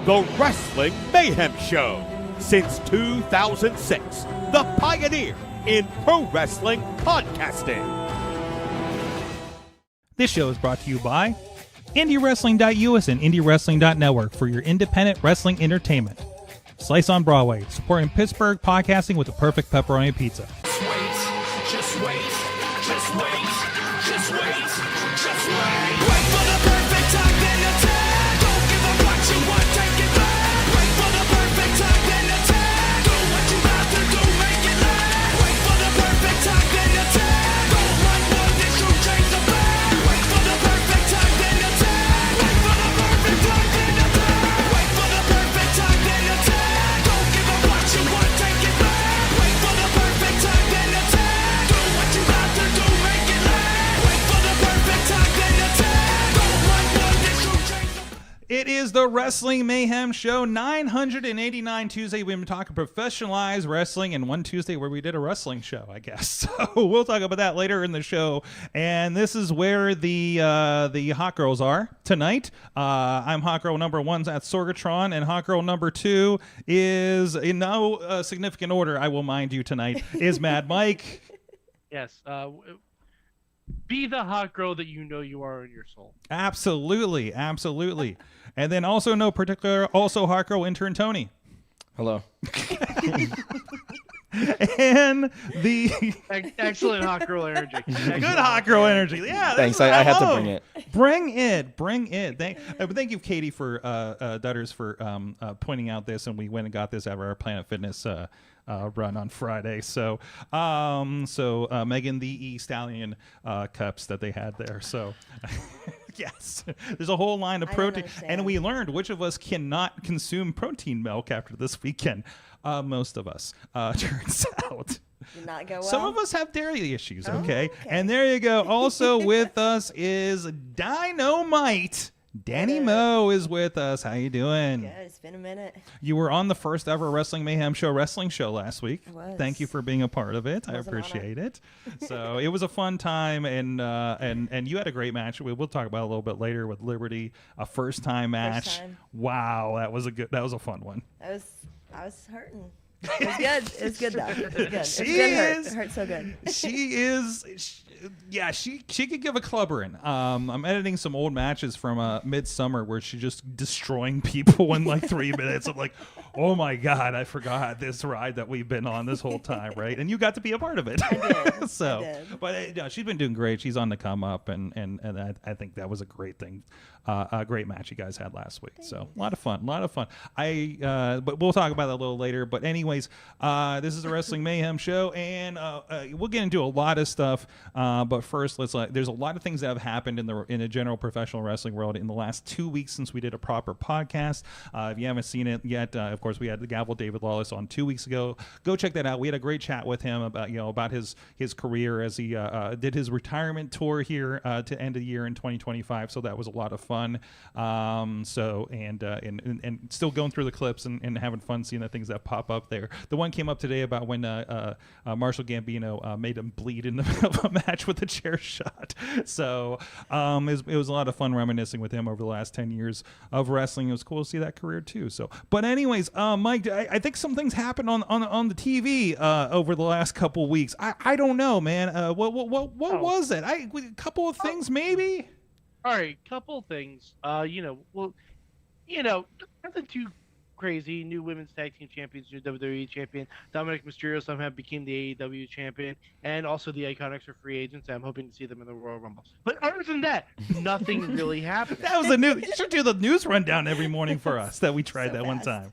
The Wrestling Mayhem Show. Since 2006, the pioneer in pro wrestling podcasting. This show is brought to you by IndyWrestling.us and IndyWrestling.network for your independent wrestling entertainment. Slice on Broadway, supporting Pittsburgh podcasting with the perfect pepperoni pizza. Just wait, just wait, just wait, just wait, just wait. Wait for the perfect time, then attack. Don't give up what you want, take it back. Wait for the perfect time, then attack. Do what you have to do, make it last. Wait for the perfect time, then attack. Don't run one, this should change the back. Wait for the perfect time, then attack. Wait for the perfect time, then attack. Wait for the perfect time, then attack. Don't give up what you want, take it back. Wait for the perfect time, then attack. Do what you have to do, make it last. Wait for the perfect time, then attack. Don't run one, this should change the back. It is the Wrestling Mayhem Show, 989 Tuesday. We've been talking professionalized wrestling, and one Tuesday where we did a wrestling show, I guess. So we'll talk about that later in the show. And this is where the hot girls are tonight. I'm hot girl number 1 at Sorgatron, and hot girl number 2 is, in no significant order, I will mind you tonight, is Mad Mike. Yes. Be the hot girl that you know you are in your soul. Absolutely, absolutely. And then also no particular, also hot girl intern Tony. Hello. And the Excellent hot girl energy. good hot girl energy. Yeah. Thanks. I had to bring it. Bring it. Thank you, Katie, for Dutters for pointing out this, and we went and got this at our Planet Fitness run on Friday. So Megan the E Stallion cups that they had there. So yes, there's a whole line of protein, and we learned which of us cannot consume protein milk after this weekend. Most of us, turns out. Did not go well. Some of us have dairy issues, okay? And there you go. Also with us is Dynamite. Danny Moe is with us. How you doing? Good. It's been a minute. You were on the first ever Wrestling Mayhem Show wrestling show last week. I was. Thank you for being a part of it. I appreciate it. So it was a fun time, and you had a great match. We'll talk about it a little bit later with Liberty, a first time match. First time. Wow, that was a fun one. I was hurting. It was good. It was good though. It was good. It hurt so good. She could give a clubbering. I'm editing some old matches from Midsummer where she's just destroying people in like 3 minutes. I'm like, oh my God, I forgot this ride that we've been on this whole time, right? And you got to be a part of it. I did. So, I did. But she's been doing great. She's on the come up, and I think that was a great thing. A great match you guys had last week. So a lot of fun. But we'll talk about that a little later. But anyways, this is a Wrestling Mayhem Show, and we'll get into a lot of stuff. But first, there's a lot of things that have happened in the general professional wrestling world in the last 2 weeks since we did a proper podcast. If you haven't seen it yet, of course, we had the Gavel David Lawless on 2 weeks ago. Go check that out. We had a great chat with him about his career as he did his retirement tour here to end of the year in 2025. So that was a lot of fun. And still going through the clips and having fun seeing the things that pop up there. The one came up today about when Marshall Gambino made him bleed in the middle of a match with a chair shot. So it was a lot of fun reminiscing with him over the last 10 years of wrestling. It was cool to see that career too. So, but anyways, Mike, I think some things happened on the TV over the last couple weeks. I don't know, man. What was it? A couple of things maybe. All right, couple things. Nothing too crazy. New women's tag team champions, new WWE champion. Dominic Mysterio somehow became the AEW champion, and also the Iconics are free agents. I'm hoping to see them in the Royal Rumble. But other than that, nothing really happened. That was the news. You should do the news rundown every morning for us that we tried that one time.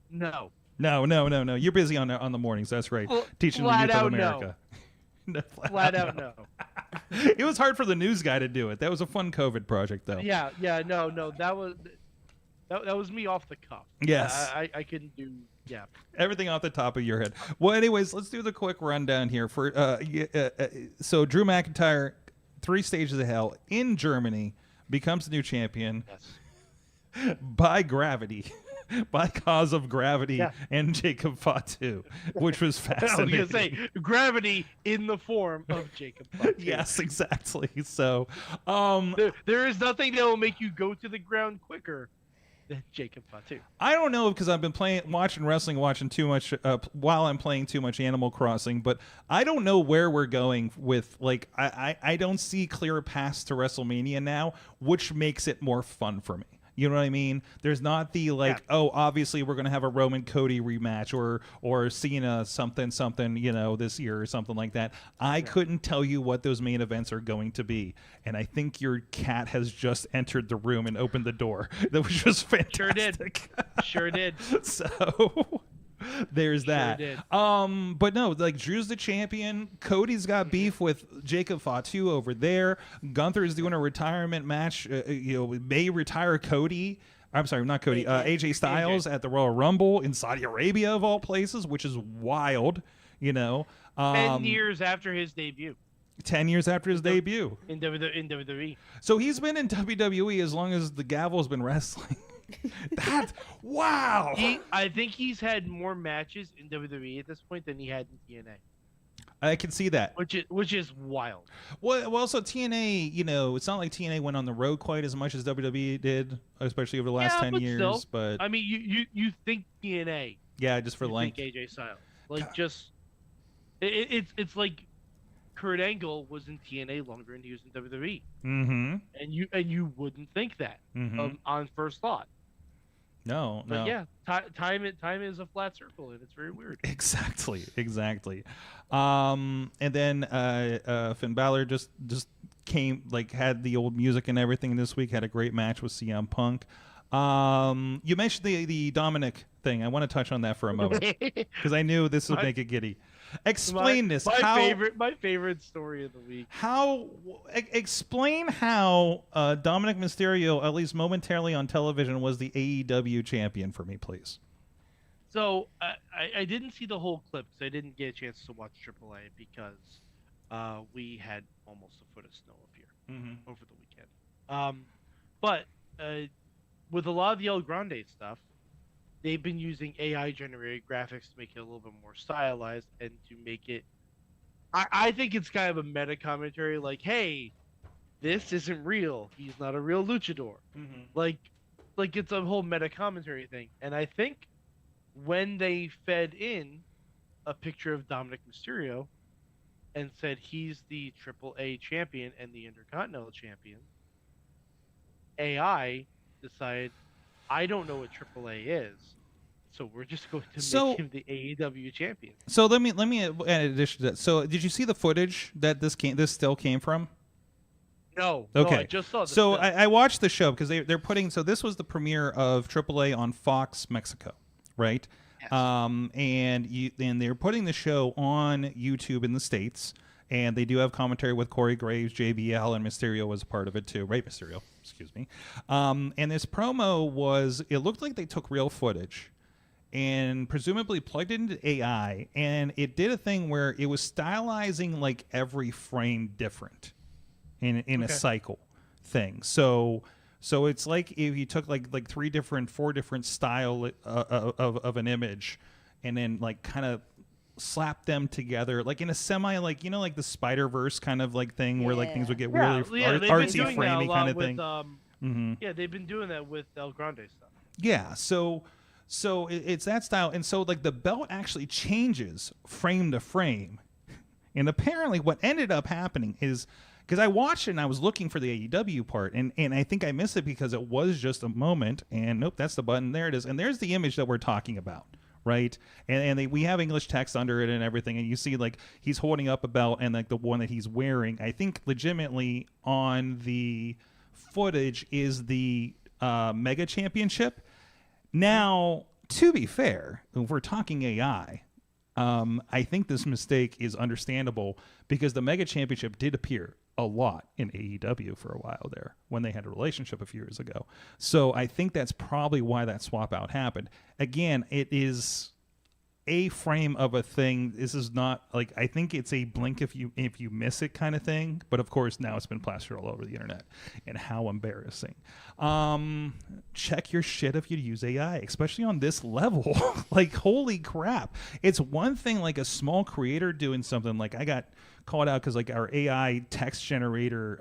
No. You're busy on the mornings. That's right. Teaching the youth of America. Flat out no. It was hard for the news guy to do it. That was a fun COVID project, though. Yeah, no. That was me off the cuff. Yes. I couldn't do. Yeah. Everything off the top of your head. Well, anyways, let's do the quick rundown here. So Drew McIntyre, 3 stages of hell in Germany, becomes the new champion by gravity. By cause of gravity and Jacob Fatu, which was fascinating. I was going to say, gravity in the form of Jacob Fatu. Yes, exactly. So, there is nothing that will make you go to the ground quicker than Jacob Fatu. I don't know because I've been watching too much while I'm playing too much Animal Crossing, but I don't know where we're going with, like, I don't see clear paths to WrestleMania now, which makes it more fun for me. You know what I mean? There's not the obviously we're gonna have a Roman Cody rematch or Cena something this year or something like that. I couldn't tell you what those main events are going to be, and I think your cat has just entered the room and opened the door. That was just fantastic. Sure did. So there's that. Did. But no, like, Drew's the champion. Cody's got beef with Jacob Fatu over there. Gunther is doing a retirement match. May retire Cody. I'm sorry, not Cody. AJ Styles at the Royal Rumble in Saudi Arabia of all places, which is wild. 10 years after his debut. 10 years after his debut in WWE. So he's been in WWE as long as the gavel's been wrestling. Wow. I think he's had more matches in WWE at this point than he had in TNA. I can see that. Which is wild. Well, also TNA, it's not like TNA went on the road quite as much as WWE did, especially over the last 10 years. Still, but I mean, you think TNA? Yeah, just for length. Think AJ Styles, it's like Kurt Angle was in TNA longer than he was in WWE. Mm-hmm. And you wouldn't think that on first thought. No. Yeah, time is a flat circle, and it's very weird. Exactly. And then Finn Balor just came, had the old music and everything this week. Had a great match with CM Punk. You mentioned the Dominic thing. I want to touch on that for a moment because I knew this would make it giddy. Explain this. My favorite story of the week. Explain how Dominic Mysterio, at least momentarily on television, was the AEW champion for me, please. So I didn't see the whole clip because I didn't get a chance to watch AAA because we had almost a foot of snow up here over the weekend. But with a lot of the El Grande stuff, they've been using AI-generated graphics to make it a little bit more stylized and to make it... I think it's kind of a meta commentary, like, hey, this isn't real. He's not a real luchador. Like it's a whole meta commentary thing. And I think when they fed in a picture of Dominic Mysterio and said he's the AAA champion and the Intercontinental champion, AI decided, I don't know what AAA is, so we're just going to make him the AEW champion. So let me add addition to that. So did you see the footage that this still came from? No. Okay. No, I just saw this. So I watched the show because they're putting. So this was the premiere of AAA on Fox Mexico, right? Yes. And they're putting the show on YouTube in the States. And they do have commentary with Corey Graves, JBL, and Mysterio was a part of it too. Right, Mysterio? Excuse me. And this promo it looked like they took real footage and presumably plugged it into AI. And it did a thing where it was stylizing like every frame different in a cycle thing. So it's like if you took like four different style of an image and then like kind of slap them together like in a semi like the Spider-Verse kind of like thing where like things would get really artsy framey kind of thing. Yeah, they've been doing that with El Grande stuff. Yeah, so it's that style, and so like the belt actually changes frame to frame, and apparently what ended up happening is because I watched it and I was looking for the AEW part, and I think I missed it because it was just a moment, and nope, that's the button, there it is, and there's the image that we're talking about. Right, and we have English text under it and everything, and you see like he's holding up a belt and like the one that he's wearing, I think legitimately on the footage is the Mega Championship. Now, to be fair, if we're talking AI, I think this mistake is understandable because the Mega Championship did appear a lot in AEW for a while there when they had a relationship a few years ago. So I think that's probably why that swap out happened. Again, it is a frame of a thing. This is not like, I think it's a blink if you miss it kind of thing. But of course now it's been plastered all over the internet, and how embarrassing. Check your shit if you use AI, especially on this level. Like, holy crap. It's one thing like a small creator doing something like I got called out because like our AI text generator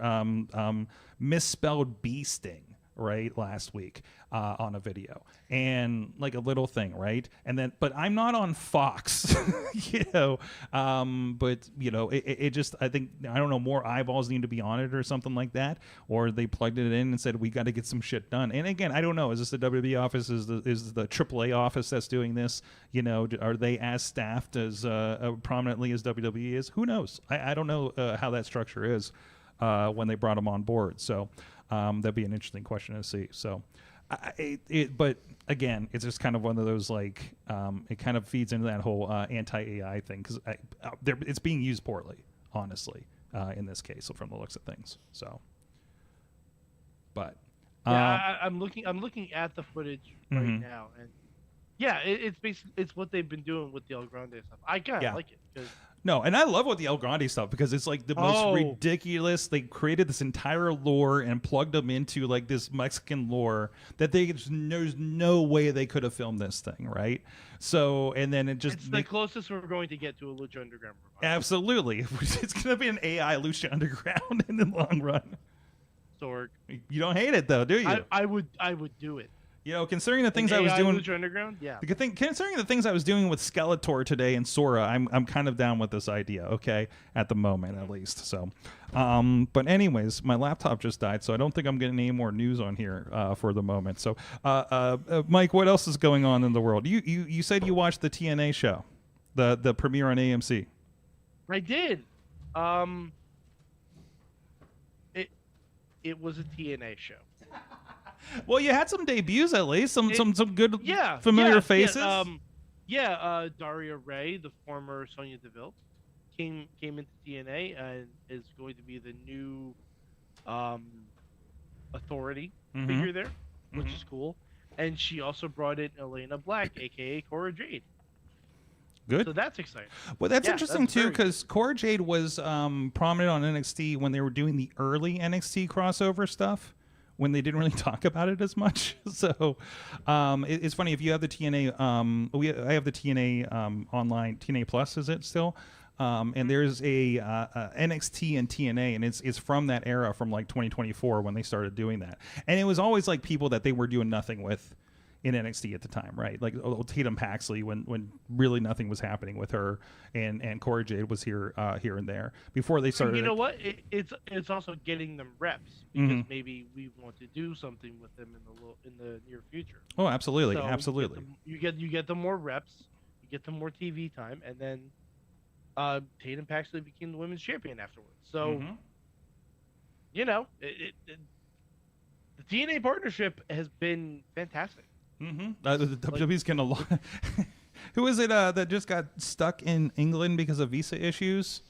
misspelled bee sting, right, last week on a video, and like a little thing, right? And then, but I'm not on Fox, but it just, I think, I don't know, more eyeballs need to be on it or something like that, or they plugged it in and said, we got to get some shit done. And again, I don't know, is this the WWE office? Is the AAA office that's doing this? Are they as staffed as prominently as WWE is? Who knows? I don't know how that structure is when they brought them on board. So that'd be an interesting question to see. So, but again, it's just kind of one of those, like, it kind of feeds into that whole anti-AI thing, because it's being used poorly, honestly, in this case, from the looks of things. So, but I'm looking at the footage right now, and yeah, it's basically what they've been doing with the El Grande stuff. I kind of like it because. No, and I love with the El Grande stuff, because it's like the most ridiculous. They created this entire lore and plugged them into like this Mexican lore that there's no way they could have filmed this thing, right? So, and then it's the closest we're going to get to a Lucha Underground revival. Absolutely. It's going to be an AI Lucha Underground in the long run. Sorg. You don't hate it though, do you? I would do it. Considering the things I was doing, Lucha Underground, yeah. Considering the things I was doing with Skeletor today and Sora, I'm kind of down with this idea. Okay, at the moment at least. So, but anyways, my laptop just died, so I don't think I'm getting any more news on here for the moment. So, Mike, what else is going on in the world? You said you watched the TNA show, the premiere on AMC. I did. It was a TNA show. Well, you had some debuts at least, some good familiar faces. Daria Ray, the former Sonya Deville, came into TNA and is going to be the new authority figure there, which is cool. And she also brought in Elena Black, aka Cora Jade. Good. So that's exciting. Well, that's interesting too, because Cora Jade was prominent on NXT when they were doing the early NXT crossover stuff, when they didn't really talk about it as much. So it's funny, if you have the TNA, I have the TNA online, TNA Plus, is it still? And there's a NXT and TNA, and it's from that era, from like 2024 when they started doing that. And it was always like people that they were doing nothing with in NXT at the time, right? Like Tatum Paxley, when really nothing was happening with her, and Cora Jade was here and there before they started. You know what? It's also getting them reps, because maybe we want to do something with them in the near future. Oh, absolutely, so absolutely. You get them more reps, you get them more TV time, and then Tatum Paxley became the women's champion afterwards. So the TNA partnership has been fantastic. The WWE's getting a lot. Who is it that just got stuck in England because of visa issues,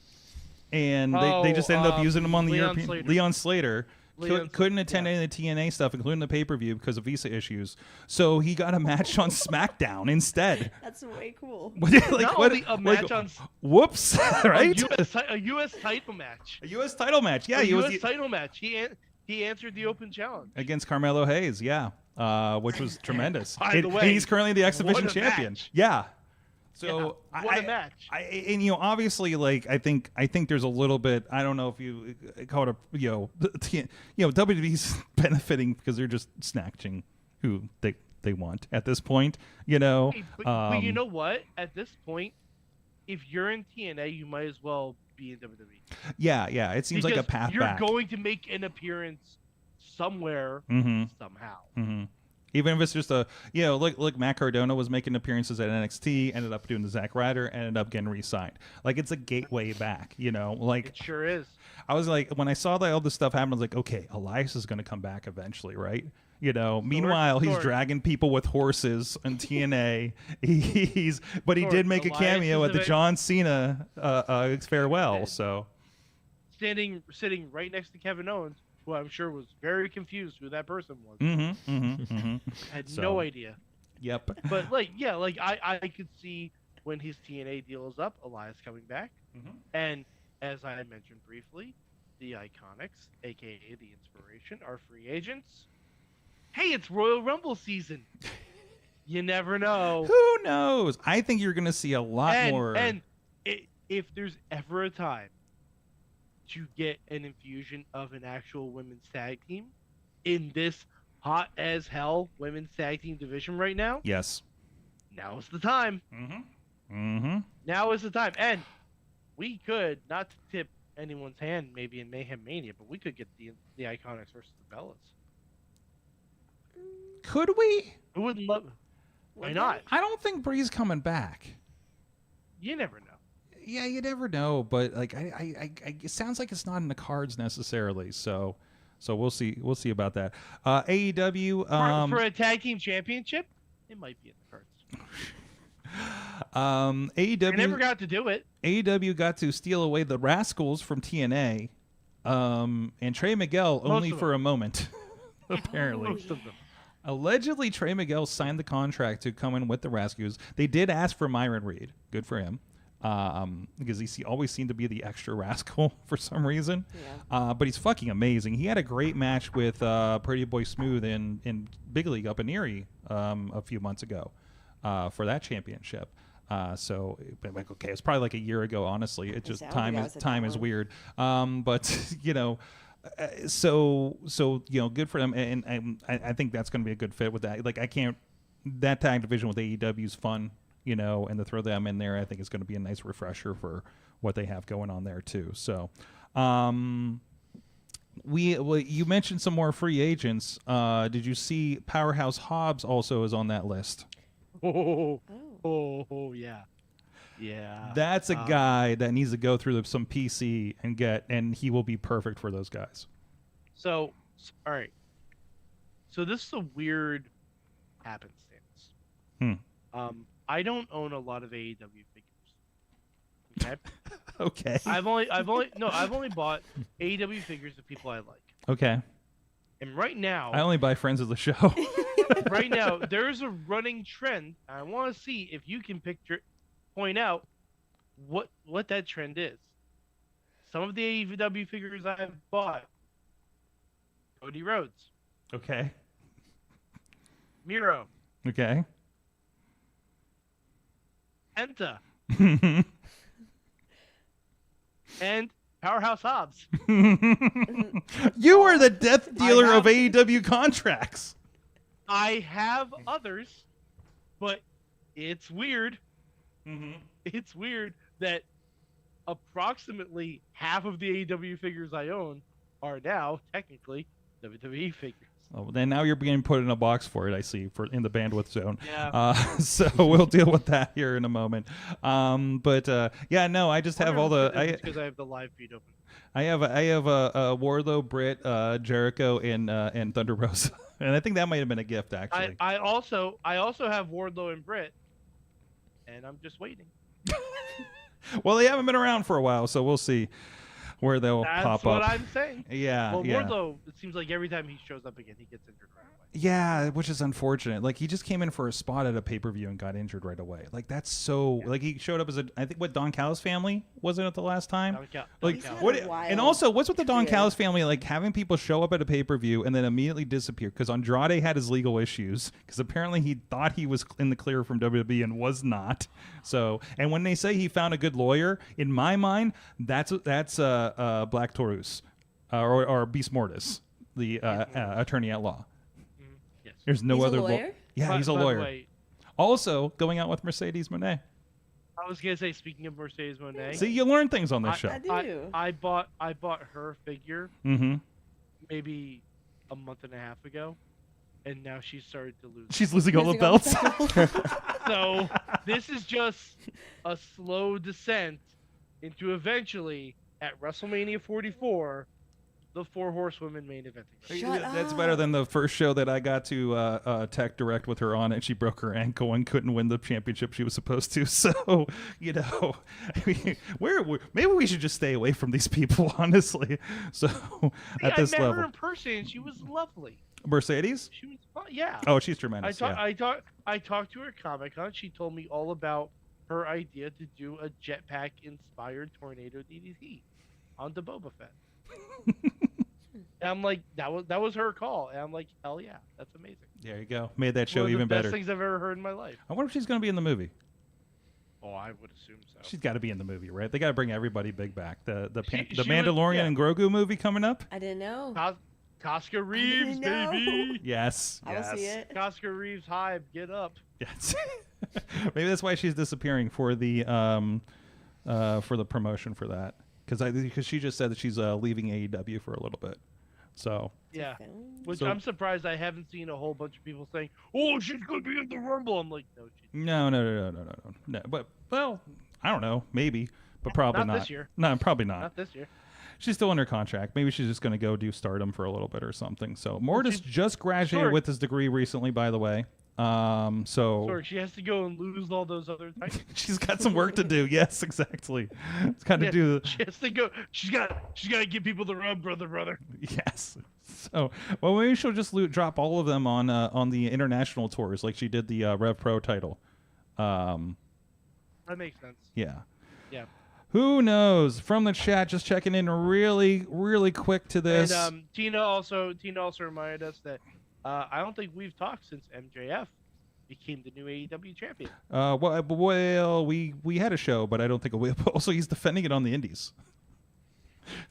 and they just ended up using him on the European. Slater. Leon Slater couldn't attend any of the TNA stuff, including the pay-per-view, because of visa issues. So he got a match on SmackDown instead. That's way cool. Match on. Whoops! Right? A U.S. title match. A U.S. title match. Yeah, U.S. title match. He answered the open challenge against Carmelo Hayes. Yeah. Which was tremendous. By the way, he's currently the exhibition champion. Match. Yeah. So what a match. And obviously, like I think there's a little bit. I don't know if you call it WWE's benefiting because they're just snatching who they want at this point. But you know what? At this point, if you're in TNA, you might as well be in WWE. Yeah. It seems like a path back. You're going to make an appearance somewhere, somehow. Even if it's just look, Matt Cardona was making appearances at NXT, ended up doing the Zack Ryder, ended up getting re-signed. Like, it's a gateway back, like it sure is. I was like, when I saw that all this stuff happen, I was like, okay, Elias is going to come back eventually, right? Meanwhile, he's dragging people with horses in TNA. But he did make a cameo at the John Cena farewell. So sitting right next to Kevin Owens, who I'm sure was very confused who that person was. Had no idea. Yep. But I could see when his TNA deal is up, Elias coming back, and as I mentioned briefly, the Iconics, aka the Inspiration, are free agents. Hey, it's Royal Rumble season. You never know. Who knows? I think you're going to see a lot more. And if there's ever a time to get an infusion of an actual women's tag team in this hot as hell women's tag team division right now, Yes. now is the time. Now is the time. And we could, not to tip anyone's hand maybe in Mayhem Mania, but we could get the Iconics versus the Bellas. Could we? Who wouldn't love? Why not? I don't think Bree's coming back. You never know. Yeah, you never know, but like it sounds like it's not in the cards necessarily. So we'll see. We'll see about that. AEW For a tag team championship, it might be in the cards. AEW I never got to do it. AEW got to steal away the Rascals from TNA, and Trey Miguel only for a moment. Apparently, Most of them. allegedly Trey Miguel signed the contract to come in with the Rascals. They did ask for Myron Reed. Good for him. Because he always seemed to be the extra rascal for some reason. Yeah. But he's fucking amazing. He had a great match with Pretty Boy Smooth in Big League up in Erie a few months ago for that championship. So, like, okay, it's probably like a year ago. Honestly, it just time is weird. But you know. So you know, good for them, and I think that's going to be a good fit with that. Like, that tag division with AEW is fun. You know, and to throw them in there, I think it's going to be a nice refresher for what they have going on there too. So, you mentioned some more free agents. Did you see Powerhouse Hobbs also is on that list? Oh, yeah. Yeah. That's a guy that needs to go through some PC and he will be perfect for those guys. So, all right. So this is a weird happenstance. I don't own a lot of AEW figures. Okay. Okay. I've only bought AEW figures of people I like. Okay. And right now, I only buy friends of the show. right now, there's a running trend. I want to see if you can point out what that trend is. Some of the AEW figures I've bought: Cody Rhodes, Okay. Miro, Okay. Penta, and Powerhouse Hobbs. You are the death dealer of AEW contracts. I have others, but it's weird. It's weird that approximately half of the AEW figures I own are now technically WWE figures. Oh, then now you're being put in a box for it, I see, in the bandwidth zone. Yeah. So we'll deal with that here in a moment. Yeah, no, I just have all the. Because I have the live feed open. I have a Wardlow, Britt, Jericho, and Thunder Rosa, and I think that might have been a gift actually. I also have Wardlow and Britt, and I'm just waiting. Well, they haven't been around for a while, so we'll see where they'll pop up. That's what I'm saying. Yeah. Well, yeah. Wardlow, it seems like every time he shows up again, he gets injured right away. Yeah, which is unfortunate. Like, he just came in for a spot at a pay-per-view and got injured right away. Like, that's so... Yeah. Like, he showed up as I think, what, Don Callis family? Wasn't it the last time? Like, what? And also, what's with the Don Callis family, like, having people show up at a pay-per-view and then immediately disappear? Because Andrade had his legal issues. Because apparently he thought he was in the clear from WWE and was not. So, and when they say he found a good lawyer, in my mind, that's Black Taurus. Or Beast Mortis, the attorney at law. There's no other lawyer. Yeah, he's a lawyer. Way, also, going out with Mercedes Moné. I was gonna say, speaking of Mercedes Moné. See, you learn things on this show. I do. I bought her figure maybe a month and a half ago, and now she's started to lose. She's losing all the belts. So this is just a slow descent into eventually at WrestleMania 44. The 4 horsewomen main event. That's better than the first show that I got to tech direct with her on, and she broke her ankle and couldn't win the championship she was supposed to. So, you know, maybe we should just stay away from these people, honestly. So, at this level, I met her in person, and she was lovely. Mercedes? She was fun. Yeah. Oh, she's tremendous. I talked to her at Comic-Con. She told me all about her idea to do a jetpack-inspired tornado DDT onto Boba Fett. And I'm like, that was her call, and I'm like, hell yeah, that's amazing. There you go. Made that show even better. Best things I've ever heard in my life. I wonder if she's going to be in the movie. Oh, I would assume so. She's got to be in the movie, right? They got to bring everybody big back. The Mandalorian and Grogu movie coming up. I didn't know. Casca Reeves, know. baby. Yes. I will see it. Casca Reeves, hype, get up. Yes. Maybe that's why she's disappearing for the promotion for that. Because she just said that she's leaving AEW for a little bit. So Yeah. Which So- I'm surprised I haven't seen a whole bunch of people saying, "Oh, she's gonna be in the Rumble." I'm like, no, she's no. But well, I don't know, maybe, but probably Not not. this year. No, probably not. not this year. She's still under contract. Maybe she's just going to go do Stardom for a little bit or something. So Mortis just graduated Sorry. with his degree recently, by the way. So Sorry, she has to go and lose all those other titles. she's got some work to do. Yes, exactly. It's got to do. She has to go. She's got to give people the rub, brother. Yes. So, well, maybe she'll just drop all of them on the international tours, like she did the Rev Pro title. That makes sense. Yeah. Yeah. Who knows? From the chat, just checking in really, really quick to this. And Tina also reminded us that I don't think we've talked since MJF became the new AEW champion. Well, we had a show, but I don't think we. Also, he's defending it on the Indies.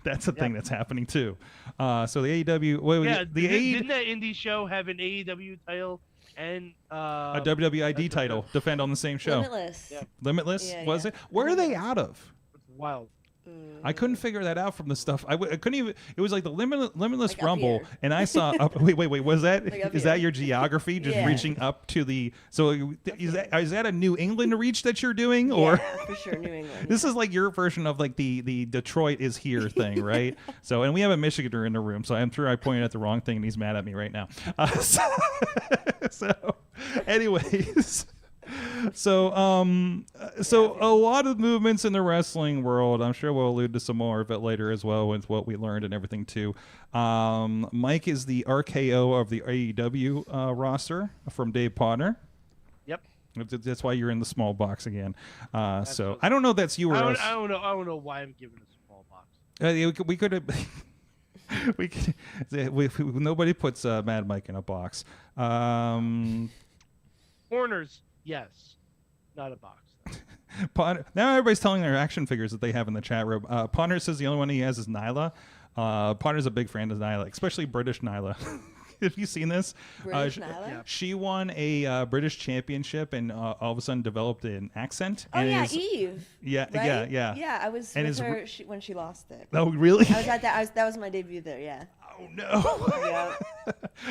That's a thing that's happening too. So the AEW. Well, didn't that indie show have an AEW title and a WWID title defend on the same show? Limitless. Yeah. Limitless Yeah, was yeah. it? Where are they out of? It's wild. I couldn't figure that out from the stuff. I couldn't even. It was like the Limitless Like up Rumble, here. and I saw. Wait. Was that Like up is that here. your geography? Just Yeah. reaching up to the. So is that a New England reach that you're doing, or Yeah, for sure, New England. this is like your version of like the Detroit is here thing, right? So, and we have a Michiganer in the room, so I'm sure I pointed at the wrong thing, and he's mad at me right now. So anyways. So a lot of movements in the wrestling world. I'm sure we'll allude to some more of it later as well with what we learned and everything too. Mike is the RKO of the AEW roster from Dave Potter. Yep. That's why you're in the small box again. So I don't know if that's you or us. I don't know why I'm giving a small box. We could have. Nobody puts Mad Mike in a box. Corners, yes, not a box. Now everybody's telling their action figures that they have in the chat room. Ponder says the only one he has is Nyla. Ponder's a big fan of Nyla, especially British Nyla. Have you seen this? British Nyla? She won a British championship and all of a sudden developed an accent. Oh and yeah, is- Eve. Yeah, Right? yeah. Yeah, I was And with is her when she lost it. Oh, really? I was at that. That was my debut there. Yeah. Oh no. Yeah.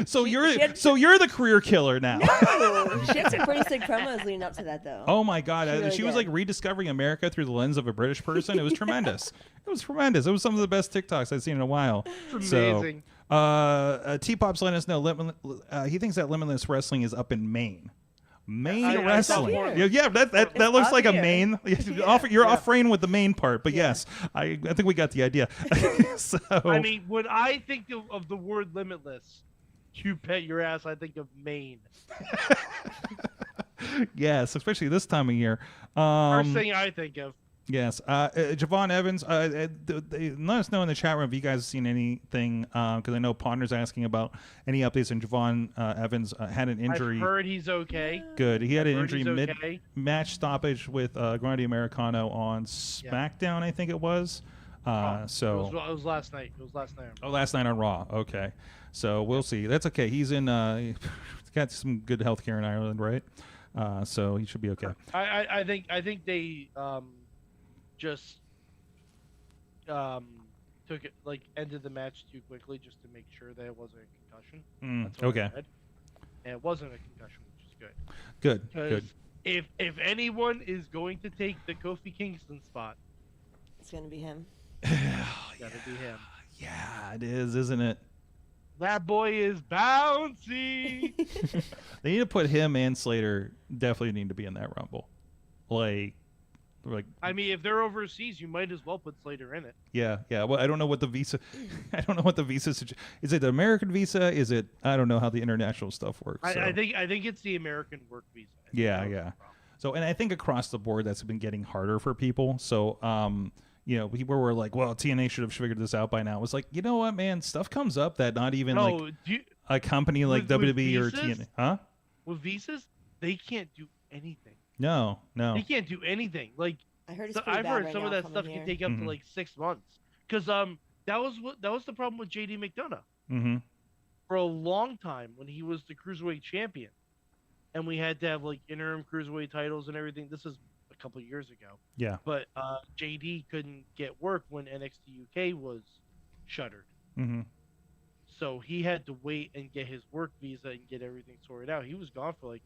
So She you're had- the career killer now. No, she had some pretty sick promos leading up to that though. Oh my God! She really She was did. like rediscovering America through the lens of a British person. It was tremendous. It was tremendous. It was some of the best TikToks I've seen in a while. It's So, amazing. T-Pop's letting us know he thinks that Limitless Wrestling is up in Maine. Maine I saw Wrestling. here. Yeah, that looks up like a here. Maine. Yeah. You're off frame with the main part, but yes, I think we got the idea. So I mean, when I think of the word limitless, you bet your ass I think of Maine. yes, especially this time of year. First thing I think of. Yes. Javon Evans, let us know in the chat room if you guys have seen anything, because I know Ponder's asking about any updates, and Javon Evans had an injury. I've heard he's okay. Good. He had an I've heard injury he's okay. mid-match stoppage with Grande Americano on SmackDown, I think it was. It was last night. It was last night. Oh, last night on Raw. Okay. So we'll see. That's okay. He's in. He's got some good health care in Ireland, right? So he should be okay. I think they just took it ended the match too quickly just to make sure that it wasn't a concussion. That's what I Okay. read. And it wasn't a concussion, which is good. Good. Because Good. if anyone is going to take the Kofi Kingston spot, It's gonna be him. it's gotta be him. Yeah, it is, isn't it? That boy is bouncy. They need to put him and Slater. Definitely need to be in that Rumble. Like. I mean, if they're overseas, you might as well put Slater in it. Yeah. Well, I don't know what the visa. I don't know what the visa. Is it the American visa? Is it? I don't know how the international stuff works. So. I think it's the American work visa. I think Yeah, that was yeah. the problem. So, and I think across the board, that's been getting harder for people. So, people were like, "Well, TNA should have figured this out by now." It was like, you know what, man? Stuff comes up that not even like a company like with WWE or visas? TNA, huh? With visas, they can't do anything. No. They can't do anything. Like I heard it's pretty I've bad heard right some of now that stuff coming can here. take up to like 6 months. Because that was the problem with JD McDonough. Mm-hmm. for a long time when he was the cruiserweight champion, and we had to have like interim cruiserweight titles and everything. This is a couple of years ago. Yeah. But JD couldn't get work when NXT UK was shuttered. Mm-hmm. So he had to wait and get his work visa and get everything sorted out. He was gone for like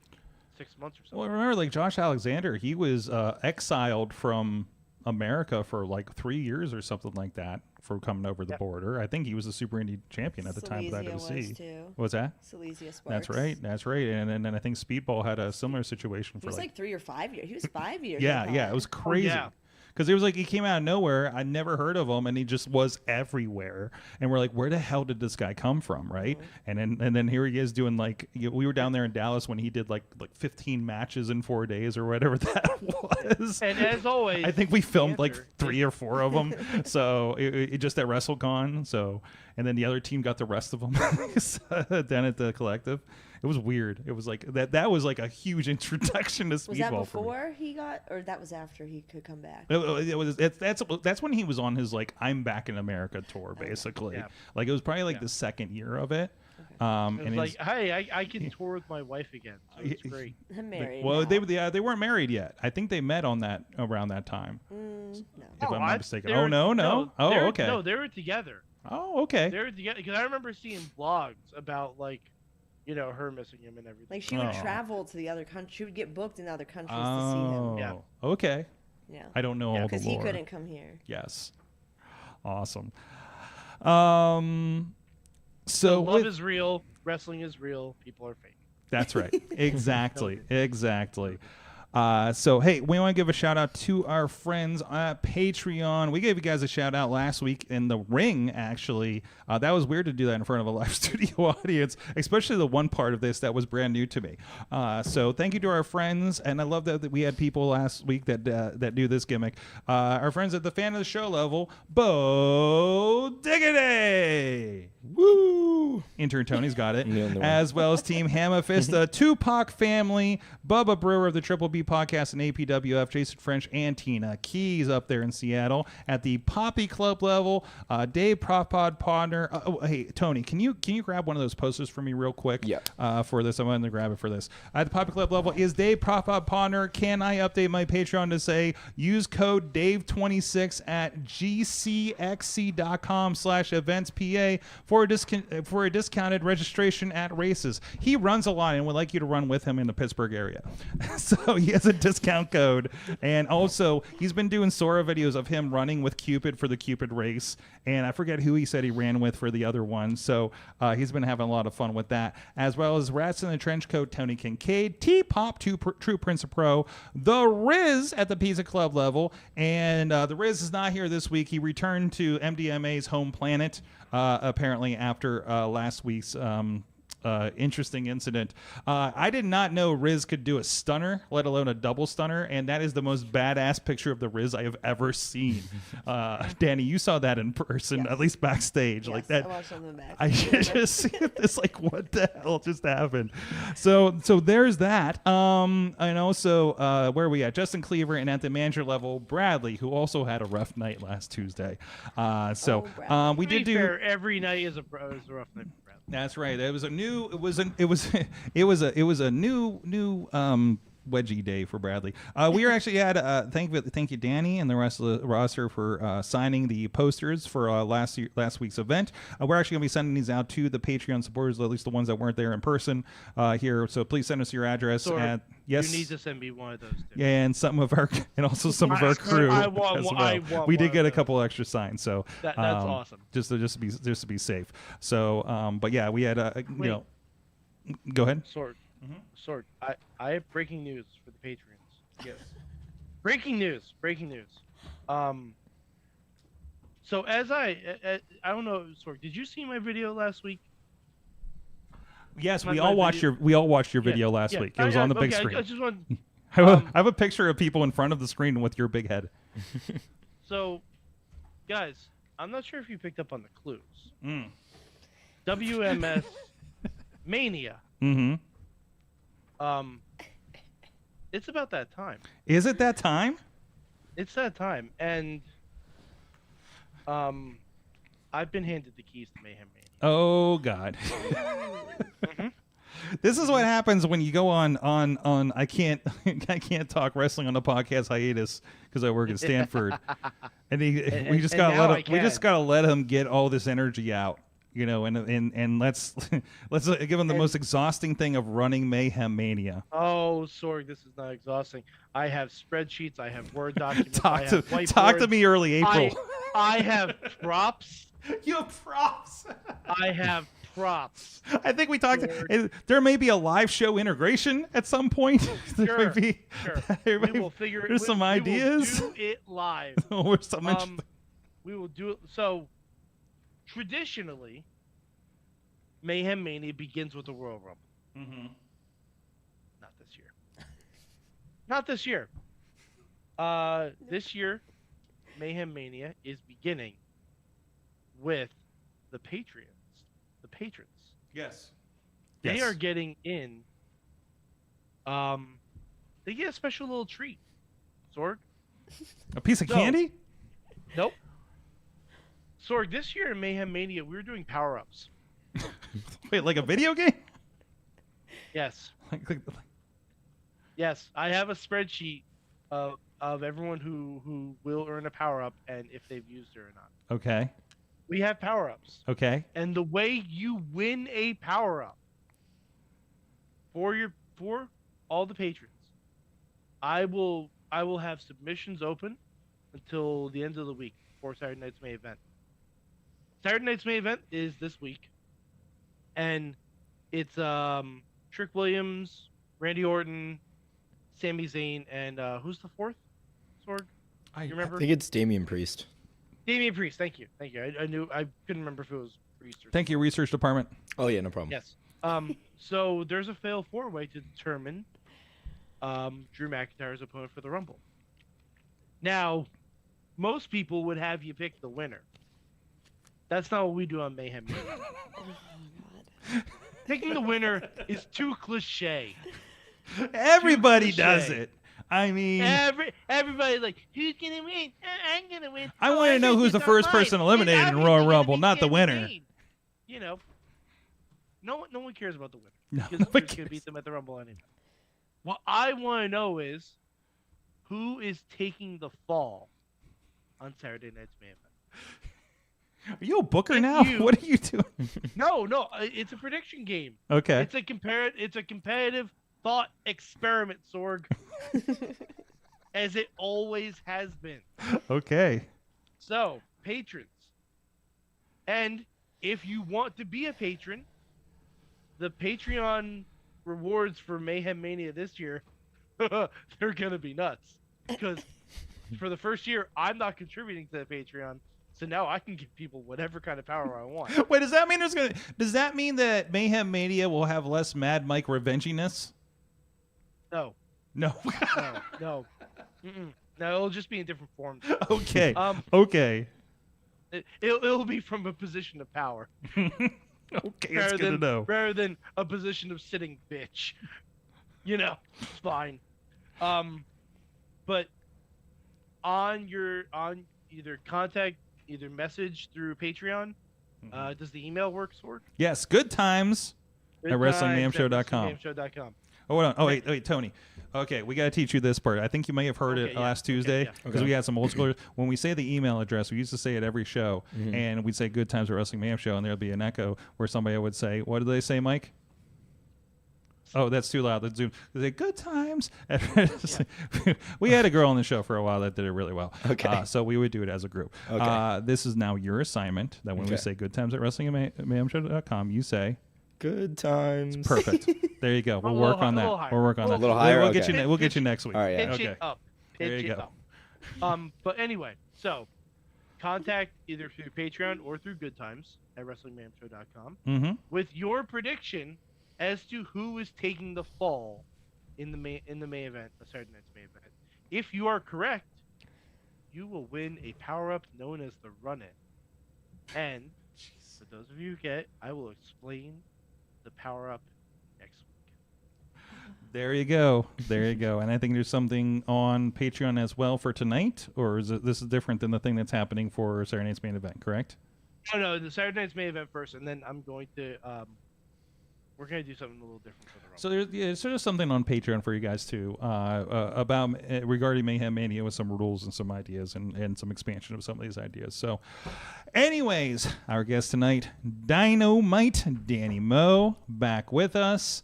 6 months or something. Well, remember, like Josh Alexander, he was exiled from America for like 3 years or something like that for coming over the border. I think he was a Super Indie champion at the time of that Silesia was OC. too. What's that? Silesia Sparks. That's right. That's right. And I think Speedball had a similar situation He for was like 3 or 5 years. He was 5 years. yeah, in yeah, it was crazy. yeah. Because it was like he came out of nowhere. I never heard of him, and he just was everywhere. And we're like, where the hell did this guy come from, right? Mm-hmm. And then here he is doing like we were down there in Dallas when he did like 15 matches in 4 days or whatever that was. And as always, I think we filmed like answer 3 or 4 of them. So it just at WrestleCon. So and then the other team got the rest of them down at the Collective. It was weird. It was like that was like a huge introduction to Speedball. Was that for me. before he got, or that was after he could come back? That's when he was on his like I'm back in America tour, basically. Yeah. Like it was probably like the second year of it. it was like, hey, I can tour with my wife again. So it's great. I'm married. well, now. they weren't married yet. I think they met on around that time, No. if I'm not mistaken. Oh they were- no. Oh okay. No, they were together. Oh okay. They were together because I remember seeing blogs about like, her missing him and everything. Like she would Oh. travel to the other country. She would get booked in other countries to see him. Yeah. Okay. Yeah. I don't know all the Because he lore. couldn't come here. Yes. Awesome. So love with- is real, wrestling is real, people are fake. That's right. Exactly. Exactly. So, hey, we want to give a shout out to our friends at Patreon. We gave you guys a shout out last week in the ring, actually. That was weird to do that in front of a live studio audience, especially the one part of this that was brand new to me. So thank you to our friends. And I love that we had people last week that do this gimmick. Our friends at the fan of the show level, Bo Diggity. Woo! Intern Tony's got it. As well as Team Hammerfist, Tupac family, Bubba Brewer of the Triple B podcast and APWF, Jason French and Tina Keys up there in Seattle. At the Poppy Club level, Dave Propod Podner. Hey Tony, can you grab one of those posters for me real quick? Yeah. For this, I'm going to grab it for this. At the Poppy Club level is Dave Propod Podner. Can I update my Patreon to say use code Dave26 at gcxc.com/eventspa for a discounted registration at races. He runs a lot and would like you to run with him in the Pittsburgh area. So he has a discount code. And also, he's been doing Sora videos of him running with Cupid for the Cupid race. And I forget who he said he ran with for the other one. So he's been having a lot of fun with that. As well as Rats in the Trench Coat, Tony Kincaid, T-Pop, True Prince of Pro, The Riz at the Pizza Club level. And The Riz is not here this week. He returned to MDMA's home planet, apparently after last week's interesting incident. I did not know Riz could do a stunner, let alone a double stunner, and that is the most badass picture of the Riz I have ever seen. Dani, you saw that in person, at least backstage. Yes, like that. I watched on the back. I just see this like, what the hell just happened? So there's that. And also, where are we at? Justin Cleaver, and at the manager level, Bradley, who also had a rough night last Tuesday. We To did be do. fair, every night is a rough night for Bradley. That's right. It was a new wedgie day for Bradley. We are actually at thank you Dani and the rest of the roster for signing the posters for last week's event. We're actually going to be sending these out to the Patreon supporters, at least the ones that weren't there in person here. So please send us your address. Yes, you need to send me one of those too. Yeah, and some of our crew. I want as one- well. I want we one did of get a those. couple extra signs, so That's awesome. Just to be safe. So, but yeah, we had go ahead. Sorg. I have breaking news for the Patreons. Yes. Breaking news. So as I don't know, Sorg, did you see my video last week? Yes, My we all watched your video last week. It was on the big screen. I just want. I have a picture of people in front of the screen with your big head. So, guys, I'm not sure if you picked up on the clues. WMS Mania. Mm-hmm. It's about that time. Is it that time? It's that time, and I've been handed the keys to Mayhem Mania. Oh God. This is what happens when you go on I can't talk wrestling on the podcast hiatus because I work at Stanford, and we just gotta let him get all this energy out, you know, and let's give him the most exhausting thing of running Mayhem Mania. Oh, sorry, this is not exhausting. I have spreadsheets. I have Word documents. Talk to me early April. I have props. You have props. I have props. I think we talked. There may be a live show integration at some point. Sure. We will figure it. There's some ideas. We will do it live. Or some we will do it. So, traditionally, Mayhem Mania begins with the Royal Rumble. Mm-hmm. Not this year. Not this year. This year, Mayhem Mania is beginning with the patrons. Yes. They are getting in. They get a special little treat. Sorg. A piece of candy? Nope. Sorg, this year in Mayhem Mania, we were doing power-ups. Wait, like a video game? Yes. Like Yes, I have a spreadsheet of everyone who will earn a power-up and if they've used it or not. Okay. We have power-ups. Okay. And the way you win a power-up for all the patrons, I will have submissions open until the end of the week for Saturday Night's May event. Saturday Night's May event is this week, and it's Trick Williams, Randy Orton, Sami Zayn, and who's the fourth? Sorg, you remember? I think it's Damian Priest. Damian Priest. Thank you. I couldn't remember if it was Priest or. Thank you, research department. Oh yeah, no problem. Yes. So there's a fail 4-way to determine Drew McIntyre's opponent for the Rumble. Now, most people would have you pick the winner. That's not what we do on Mayhem. Oh, God. Picking the winner is too cliche. Everybody does it. I mean, everybody's like, who's gonna win? I'm gonna win. I want to know who's the first person eliminated in Royal Rumble, not the winner. You know, no one cares about the winner. No, because nobody Drew's gonna beat cares. them at the Rumble anyway. What I want to know is who is taking the fall on Saturday Night's Mayhem. Are you a booker now? What are you doing? No, it's a prediction game. Okay. It's a competitive thought experiment, Sorg. As it always has been. Okay. So, patrons. And if you want to be a patron, the Patreon rewards for Mayhem Mania this year, they're going to be nuts. Because for the first year, I'm not contributing to the Patreon. So now I can give people whatever kind of power I want. Wait, does that mean that Mayhem Mania will have less Mad Mike revenginess? No. No. No. No, it'll just be in different forms. Okay. Okay. It'll be from a position of power. Okay, that's good to know. Rather than a position of sitting bitch. You know, it's fine. But on either contact, either message through Patreon, does the email work, Sorg? Yes, good times at WrestlingMayhemShow.com. Oh, hold on. Oh, wait, Tony. Okay, we got to teach you this part. I think you may have heard it last Tuesday because we had some old schoolers. When we say the email address, we used to say it every show, and we'd say good times at Wrestling Mayhem Show, and there'd be an echo where somebody would say, what did they say, Mike? Oh, that's too loud. Let's zoom. They say, good times. We had a girl on the show for a while that did it really well. Okay. So we would do it as a group. Okay. This is now your assignment that when we say good times at WrestlingMayhemShow.com, you say, good times. perfect. There you go. We'll work on that. We'll work on that. A little higher. We'll get you. We'll get you next week. All right. Yeah. Pitch Okay. it up. There you Pitch it go. up. But anyway, so contact either through Patreon or through Good Times at WrestlingMayhemShow.com Mm-hmm. with your prediction as to who is taking the fall in the May event, the Saturday Night's May event. If you are correct, you will win a power-up known as the Run-In. And for those of you who get it, I will explain the power-up next week. There you go. There you go. And I think there's something on Patreon as well for tonight, or this is different than the thing that's happening for Saturday Night's Main Event, correct? Oh no, the Saturday night's main event first, and then I'm going to we're gonna do something a little different for the Rumble. So there's something on Patreon for you guys too about regarding Mayhem Mania with some rules and some ideas and some expansion of some of these ideas. So, anyways, our guest tonight, Dynamite Dani Moe, back with us.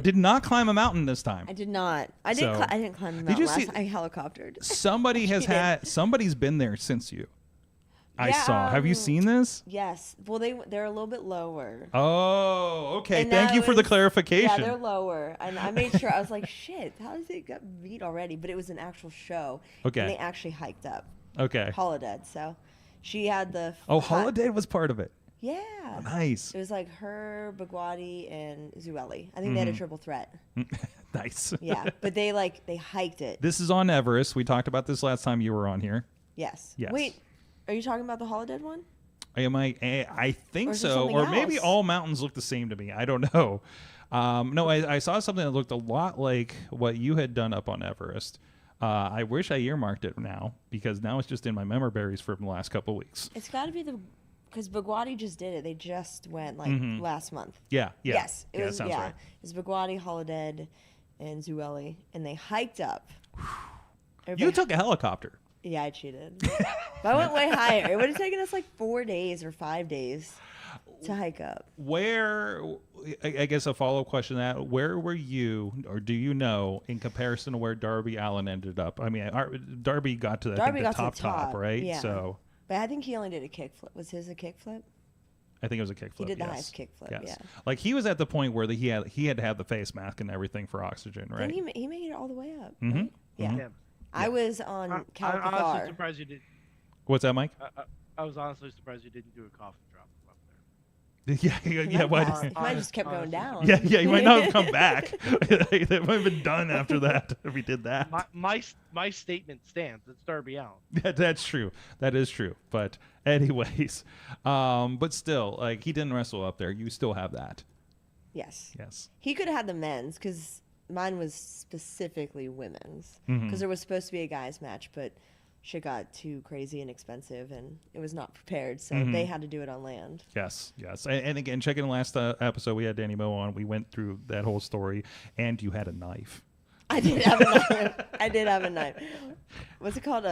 Did not climb a mountain this time. I did not. I So, didn't climb the did you mountain see- last. I helicoptered. Somebody's been there since you. I Yeah, saw. Have you seen this? Yes. Well, they're a little bit lower. Oh, okay. And Thank that you for the was- clarification. Yeah, they're lower. And I made sure. I was like, shit, how does it get beat already? But it was an actual show. Okay. And they actually hiked up. Okay. Holodead. So she had the. Oh, hot- Holiday was part of it. Yeah. Nice. It was like her, Bagwadi, and Zueli. I think they had a triple threat. Nice. Yeah. But they hiked it. This is on Everest. We talked about this last time you were on here. Yes. Yes. Wait, are you talking about the Holodead one? I think Or is it so. something Or maybe else? all mountains look the same to me. I don't know. No, I saw something that looked a lot like what you had done up on Everest. I wish I earmarked it now because now it's just in my memory berries from the last couple weeks. It's got to be because Bagwadi just did it. They just went last month. Yeah. Yes. Yeah, that sounds right. It was Bagwadi, Holodead, and Zueli, and they hiked up. You Everybody- took a helicopter. Yeah, I cheated. But I went way higher. It would have taken us like 4 days or 5 days to hike up. Where, I guess a follow-up question to that, where were you, or do you know, in comparison to where Darby Allin ended up? I mean, Darby got to, Darby the got to the top, top, right? yeah. So But I think he only did a kickflip. Was his a kickflip? I think it was a kickflip. He did the yes. highest kickflip, Yes. yeah. Like he was at the point where he had to have the face mask and everything for oxygen, right? Then he made it all the way up. Mhm. Right? Yeah. Yeah. I was on I'm honestly Calcathar. surprised you did. What's that, Mike? I was honestly surprised you didn't do a coffin drop from up there. yeah. Why? He might have just kept going down. Yeah, you might not have come back. That might have been done after that if we did that. My statement stands. It's Darby Allin. Yeah, that's true. That is true. But anyways, but still, like he didn't wrestle up there. You still have that. Yes. Yes. He could have had the men's because mine was specifically women's. Mm-hmm. Because there was supposed to be a guys match, but shit got too crazy and expensive, and it was not prepared, so Mm-hmm. they had to do it on land. Yes. And again, checking the last episode, we had Dani Moe on. We went through that whole story, and you had a knife. I did have a knife. I did have a knife. What's it called?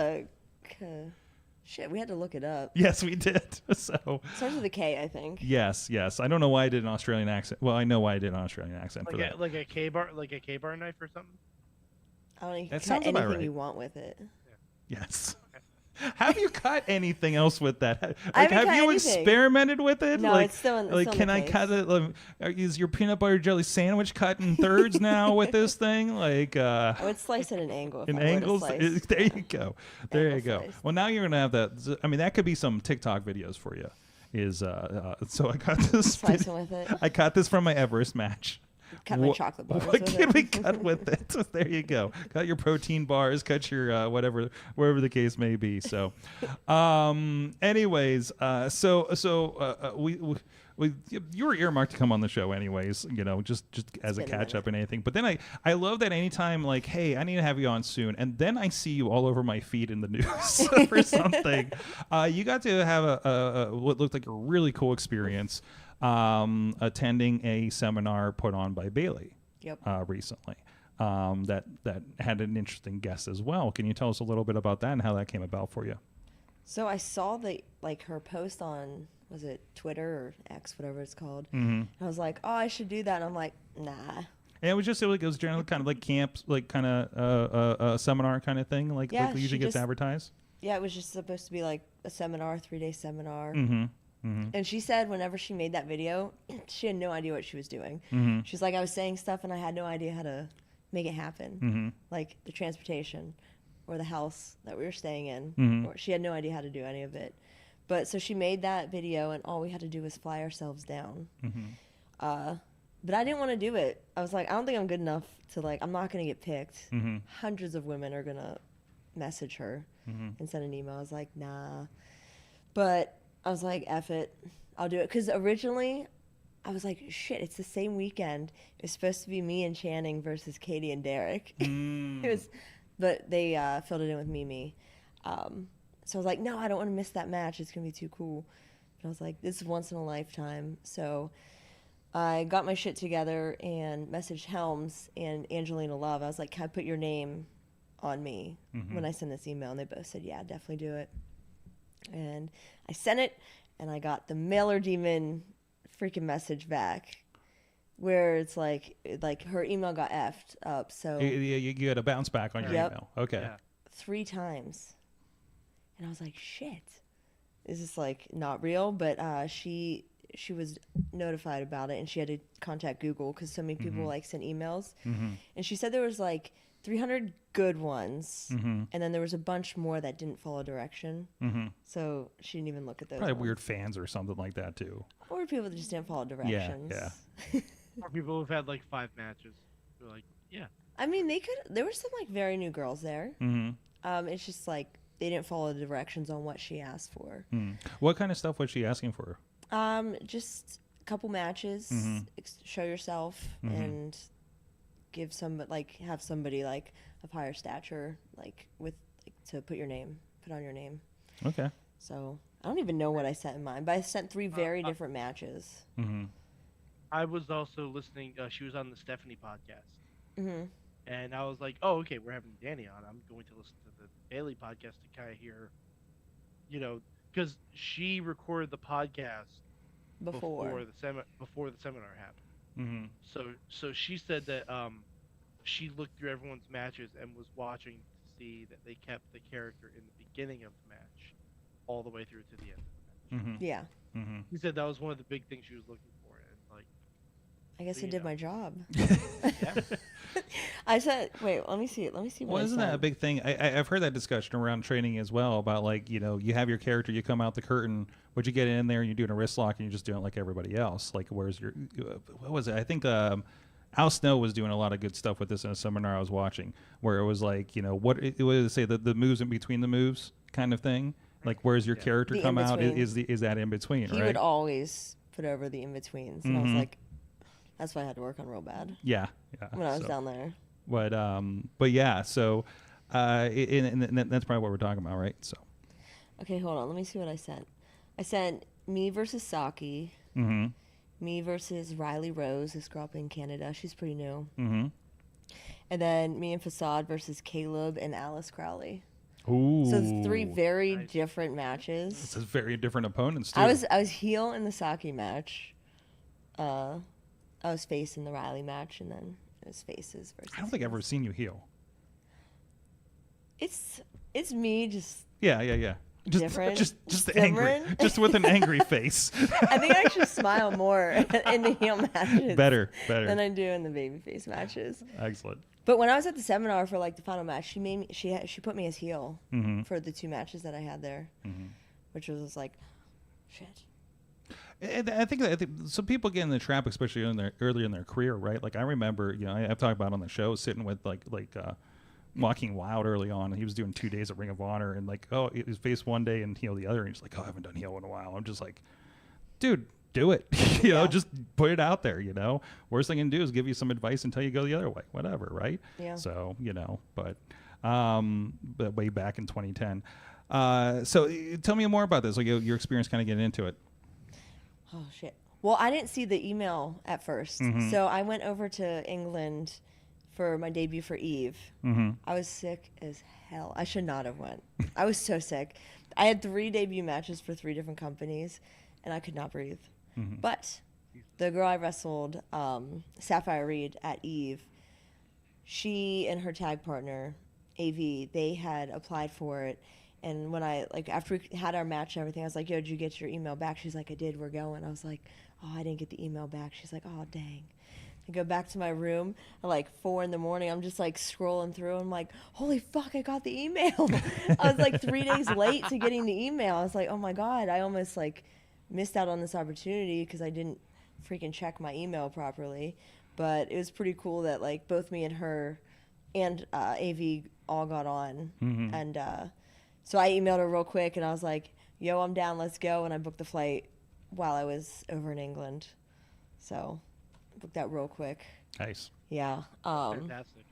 Shit, we had to look it up. Yes, we did. So. It starts with a K, I think. Yes. I don't know why I did an Australian accent. Well, I know why I did an Australian accent for that. Like a K-bar knife or something. I don't know. You can That cut sounds about anything right. you want with it. Yes. Have you cut anything else with that? Like, haven't have cut you anything. experimented with it? No, like, it's still in- it's like, still in can the I case. cut it? Like, is your peanut butter jelly sandwich cut in thirds now with this thing? Like, I would slice at an angle. If in I were to angles? slice. There you go. There you Angle go. slice. Well, now you're gonna have that. I mean, that could be some TikTok videos for you. So I got this. Slicing with it. I got this from my Everest match. Cut my What- chocolate bars What with can it. we cut with it? There you go. Cut your protein bars. Cut your wherever the case may be. So, anyways, we you were earmarked to come on the show, anyways. You know, just as a been a catch up minute. and anything. But then I love that anytime like, hey, I need to have you on soon, and then I see you all over my feed in the news for something. You got to have a what looked like a really cool experience. Attending a seminar put on by Bailey recently that had an interesting guest as well. Can you tell us a little bit about that and how that came about for you? So I saw her post on, was it Twitter or X, whatever it's called. Mm-hmm. And I was like, oh, I should do that. And I'm like, nah. And it was generally kind of like camps, like kind of a seminar kind of thing, like Yeah, usually she gets just- advertised. Yeah, it was just supposed to be like a seminar, 3-day seminar. Mm-hmm. And she said whenever she made that video, she had no idea what she was doing. Mm-hmm. She's like, I was saying stuff and I had no idea how to make it happen. Mm-hmm. Like the transportation or the house that we were staying in. Mhm. Or she had no idea how to do any of it. But so she made that video and all we had to do was fly ourselves down. Mm-hmm. But I didn't want to do it. I was like, I don't think I'm good enough to I'm not going to get picked. Mm-hmm. Hundreds of women are going to message her and send an email. I was like, nah. But I was like, F it. I'll do it. Because originally, I was like, shit, it's the same weekend. It was supposed to be me and Channing versus Katie and Derek. Mm. But they filled it in with Mimi. So I was like, no, I don't want to miss that match. It's going to be too cool. But I was like, this is once in a lifetime. So I got my shit together and messaged Helms and Angelina Love. I was like, can I put your name on me when I send this email? And they both said, yeah, definitely do it. And I sent it, and I got the Mailer Demon freaking message back where it's like her email got effed up. So you had a bounce back on your email. Okay. Yeah. 3 times. And I was like, shit. Is this like not real? But she was notified about it, and she had to contact Google because so many people like sent emails. And she said there was like 300 good ones, and then there was a bunch more that didn't follow direction. So she didn't even look at those. Probably ones. weird fans or something like that too. Or people that just didn't follow directions. Yeah. Or people who've had like 5 matches. They're like, yeah. I mean, there were some like very new girls there. It's just like they didn't follow the directions on what she asked for. What kind of stuff was she asking for? Just a couple matches, show yourself, and have somebody like of higher stature, like to put on your name. Okay. So I don't even know what I sent in mine, but I sent 3 very different matches. I was also listening. She was on the Stephanie podcast. And I was like, oh, okay, we're having Dani on. I'm going to listen to the Bailey podcast to kind of hear, because she recorded the podcast before the seminar happened. So she said that she looked through everyone's matches and was watching to see that they kept the character in the beginning of the match all the way through to the end of the match. Yeah. He said that was one of the big things she was looking for. And like, I guess I did my job. yeah. I said, wait, let me see it. Let me see what Well, I isn't said. that a big thing? I've heard that discussion around training as well about like, you have your character, you come out the curtain, but you get in there and you're doing a wrist lock and you're just doing it like everybody else. Like, where's your, what was it? I think Al Snow was doing a lot of good stuff with this in a seminar I was watching where it was like, what did it say, the moves in between the moves kind of thing? Like, where's your character The come out? in-between. Is that in between, He right? would always put over the in-betweens. And I was like, that's why I had to work on real bad Yeah. when I was down there. But yeah, so and that's probably what we're talking about, right? So Okay, hold on. Let me see what I sent. I sent me versus Saki. Me versus Riley Rose, this girl up in Canada. She's pretty new. And then me and Facade versus Caleb and Alice Crowley. ooh, So 3 very different matches. This is very different opponents too. I was heel in the Saki match. I was face in the Riley match, and then it was faces versus. I don't think I've ever seen you heel. It's me just. Yeah. Just, Different? just angry, Different? just with an angry face. I think I actually smile more in the heel matches. Better. Than I do in the babyface matches. Excellent. But when I was at the seminar for like the final match, she put me as heel for the 2 matches that I had there, which was like, shit. And I think some people get in the trap, especially early in their career, right? Like I remember, I've talked about on the show sitting with like Walking Wild early on, and he was doing 2 days of Ring of Honor, and like, oh, it was face one day and heel the other, and he's like, oh, I haven't done heel in a while. I'm just like, dude, do it. Just put it out there. Worst thing I can do is give you some advice until you go the other way, whatever, right? Yeah. So but way back in 2010. So tell me more about this, like your experience kind of getting into it. Oh shit. Well, I didn't see the email at first, so I went over to England for my debut for Eve. I was sick as hell. I should not have went. I was so sick. I had 3 debut matches for 3 different companies, and I could not breathe. But the girl I wrestled, Sapphire Reed at Eve, she and her tag partner, AV, they had applied for it. And when after we had our match and everything, I was like, yo, did you get your email back? She's like, I did, we're going. I was like, oh, I didn't get the email back. She's like, oh, dang. I go back to my room at like 4 a.m. I'm just like scrolling through. I'm like, holy fuck, I got the email. I was like 3 days late to getting the email. I was like, oh my God, I almost like missed out on this opportunity because I didn't freaking check my email properly. But it was pretty cool that like both me and her and AV all got on. And so I emailed her real quick and I was like, yo, I'm down, let's go. And I booked the flight while I was over in England. So booked that real quick. Nice. Yeah. Fantastic.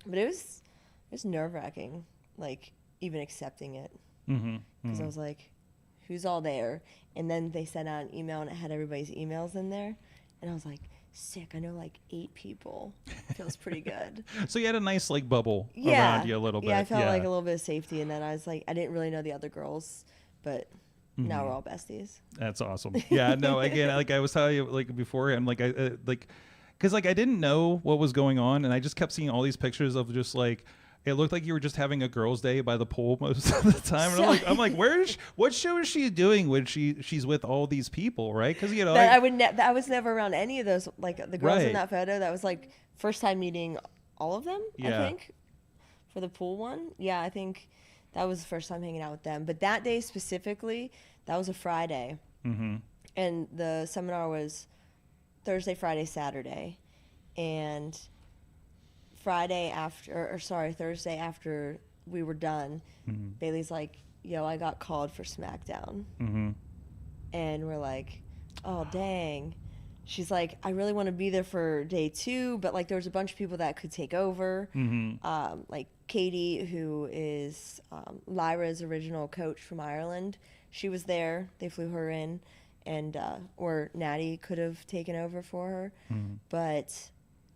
But it was nerve-wracking, like even accepting it. Because I was like, who's all there. And then they sent out an email, and it had everybody's emails in there. And I was like, sick. I know like 8 people. Feels pretty good. So you had a nice like bubble Yeah. around you a little bit. Yeah, I felt like a little bit of safety. And then I was like, I didn't really know the other girls, but now we're all besties. That's awesome. Yeah, no, again, like I was telling you like beforehand, like I because like I didn't know what was going on, and I just kept seeing all these pictures of just like it looked like you were just having a girls' day by the pool most of the time, and I'm like, what show is she doing when she's with all these people, right? Because you know, I was never around any of those. Like the girls Right. in that photo, that was like first time meeting all of them. Yeah. I think for the pool one, yeah, I think that was the first time hanging out with them. But that day specifically, that was a Friday, and the seminar was Thursday, Friday, Saturday, and Thursday after we were done, Bailey's like, yo, I got called for SmackDown. And we're like, oh, dang. She's like, I really want to be there for day 2, but like there was a bunch of people that could take over. Like Katie, who is Lyra's original coach from Ireland, she was there. They flew her in, and or Natty could have taken over for her. But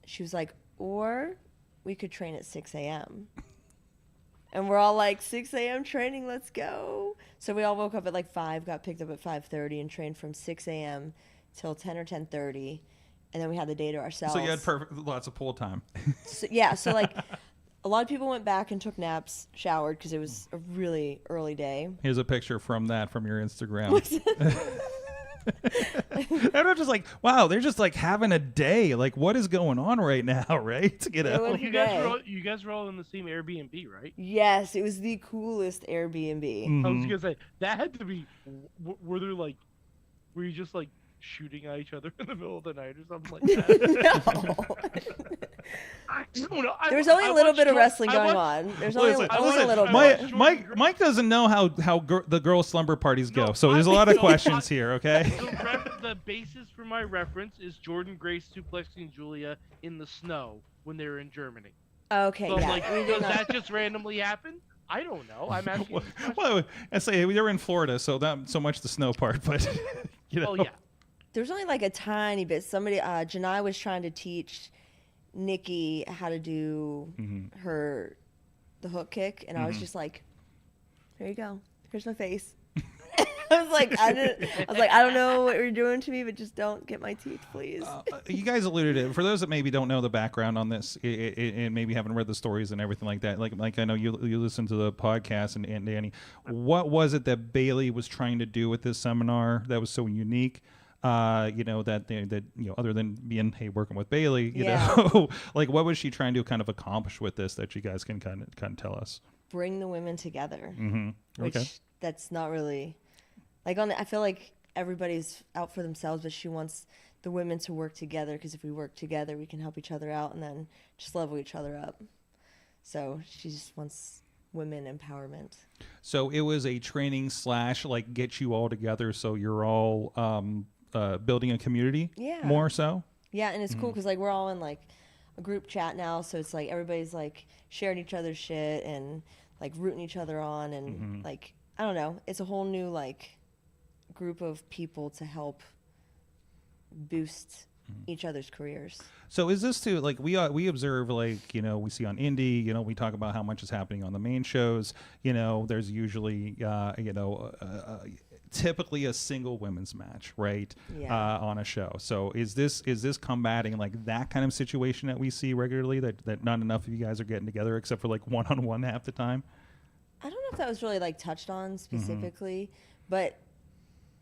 she was like, or we could train at 6 a.m. And we're all like, 6 a.m. training, let's go. So we all woke up at like 5, got picked up at 5:30, and trained from 6 a.m. till 10 or 10:30. And then we had the day to ourselves. so you had lots of pool time. So like a lot of people went back and took naps, showered, because it was a really early day. Here's a picture from your Instagram. And I'm just like, wow, they're just like having a day. Like, what is going on right now, right? You know? was- You guys were all in the same Airbnb, right? Yes, it was the coolest Airbnb. I was gonna say that had to be. Were you just like shooting at each other in the middle of the night or something like that? No. I don't know. There was only a little watched bit of Jordan- wrestling I going watched- on. There's only a little bit. Mike doesn't know how the girl slumber parties go, so there's a lot of questions here. Okay. The basis for my reference is Jordan Grace suplexing Julia in the snow when they were in Germany. Okay, So I'm yeah. like, we did does not. that just randomly happen? I don't know. I'm asking. you a question. Well, I say we were in Florida, so not so much the snow part, but you know. Oh yeah. There was only like a tiny bit. Somebody, Janai was trying to teach Nikki how to do the hook kick, and I was just like, "Here you go. Here's my face." I was like, I don't know what you're doing to me, but just don't get my teeth, please. You guys alluded to it. For those that maybe don't know the background on this and maybe haven't read the stories and everything like that, like I know you listen to the podcast and Dani, what was it that Bailey was trying to do with this seminar that was so unique? You know, that you know, other than being working with Bailey, you know, like what was she trying to kind of accomplish with this that you guys can kind of tell us? Bring the women together, Okay. which that's not really like I feel like everybody's out for themselves, but she wants the women to work together, because if we work together, we can help each other out and then just level each other up. So she just wants women empowerment. So it was a training / like get you all together so you're all building a community. Yeah. More so. Yeah, and it's cool because like we're all in like a group chat now, so it's like everybody's like sharing each other's shit and like rooting each other on, and like I don't know, it's a whole new like group of people to help boost each other's careers. So is this too, like we observe, like, you know, we see on Indy, you know, we talk about how much is happening on the main shows, you know, there's usually you know, typically a single women's match, right? Yeah. On a show. So is this combating like that kind of situation that we see regularly, that not enough of you guys are getting together except for like one-on-one half the time? I don't know if that was really like touched on specifically, but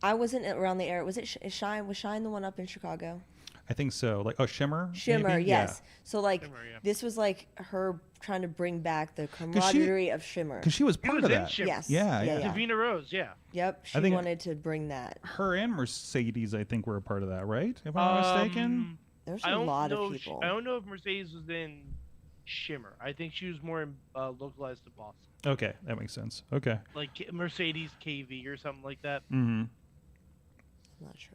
I wasn't around the area. Was it Shine? Was Shine the one up in Chicago? I think so. Like, oh, Shimmer? Shimmer, maybe? yes. So like Shimmer, yeah. this was like her trying to bring back the camaraderie of Shimmer. Because she was He part was of in that. Shimmer. Yes. Yeah, yeah, yeah. yeah. Davina Rose, yeah. Yep. She think- wanted to bring that. Her and Mercedes, I think, were a part of that, right? If I'm not mistaken. There's I a don't lot know of if people. I don't know if Mercedes was in Shimmer. I think she was more localized to Boston, Okay, that makes sense. Okay. like Mercedes KV or something like that. Mm-hmm. I'm not sure.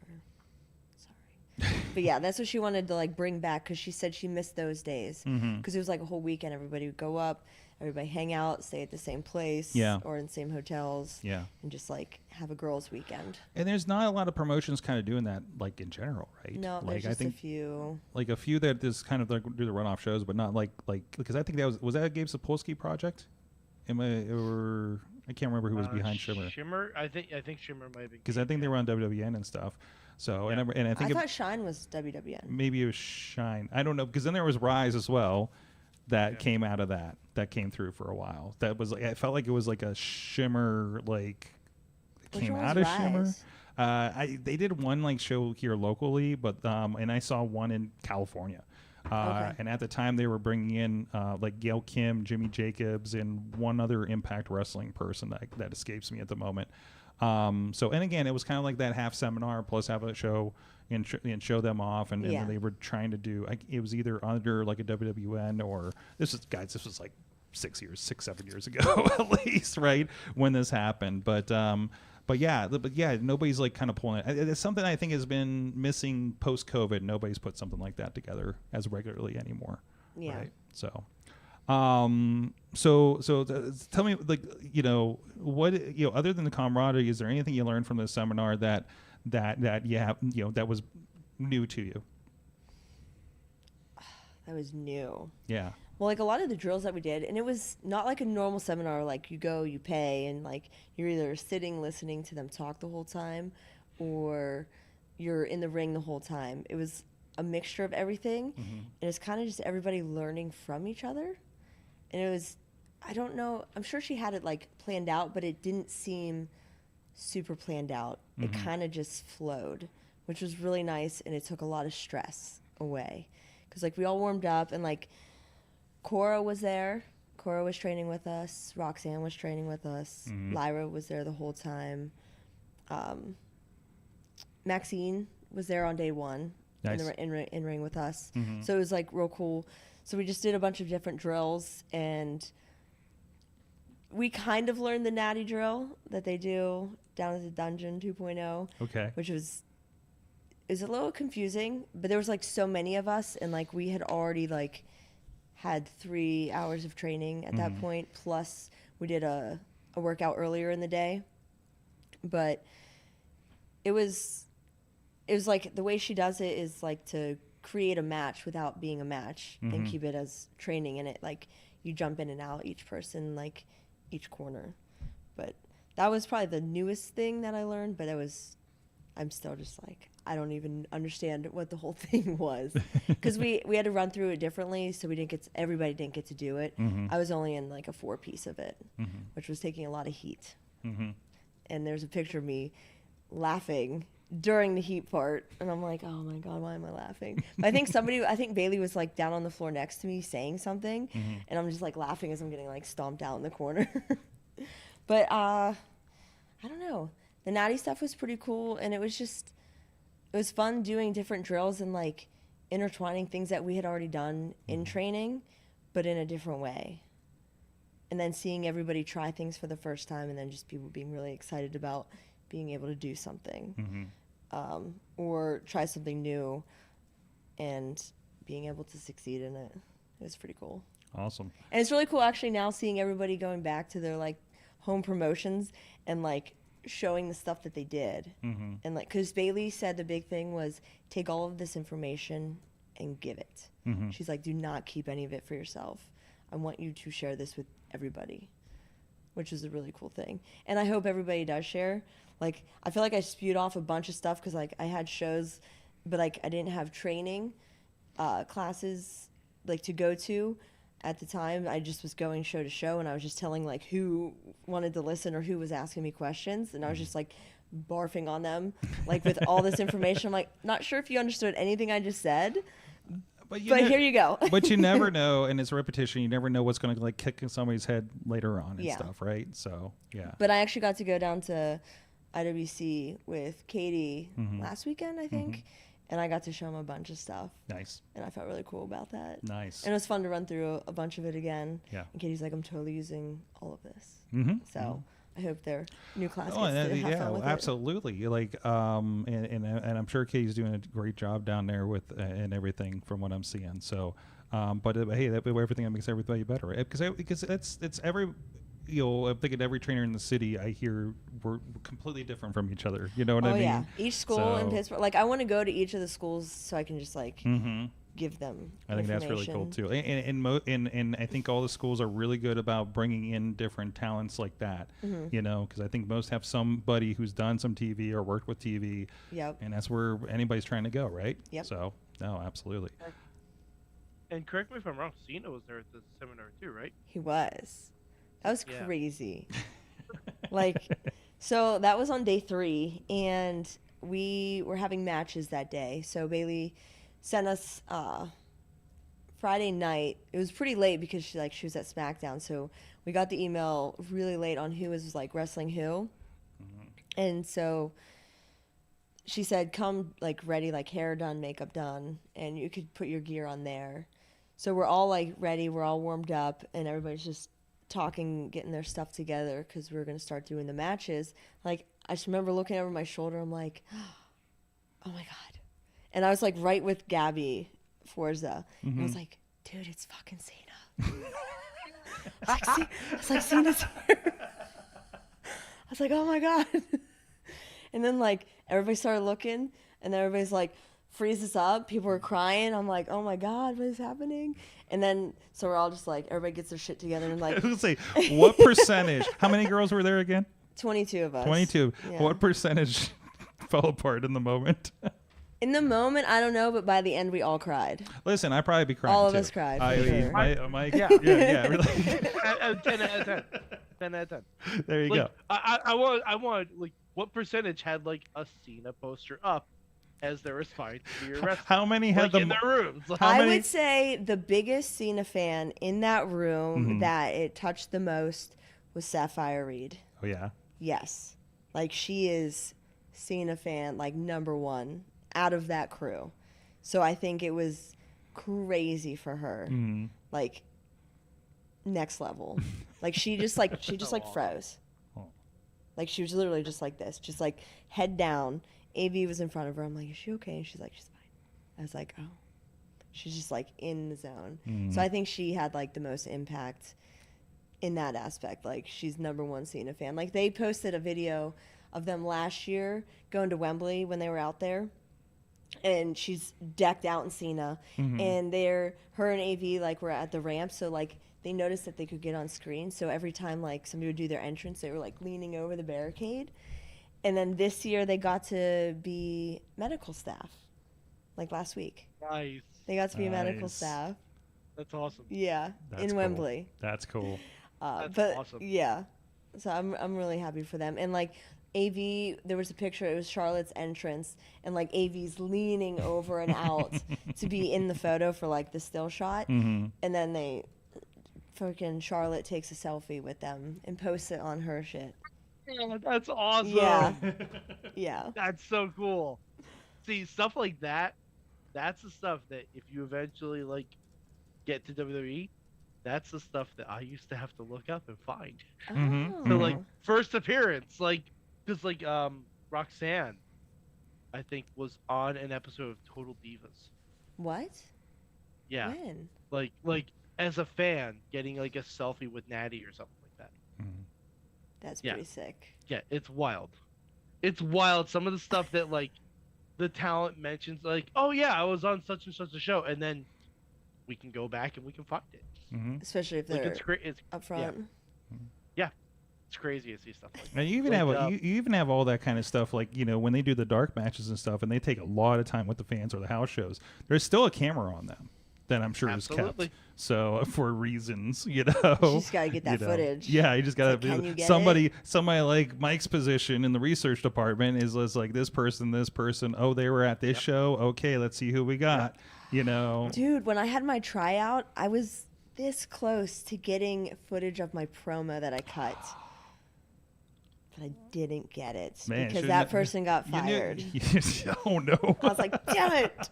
Sorry. But yeah, that's what she wanted to like bring back because she said she missed those days because it was like a whole weekend. Everybody would go up, everybody hang out, stay at the same place or in the same hotels and just like have a girls' weekend. And there's not a lot of promotions kind of doing that like in general, right? No, like, there's just I think, a few. Like a few that just kind of like do the runoff shows, but not like because I think that was that a Gabe Sapolsky project? I can't remember who was behind Shimmer. Shimmer, I think Shimmer might be. Because I think they were on WWN and stuff. So and I think I thought Shine was WWN. Maybe it was Shine. I don't know because then there was Rise as well, that came out of that came through for a while. That was like I felt like it was like a Shimmer like it Which came one out was of Shimmer. Rise? They did one like show here locally, but and I saw one in California. And at the time they were bringing in like Gail Kim, Jimmy Jacobs, and one other Impact Wrestling person that escapes me at the moment. And again, it was kind of like that half seminar plus have a show and show them off, and they were trying to do. It was either under like a WWN or this was like 7 years ago at least, right when this happened. But yeah, nobody's like kind of pulling it. It's something I think has been missing post-COVID. Nobody's put something like that together as regularly anymore. Yeah. Right? So, tell me, like, what, other than the camaraderie, is there anything you learned from the seminar that you have, that was new to you? That was new. Yeah. Well, like a lot of the drills that we did, and it was not like a normal seminar, like you go, you pay, and like you're either sitting listening to them talk the whole time or you're in the ring the whole time. It was a mixture of everything, and it's kind of just everybody learning from each other. And it was, I don't know, I'm sure she had it like planned out, but it didn't seem super planned out. It kind of just flowed, which was really nice, and it took a lot of stress away. Because like we all warmed up, and like Cora was there. Cora was training with us. Roxanne was training with us. Lyra was there the whole time. Maxine was there on day one in ring with us. So it was like real cool. So we just did a bunch of different drills, and we kind of learned the natty drill that they do down at the Dungeon 2.0. Okay. Which was a little confusing, but there was like so many of us, and like we had already like had 3 hours of training at that point, plus we did a workout earlier in the day. But it was like the way she does it is like to create a match without being a match and keep it as training, and it like you jump in and out each person, like each corner. But that was probably the newest thing that I learned, but I'm still just like, I don't even understand what the whole thing was, because we had to run through it differently, so everybody didn't get to do it. I was only in like a 4-piece of it, which was taking a lot of heat. And there's a picture of me laughing during the heat part, and I'm like, oh my god, why am I laughing? But I think Bailey was like down on the floor next to me saying something, and I'm just like laughing as I'm getting like stomped out in the corner. But I don't know. The natty stuff was pretty cool, and it was fun doing different drills and like intertwining things that we had already done in training, but in a different way. And then seeing everybody try things for the first time, and then just people being really excited about being able to do something or try something new and being able to succeed in it. It was pretty cool. Awesome. And it's really cool actually now seeing everybody going back to their like home promotions and like showing the stuff that they did. And like, because Bailey said the big thing was take all of this information and give it. She's like, do not keep any of it for yourself. I want you to share this with everybody, which is a really cool thing. And I hope everybody does share. Like, I feel like I spewed off a bunch of stuff because like I had shows, but like I didn't have training classes like to go to at the time. I just was going show to show, and I was just telling like who wanted to listen or who was asking me questions, and I was just like barfing on them like with all this information. I'm like, not sure if you understood anything I just said, but here you go. But you never know, and it's repetition. You never know what's going to like kick in somebody's head later on and stuff, right? So yeah. But I actually got to go down to IWC with Katie last weekend, I think. And I got to show him a bunch of stuff. Nice. And I felt really cool about that. Nice. And it was fun to run through a bunch of it again. Yeah. And Katie's like, I'm totally using all of this. So I hope their new class Oh, gets to have fun with it. absolutely. Like, and I'm sure Katie's doing a great job down there with and everything from what I'm seeing. So, but hey, everything that makes everybody better, right? Because it's every. I'm thinking every trainer in the city I hear we're completely different from each other. You know what I mean? Yeah, each school in Pittsburgh. Like, I want to go to each of the schools so I can just like give them. I think that's really cool too. And I think all the schools are really good about bringing in different talents like that. You know, because I think most have somebody who's done some TV or worked with TV. Yep. And that's where anybody's trying to go, right? Yep. So no, absolutely. And correct me if I'm wrong, Cena was there at the seminar too, right? He was. That was Yeah. crazy. Like, so that was on day 3, and we were having matches that day. So Bailey sent us Friday night. It was pretty late because she was at SmackDown. So we got the email really late on who was like wrestling who. And so she said, come like ready, like hair done, makeup done, and you could put your gear on there. So we're all like ready. We're all warmed up, and everybody's just talking, getting their stuff together because we were going to start doing the matches. Like, I just remember looking over my shoulder. I'm like, oh my God. And I was like right with Gabby Forza. And I was like, dude, it's fucking Cena. I was like, Cena's here. I was like, oh my God. And then like everybody started looking, and then everybody's like freezes up. People were crying. I'm like, oh my God, what is happening? And then, so we're all just like, everybody gets their shit together and like. I was gonna say, what percentage? How many girls were there again? 22 of us. 22. Yeah. What percentage fell apart in the moment? In the moment, I don't know, but by the end, we all cried. Listen, I'd probably be crying All of too. us cried, for I sure. mean, yeah, really. 10 out of 10. 10 out of 10. There you Like, go. I want like what percentage had like a Cena poster up as their aspiring to be a wrestler? How many had like in their rooms? Like, How I many- would say the biggest Cena fan in that room that it touched the most was Sapphire Reed. Oh yeah. Yes. Like, she is Cena fan, like, #1 out of that crew. So I think it was crazy for her. Like, next level. Like, she just froze. Oh. Like, she was literally just like this, just like head down. AV was in front of her. I'm like, is she okay? And she's like, she's fine. I was like, oh. She's just like in the zone. So I think she had like the most impact in that aspect. Like, she's #1 Cena fan. Like, they posted a video of them last year going to Wembley when they were out there, and she's decked out in Cena, and her and AV like were at the ramp, so like they noticed that they could get on screen. So every time like somebody would do their entrance, they were like leaning over the barricade. And then this year they got to be medical staff, like last week. nice. They got to be medical Nice. staff. That's awesome. Yeah, That's in cool. Wembley. That's cool. That's But awesome. yeah, so I'm really happy for them. And like AV, there was a picture. It was Charlotte's entrance, and like AV's leaning over and out to be in the photo for like the still shot. And then freaking Charlotte takes a selfie with them and posts it on her shit. Oh, that's awesome. Yeah, yeah. That's so cool. See, stuff like that, that's the stuff that if you eventually like get to WWE, that's the stuff that I used to have to look up and find. Oh. So like first appearance, like because like Roxanne, I think was on an episode of Total Divas. What? Yeah, When? like as a fan, getting like a selfie with Natty or something like that. That's Yeah. pretty sick. Yeah, it's wild. It's wild. Some of the stuff that like the talent mentions, like, oh yeah, I was on such and such a show, and then we can go back and we can find it. Especially if Like they're it's great. It's up front. it's crazy to see stuff like that. And you even Like, you even have all that kind of stuff, like, you know, when they do the dark matches and stuff, and they take a lot of time with the fans or the house shows. There's still a camera on them that I'm sure is Absolutely. kept. So for reasons, you know, You just gotta get that you know. footage. Yeah, you just gotta It's like, can you get somebody like Mike's position in the research department is like this person. Oh, they were at this show. Okay, let's see who we got. You know, Dude, when I had my tryout, I was this close to getting footage of my promo that I cut. But I didn't get it Man, because shouldn't that it- person got you knew- fired. oh no. I was like, damn it.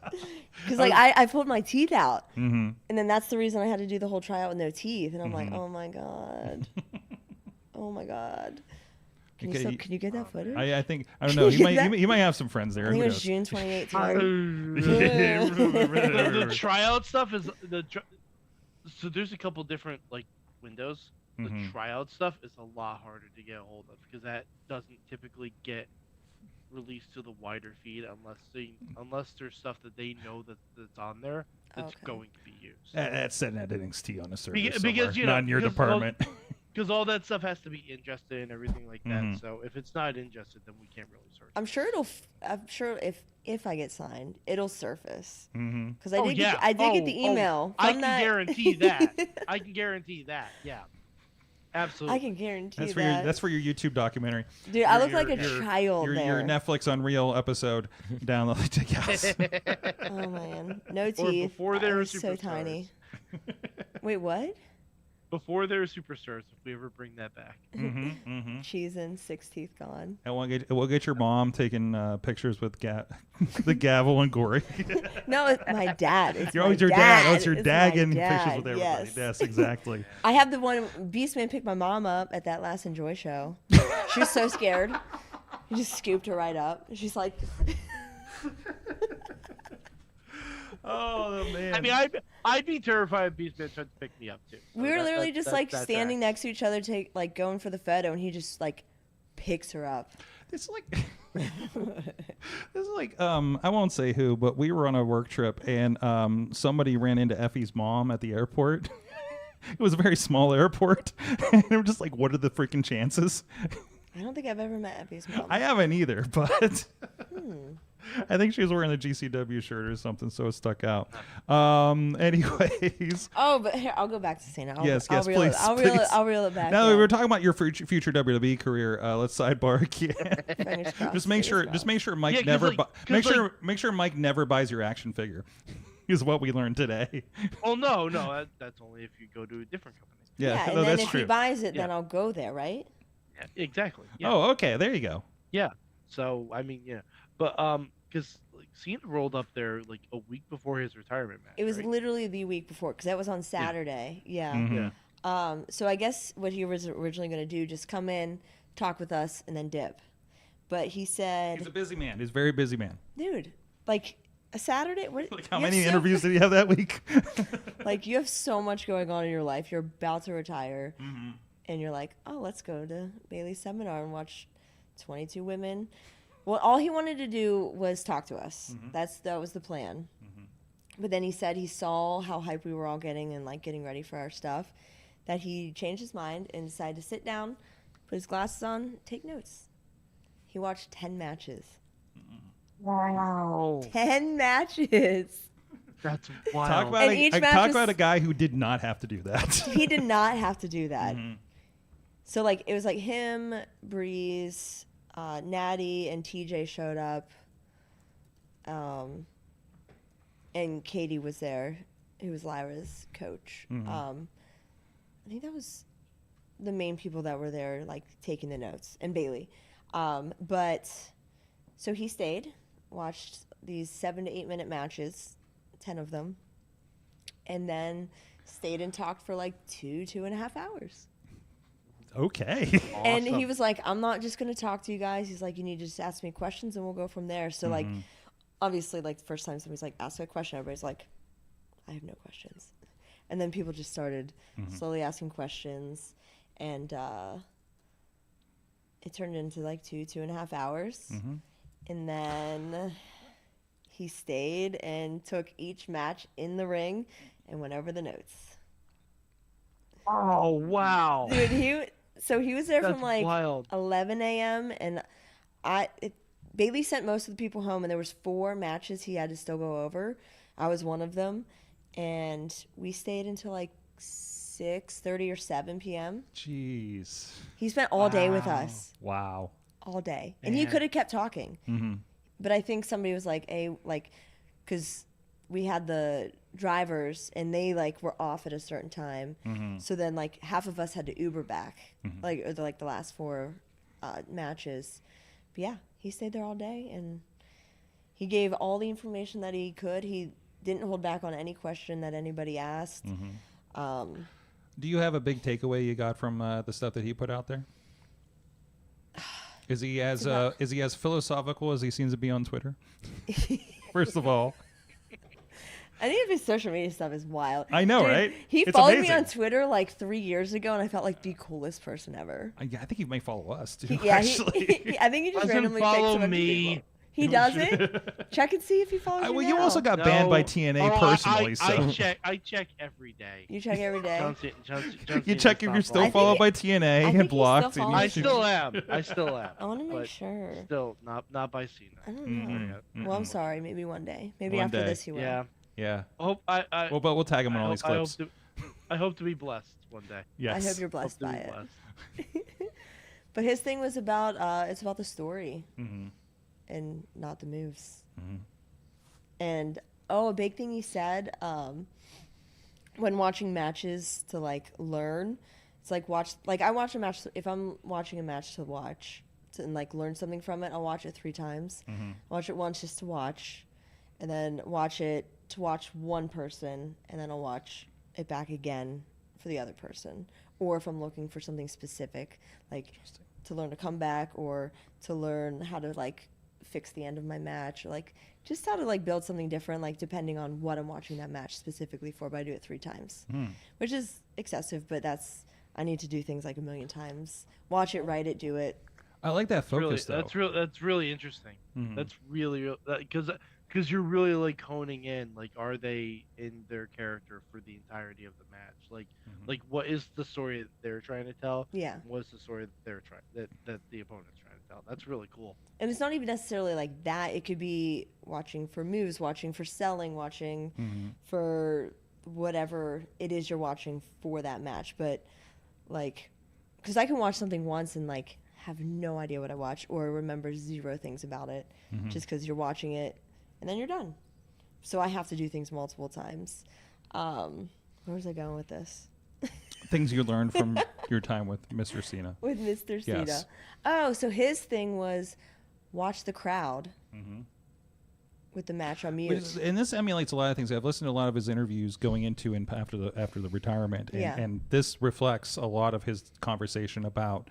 Because like I pulled my teeth out. Mm-hmm. And then that's the reason I had to do the whole tryout with no teeth. And I'm like, oh my God. Oh my God. Can you get that footage? I think I don't know. He might have some friends there. I think Who it was knows? June 2018. The tryout stuff is so there's a couple different like windows. The tryout stuff is a lot harder to get a hold of because that doesn't typically get released to the wider feed unless there's stuff that they know that's on there that's going to be used. That's setting at NXT on a server because not in your department. Because all that stuff has to be ingested and everything like that. So if it's not ingested, then we can't really search. I'm sure if I get signed, it'll surface. Because I did get the email. I can guarantee that. I can guarantee that. Yeah. Absolutely. I can guarantee that's for your YouTube documentary. Dude, I look like a child your there. Your Netflix Unreal episode download. Yes. Oh man, no teeth. Before they were so tiny. Wait, what? Before they were superstars, if we ever bring that back. Cheese and 6 teeth gone. And we'll get your mom taking pictures with the gavel and gory. No, it's my dad. It's You're always your dad. Oh, it's your dad getting pictures with everybody. Yes, exactly. I have the one Beastman picked my mom up at that last Enjoy show. She was so scared. He just scooped her right up. She's like. Oh man! I mean, I'd be terrified if Beastman tried to pick me up too. So we were literally just standing next to each other, going for the photo, and he just like picks her up. It's like I won't say who, but we were on a work trip and somebody ran into Effie's mom at the airport. It was a very small airport, and they were just like, "What are the freaking chances?" I don't think I've ever met Effie's mom. I haven't either, but. I think she was wearing a GCW shirt or something, so it stuck out. Anyways. Oh, but here, I'll go back to Cena. Yes, please. I'll reel it back. Now we were talking about your future WWE career. Let's sidebar again. Just make sure Mike make sure Mike never buys your action figure. Is what we learned today. Oh no, that's only if you go to a different company. Yeah, and no, then that's if true. he buys it, then I'll go there, right? Yeah, exactly. Yeah. Oh, okay. There you go. Yeah. So I mean, yeah, but because Cena rolled up there like a week before his retirement match. It was right? literally the week before because that was on Saturday. Yeah. Mm-hmm. So I guess what he was originally going to do, just come in, talk with us, and then dip. But he said, he's a busy man. He's a very busy man. Dude, like a Saturday. Like how many interviews did he have that week? Like you have so much going on in your life. You're about to retire, and you're like, oh, let's go to Bailey's seminar and watch 22 women. Well, all he wanted to do was talk to us. That was the plan. But then he said he saw how hype we were all getting and like getting ready for our stuff, that he changed his mind and decided to sit down, put his glasses on, take notes. He watched 10 matches. Wow. 10 matches. That's wild. Talk about a guy who did not have to do that. He did not have to do that. So like it was like him, Breeze, Natty and TJ showed up, and Katie was there, who was Lyra's coach. I think that was the main people that were there, like taking the notes, and Bailey. But so he stayed, watched these 7 to 8 minute matches, 10 of them, and then stayed and talked for like 2.5 hours. Okay. Awesome. And he was like, I'm not just going to talk to you guys. He's like, you need to just ask me questions and we'll go from there. So, like, obviously, like, the first time somebody's like, ask a question, everybody's like, I have no questions. And then people just started slowly asking questions. And it turned into like 2.5 hours. And then he stayed and took each match in the ring and went over the notes. Oh, wow. Dude, he was there from like wild. 11 a.m. and Bailey sent most of the people home, and there was 4 matches he had to still go over. I was one of them, and we stayed until like 6:30 or 7 p.m. Jeez. He spent all day with us. Wow. All day, and he could have kept talking, but I think somebody was like, because we had the drivers and they like were off at a certain time, so then like half of us had to Uber back, or the last 4 matches. But yeah, he stayed there all day and he gave all the information that he could. He didn't hold back on any question that anybody asked. Do you have a big takeaway you got from the stuff that he put out there? Is he as philosophical as he seems to be on Twitter? First of all, Any of his social media stuff is wild. I know, Dude, right? He It's followed me amazing. on Twitter like 3 years ago, and I felt like the coolest person ever. I think he may follow us too. Yeah, actually. I think he just Doesn't randomly picks follow a bunch of me. people. He doesn't? Check and see if he follows you Well, now. you also got banned by No. TNA Oh, personally, so I check every day. You check every day. you check if you're still think followed it- by TNA I think and he's blocked. still and following you I should- still am. I still am. I want to make but sure. Still not by Cena. I don't know. Well, I'm sorry. Maybe one day. Maybe One after day. this he will. Yeah. Yeah. But We'll tag him on all these clips. I hope to be blessed one day. Yes. I hope you're blessed Hope by to be it. blessed. But his thing was about it's about the story Mm-hmm. and not the moves. Mm-hmm. And a big thing he said when watching matches to like learn, it's like I watch a match if I'm watching a match to watch and like learn something from it, I'll watch it 3 times. Mm-hmm. Watch it once just to watch, and then watch it to watch one person, and then I'll watch it back again for the other person. Or if I'm looking for something specific, like to learn to come back or to learn how to like fix the end of my match, or like just how to like build something different, like depending on what I'm watching that match specifically for. But I do it 3 times, which is excessive, but I need to do things like a million times. Watch it, write it, do it. I like that focus though. That's really interesting. Mhm. That's really because you're really like honing in, like, are they in their character for the entirety of the match? Like what is the story that they're trying to tell? Yeah. What's the story that they're that the opponent's trying to tell? That's really cool. And it's not even necessarily like that. It could be watching for moves, watching for selling, watching for whatever it is you're watching for that match. But like, because I can watch something once and like have no idea what I watched or remember 0 things about it just because you're watching it and then you're done. So I have to do things multiple times. Where was I going with this? Things you learned from your time with Mr. Cena. With Mr. Cena. Yes. Oh, so his thing was watch the crowd with the match on mute. And this emulates a lot of things. I've listened to a lot of his interviews going into and after the retirement, and, Yeah. and this reflects a lot of his conversation about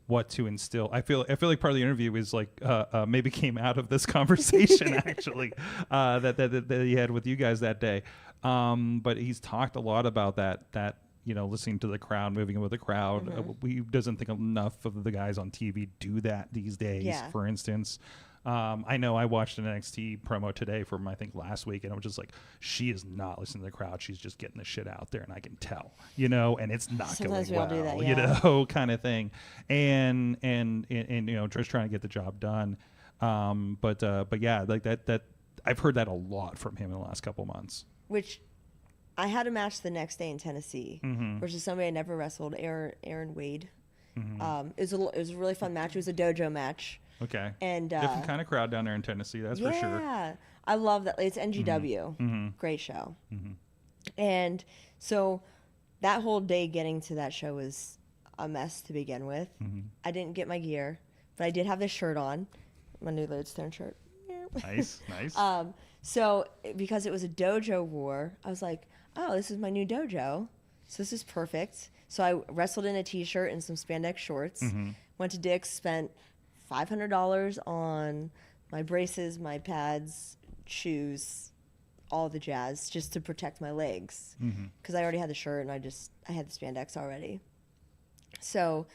what to instill. I feel like part of the interview is like maybe came out of this conversation actually that he had with you guys that day. But he's talked a lot about that listening to the crowd, moving with the crowd. He doesn't think enough of the guys on TV do that these days. Yeah. For instance. I know I watched an NXT promo today from I think last week, and I was just like, she is not listening to the crowd. She's just getting the shit out there, and I can tell, and it's not Sometimes going we all well, do that, yeah. kind of thing, and just trying to get the job done. But yeah, like that I've heard that a lot from him in the last couple months. Which I had a match the next day in Tennessee versus somebody I never wrestled, Aaron Wade. It was a really fun match. It was a dojo match. Okay, And different kind of crowd down there in Tennessee, that's for sure. Yeah, I love that. It's NGW. Great show. And so that whole day getting to that show was a mess to begin with. I didn't get my gear, but I did have this shirt on, my new Lodestone shirt. Nice. So because it was a dojo war, I was like, oh, this is my new dojo. So this is perfect. So I wrestled in a t-shirt and some spandex shorts. Went to Dick's, spent $500 on my braces, my pads, shoes, all the jazz, just to protect my legs. Because I already had the shirt and I had the spandex already. So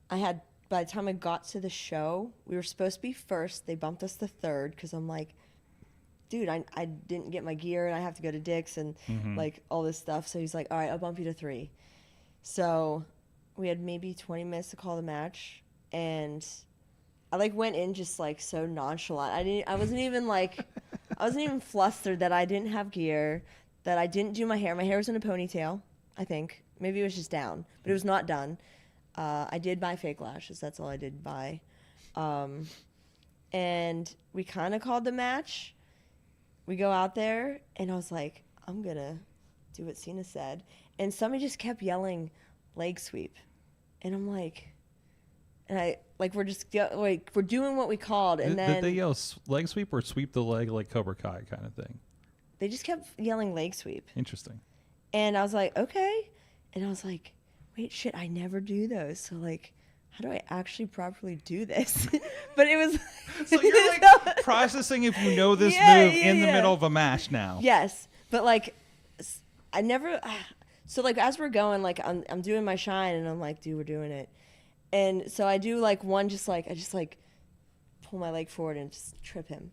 by the time I got to the show, we were supposed to be first. They bumped us to third because I'm like, dude, I didn't get my gear and I have to go to Dick's and like all this stuff. So he's like, all right, I'll bump you to 3. So we had maybe 20 minutes to call the match, and I like went in just like so nonchalant. I wasn't even flustered that I didn't have gear, that I didn't do my hair. My hair was in a ponytail, I think. Maybe it was just down, but it was not done. I did buy fake lashes. That's all I did buy. And we kind of called the match. We go out there, and I was like, I'm going to do what Cena said. And somebody just kept yelling, leg sweep. And I'm like, we're doing what we called. And then did they yell leg sweep or sweep the leg like Cobra Kai kind of thing? They just kept yelling leg sweep. Interesting. And I was like, okay. And I was like, wait, shit, I never do those. So like, how do I actually properly do this? But it was So you're like processing if you know this move in the middle of a match now. Yes, but like I never. So like as we're going, like I'm doing my shine, and I'm like, dude, we're doing it. And so I do like one, I just pull my leg forward and just trip him.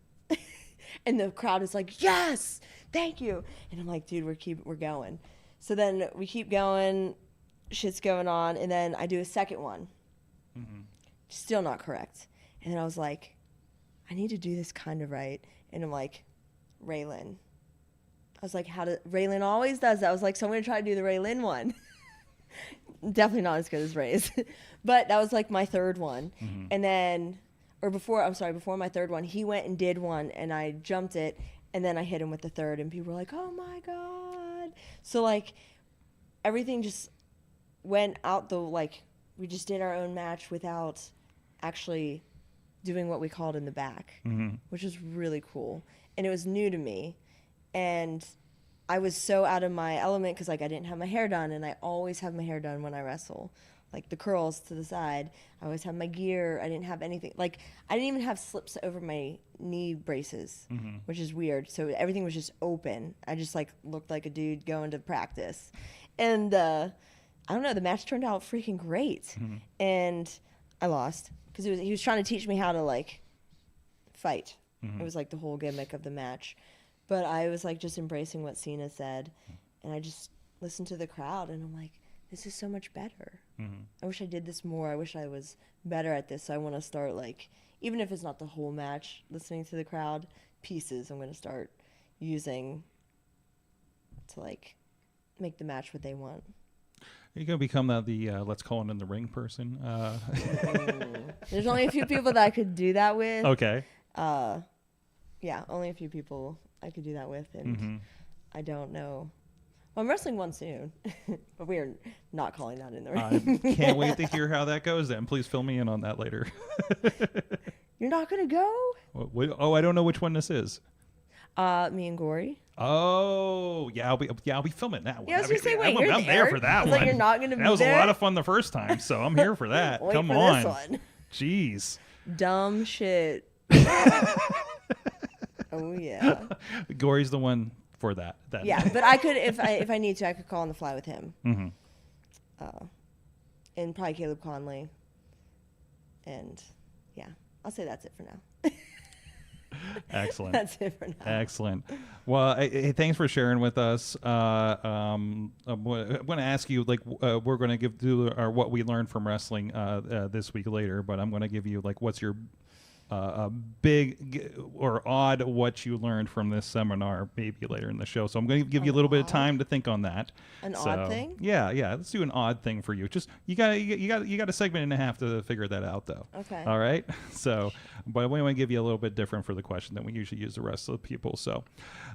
And the crowd is like, yes, thank you. And I'm like, dude, we're going. So then we keep going, shit's going on, and then I do a second one. Still not correct. And then I was like, I need to do this kind of right. And I'm like, Raylan. I was like, Raylan always does that. I was like, so I'm going to try to do the Raylan one. Definitely not as good as Ray's. But that was like my third one. And then, before my third one, he went and did one, and I jumped it, and then I hit him with the third, and people were like, oh my God. So like, everything just went out we just did our own match without actually doing what we called in the back, which was really cool. And it was new to me. And I was so out of my element because like I didn't have my hair done, and I always have my hair done when I wrestle. Like the curls to the side. I always have my gear. I didn't have anything. Like I didn't even have slips over my knee braces, which is weird. So everything was just open. I just like looked like a dude going to practice. And I don't know, the match turned out freaking great. And I lost because he was trying to teach me how to like fight. It was like the whole gimmick of the match. But I was like just embracing what Cena said, and I just listened to the crowd, and I'm like, this is so much better. I wish I did this more. I wish I was better at this. So I want to start like, even if it's not the whole match, listening to the crowd, pieces I'm going to start using to like make the match what they want. You're going to become the let's call it in the ring person. There's only a few people that I could do that with. Okay. Yeah, only a few people I could do that with, and I don't know. Well, I'm wrestling one soon, but we are not calling that in the ring. I can't wait to hear how that goes then. Please fill me in on that later. You're not going to go? I don't know which one this is. Me and Gory. Oh, yeah, I'll be filming that one. Yeah, I was going to say, wait, I'm there for that one. Like you're not going to be there? That was a lot of fun the first time, so I'm here for that. Wait Come for on. This one. Jeez. Dumb shit. Oh, yeah. Gory's the one for that. Yeah, but I could, if I need to, I could call on the fly with him. And probably Caleb Conley. And, yeah, I'll say that's it for now. Excellent. That's it for now. Excellent. Well, hey, thanks for sharing with us. I'm going to ask you, like, we're going to do what we learned from wrestling this week later, but I'm going to give you, like, what's your big or odd what you learned from this seminar maybe later in the show. So I'm going to give you a little bit of time to think on that. Odd thing? Yeah. Let's do an odd thing for you. Just you got a segment and a half to figure that out though. Okay. All right. So, but we want to give you a little bit different for the question than we usually use the rest of the people. So,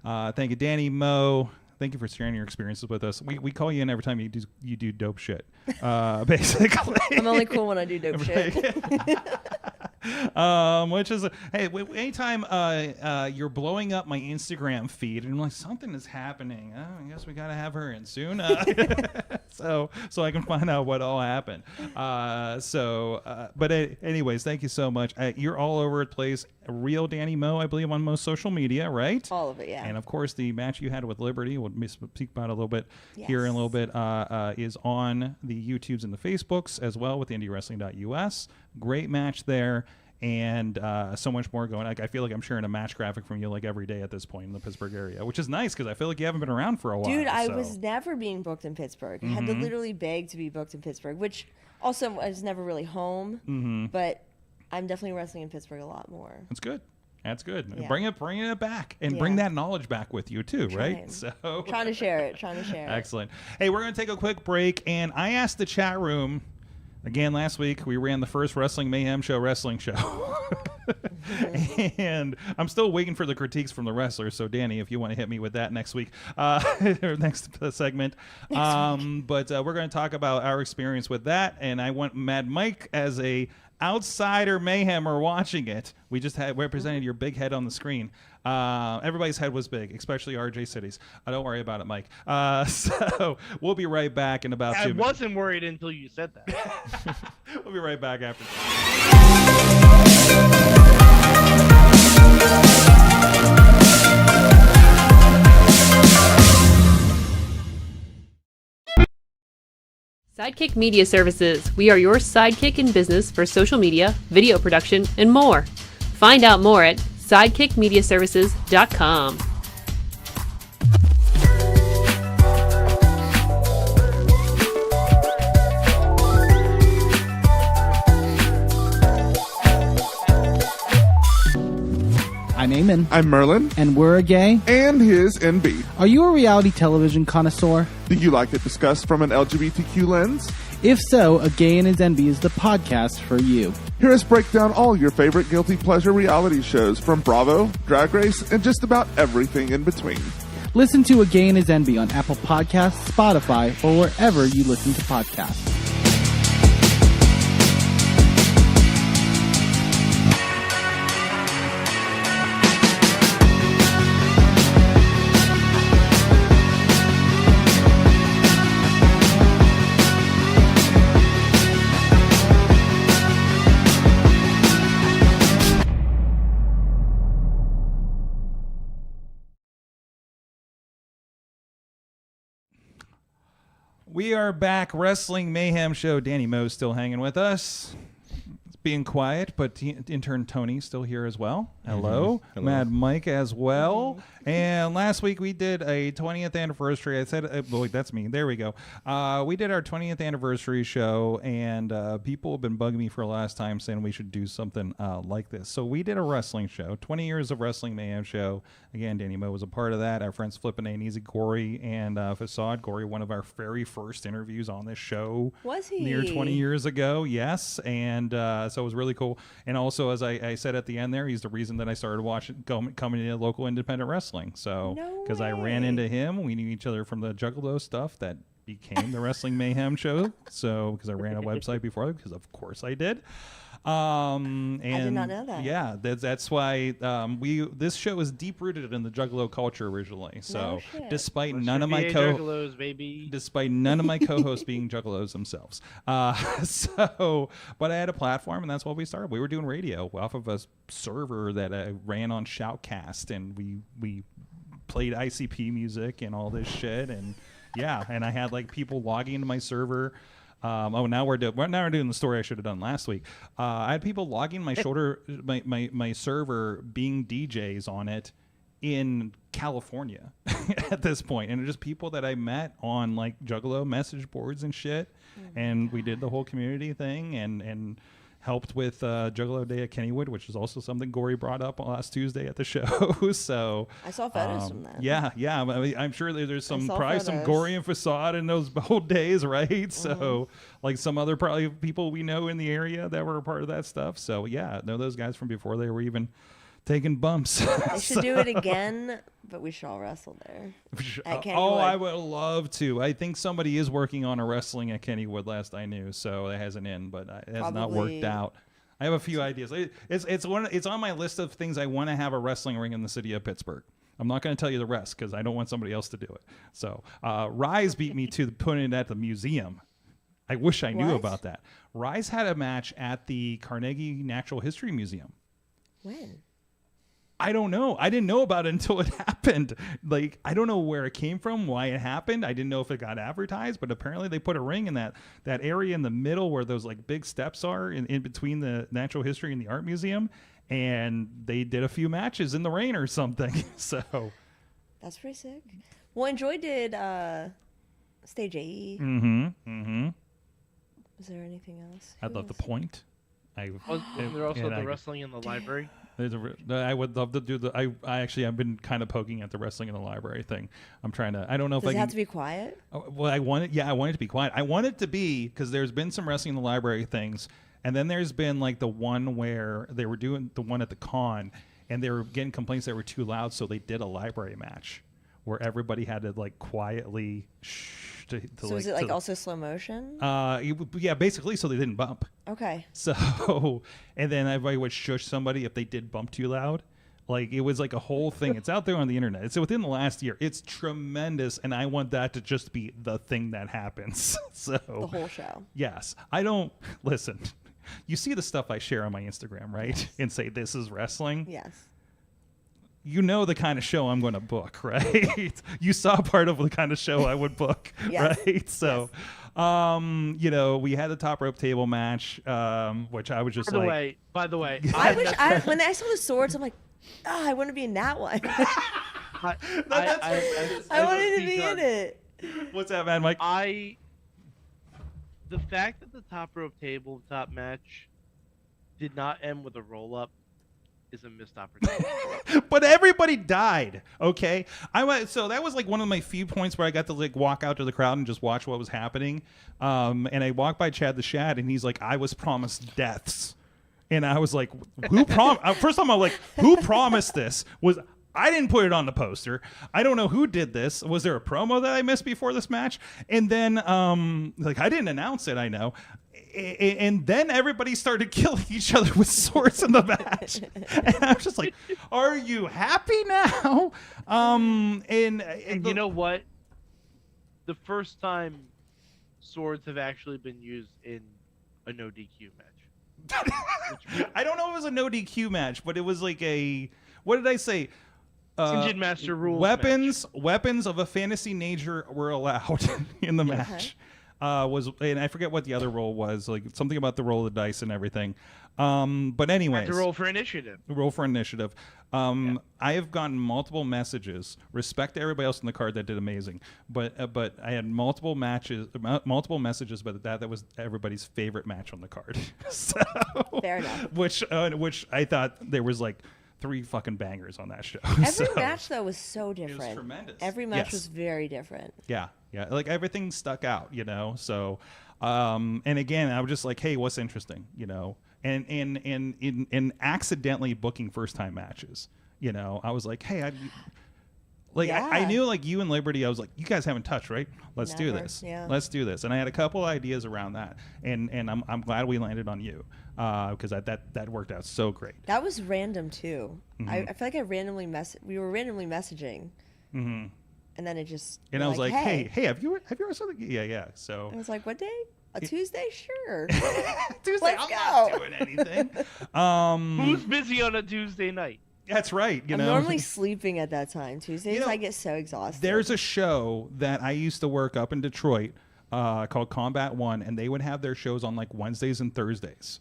thank you, Dani, Mo. Thank you for sharing your experiences with us. We call you in every time you do dope shit. Basically, I'm only cool when I do dope shit. Which is anytime you're blowing up my Instagram feed and I'm like something is happening. Oh, I guess we gotta have her in soon. So I can find out what all happened. But anyways, thank you so much. You're all over the place. Real Dani Mo, I believe, on most social media, right? All of it, yeah. And of course, the match you had with Liberty, we'll speak about it a little bit here in a little bit, is on the YouTubes and the Facebooks as well with IndyWrestling.us. Great match there, and so much more going. Like I feel like I'm sharing a match graphic from you like every day at this point in the Pittsburgh area, which is nice because I feel like you haven't been around for a while. Dude, I was never being booked in Pittsburgh. I had to literally beg to be booked in Pittsburgh, which also was never really home. But I'm definitely wrestling in Pittsburgh a lot more. That's good. That's good. Yeah. Bring it back, and bring that knowledge back with you too, right? So trying to share it. Excellent. Hey, we're going to take a quick break, and I asked the chat room again last week. We ran the first Wrestling Mayhem wrestling show. And I'm still waiting for the critiques from the wrestlers. So Dani, if you want to hit me with that next week, or next segment. But we're going to talk about our experience with that, and I want Mad Mike as a outsider Mayhemmer watching it. We just had represented your big head on the screen. Everybody's head was big, especially RJ City's. Don't worry about it, Mike. So we'll be right back in about 2 minutes. I wasn't worried until you said that. We'll be right back after. Sidekick Media Services. We are your sidekick in business for social media, video production, and more. Find out more at sidekickmediaservices.com. I'm Eamon. I'm Merlin. And we're a gay. And his NB. Are you a reality television connoisseur? Do you like it discussed from an LGBTQ lens? If so, A Gay and His NB is the podcast for you. Hear us break down all your favorite guilty pleasure reality shows from Bravo, Drag Race, and just about everything in between. Listen to A Gay and His NB on Apple Podcasts, Spotify, or wherever you listen to podcasts. We are back. Wrestling Mayhem show. Dani Moe's still hanging with us. It's being quiet, but intern Tony's still here as well. Hello. Hello. Mad Mike as well. And last week we did a 20th anniversary. I said, wait, that's me. There we go. We did our 20th anniversary show, and people have been bugging me for the last time saying we should do something like this. So we did a wrestling show, 20 years of Wrestling Mayhem show. Again, Dani Moe was a part of that. Our friends Flippin' Ain't Easy, Corey and Facade. Corey, one of our very first interviews on this show. Was he? Near 20 years ago, yes. And so it was really cool. And also, as I said at the end there, he's the reason that I started coming into local independent wrestling. So, because I ran into him, we knew each other from the Juggalo stuff that became the Wrestling Mayhem show. So, because I ran a website before, because of course I did. And I did not know that. Yeah, that's why this show is deep rooted in the Juggalo culture originally. So, despite none of my Juggalos, baby. Despite none of my co-hosts being Juggalos themselves, but I had a platform, and that's what we started. We were doing radio off of a server that I ran on Shoutcast, and we played ICP music and all this shit, and yeah, and I had like people logging into my server. Now we're doing the story I should have done last week. I had people logging my my server, being DJs on it in California at this point, and just people that I met on like Juggalo message boards and shit. And we did the whole community thing and helped with Juggalo Day at Kennywood, which is also something Gory brought up last Tuesday at the show. So I saw photos from that. Yeah. I mean, I'm sure there's probably some Gory and Facade in those old days, right? So like some other probably people we know in the area that were a part of that stuff. So yeah, know those guys from before they were even taking bumps. They should do it again, but we should all wrestle there. At Kennywood. I would love to. I think somebody is working on a wrestling at Kennywood, last I knew, so it hasn't in, but it has not worked out. I have a few ideas. It's on my list of things I want to have a wrestling ring in the city of Pittsburgh. I'm not going to tell you the rest because I don't want somebody else to do it. So Rise beat me to putting it at the museum. I wish I knew about that. Rise had a match at the Carnegie Natural History Museum. When? I don't know. I didn't know about it until it happened. Like, I don't know where it came from, why it happened. I didn't know if it got advertised, but apparently they put a ring in that area in the middle where those like big steps are in between the Natural History and the Art Museum. And they did a few matches in the rain or something. So that's pretty sick. Well, Enjoy did Stage AE. Was there anything else? I'd love the Point. They're also the wrestling in the library. I would love to do I've been kind of poking at the wrestling in the library thing. I'm trying to. I don't know if Does I can. It have to be quiet? Well, I want it to be quiet. I want it to be because there's been some wrestling in the library things, and then there's been like the one where they were doing the one at the con, and they were getting complaints they were too loud, so they did a library match where everybody had to like quietly so is it like also slow motion? Yeah, basically, so they didn't bump. Okay. So, and then everybody would shush somebody if they did bump too loud. Like, it was like a whole thing. It's out there on the internet. It's within the last year. It's tremendous, and I want that to just be the thing that happens. So The whole show. yes, I don't listen. You see the stuff I share on my Instagram, right? Yes. And say this is wrestling. Yes. You know the kind of show I'm going to book, right? You saw part of the kind of show I would book, Yes. right? So, you know, we had the top rope table match, which I was just By the way, I wish when I saw the swords, I'm like, I want to be in that one. I wanted to be in it. What's that, man, Mike? The fact that the top rope tabletop match did not end with a roll up is a missed opportunity. But everybody died. Okay, so that was like one of my few points where I got to like walk out to the crowd and just watch what was happening. And I walked by Chad the Shad, and he's like, "I was promised deaths," and I was like, "Who promised?" First time I'm like, "Who promised this?" I didn't put it on the poster. I don't know who did this. Was there a promo that I missed before this match? And then, like, I didn't announce it, I know. And then everybody started killing each other with swords in the match. And I was just like, are you happy now? And you know what? The first time swords have actually been used in a no DQ match. I don't know if it was a no DQ match, but it was like what did I say? Engine Master rules weapons of a fantasy nature were allowed in the match. And I forget what the other role was, like something about the roll of the dice and everything. But anyways, to roll for initiative. I have gotten multiple messages. Respect to everybody else in the card that did amazing, but I had multiple messages about that was everybody's favorite match on the card. So, Fair enough. Which I thought there was like 3 fucking bangers on that show. Every match though was so different. It was tremendous. Every match Yes. was very different. Yeah, like everything stuck out, you know. So, and again, I was just like, hey, what's interesting, you know? And in accidentally booking first time matches, you know, I was like, hey, I knew like you and Liberty, I was like, you guys haven't touched, right? Let's do Never. this. Yeah. Let's do this. And I had a couple ideas around that, and I'm glad we landed on you because that worked out so great. That was random too. Mm-hmm. I feel like we were randomly messaging, Mm-hmm. and then it just. And we're I was like, hey, hey, have you ever something? Yeah. So I was like, what day? A Tuesday? Sure. Tuesday, Let's I'm go. not doing anything. Who's busy on a Tuesday night? That's right. I'm normally sleeping at that time. Tuesdays, You know, I get so exhausted. There's a show that I used to work up in Detroit called Combat One, and they would have their shows on like Wednesdays and Thursdays,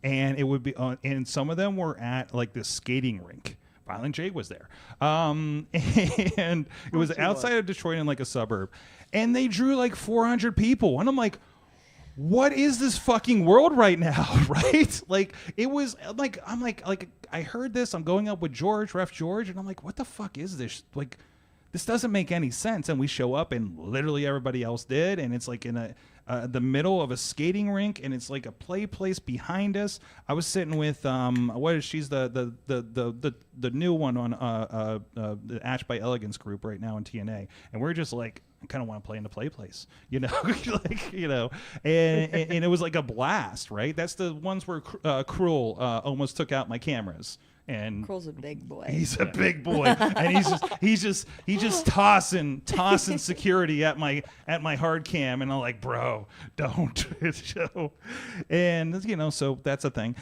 and it would be and some of them were at like this skating rink. Violent J was there, and it was outside of Detroit in like a suburb, and they drew like 400 people, and I'm like, what is this fucking world right now, right? Like, it was like, I'm like I heard this, I'm going up with Ref George, and I'm like, what the fuck is this? Like, this doesn't make any sense. And we show up, and literally everybody else did, and it's like in the middle of a skating rink, and it's like a play place behind us. I was sitting with she's the new one on the Ash by Elegance group right now in TNA, and we're just like, I kind of want to play in the play place, you know, like, you know, and it was like a blast, right? That's the ones where Cruel almost took out my cameras. And Cruel's a big boy. He's a big boy, and he's just tossing security at my hard cam, and I'm like, bro, don't. So, and you know, so that's a thing.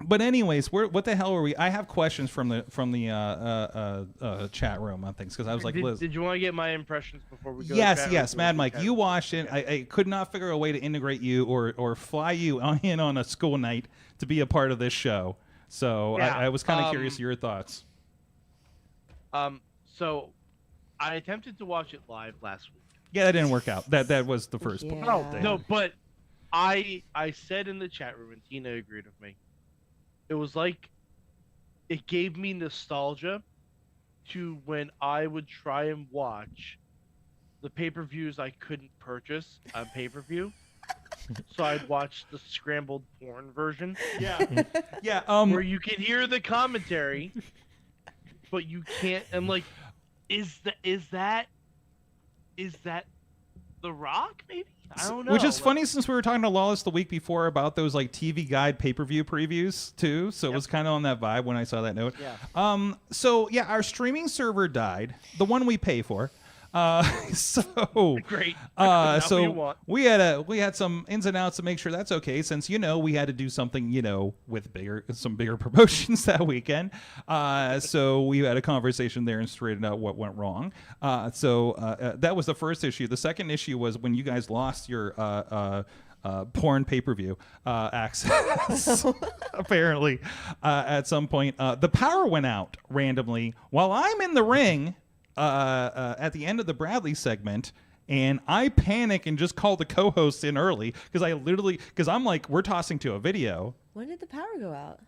But anyways, what the hell were we? I have questions from the chat room on things because I was like, Liz. Did you want to get my impressions before we go? Yes, Mad Mike, you watched it. I could not figure a way to integrate you or fly you in on a school night to be a part of this show. So yeah, I was kind of curious your thoughts. So I attempted to watch it live last week. Yeah, that didn't work out. That was the first Yeah. part. No, but I said in the chat room, and Tina agreed with me. It was like it gave me nostalgia to when I would try and watch the pay-per-views I couldn't purchase on pay-per-view. So I'd watch the scrambled porn version. Yeah. Yeah. Where you can hear the commentary, but you can't. I'm like, is that The Rock, maybe? I don't know. Which is funny since we were talking to Lawless the week before about those like TV Guide pay-per-view previews too. So it was kind of on that vibe when I saw that note. Yeah. So yeah, our streaming server died, the one we pay for. So Great. So we had some ins and outs to make sure that's okay, since we had to do something with some bigger promotions that weekend. So we had a conversation there and straightened out what went wrong. So that was the first issue. The second issue was when you guys lost your porn pay-per-view access. Apparently, at some point, the power went out randomly while I'm in the ring. At the end of the Bradley segment, and I panic and just call the co-host in early because I'm like, we're tossing to a video. When did the power go out?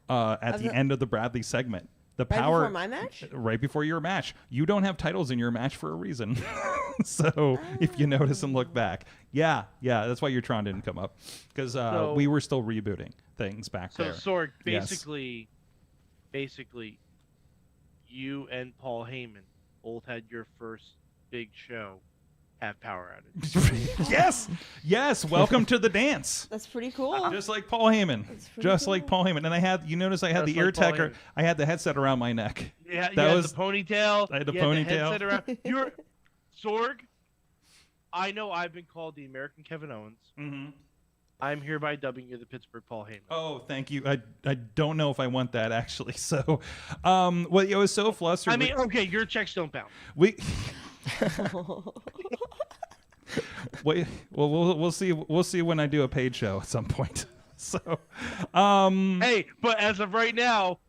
At the end of the Bradley segment. The right power before my match? Right before your match. You don't have titles in your match for a reason. So if you notice and look back, yeah, that's why your Tron didn't come up, because we were still rebooting things back there. So Sorg, basically, you and Paul Heyman both had your first big show have power outage. Yes. Welcome to the dance. That's pretty cool. Just like Paul Heyman. Like Paul Heyman. And you notice I had the ear tech. I had the headset around my neck. Yeah, you had the ponytail. I had the ponytail. The headset around. You're Sorg. I know I've been called the American Kevin Owens. Mm-hmm. I'm hereby dubbing you the Pittsburgh Paul Heyman. Oh, thank you. I don't know if I want that actually. So, well, it was so flustered. I mean, okay, your checks don't bounce. We'll see. We'll see when I do a paid show at some point. So, hey, but as of right now,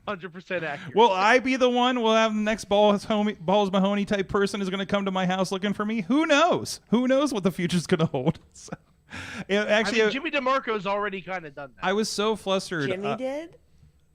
100% accurate. Will I be the one? Will have the next Balls Mahoney type person is going to come to my house looking for me? Who knows? Who knows what the future's going to hold? So. Jimmy DeMarco's already kind of done that. I was so flustered. Jimmy did?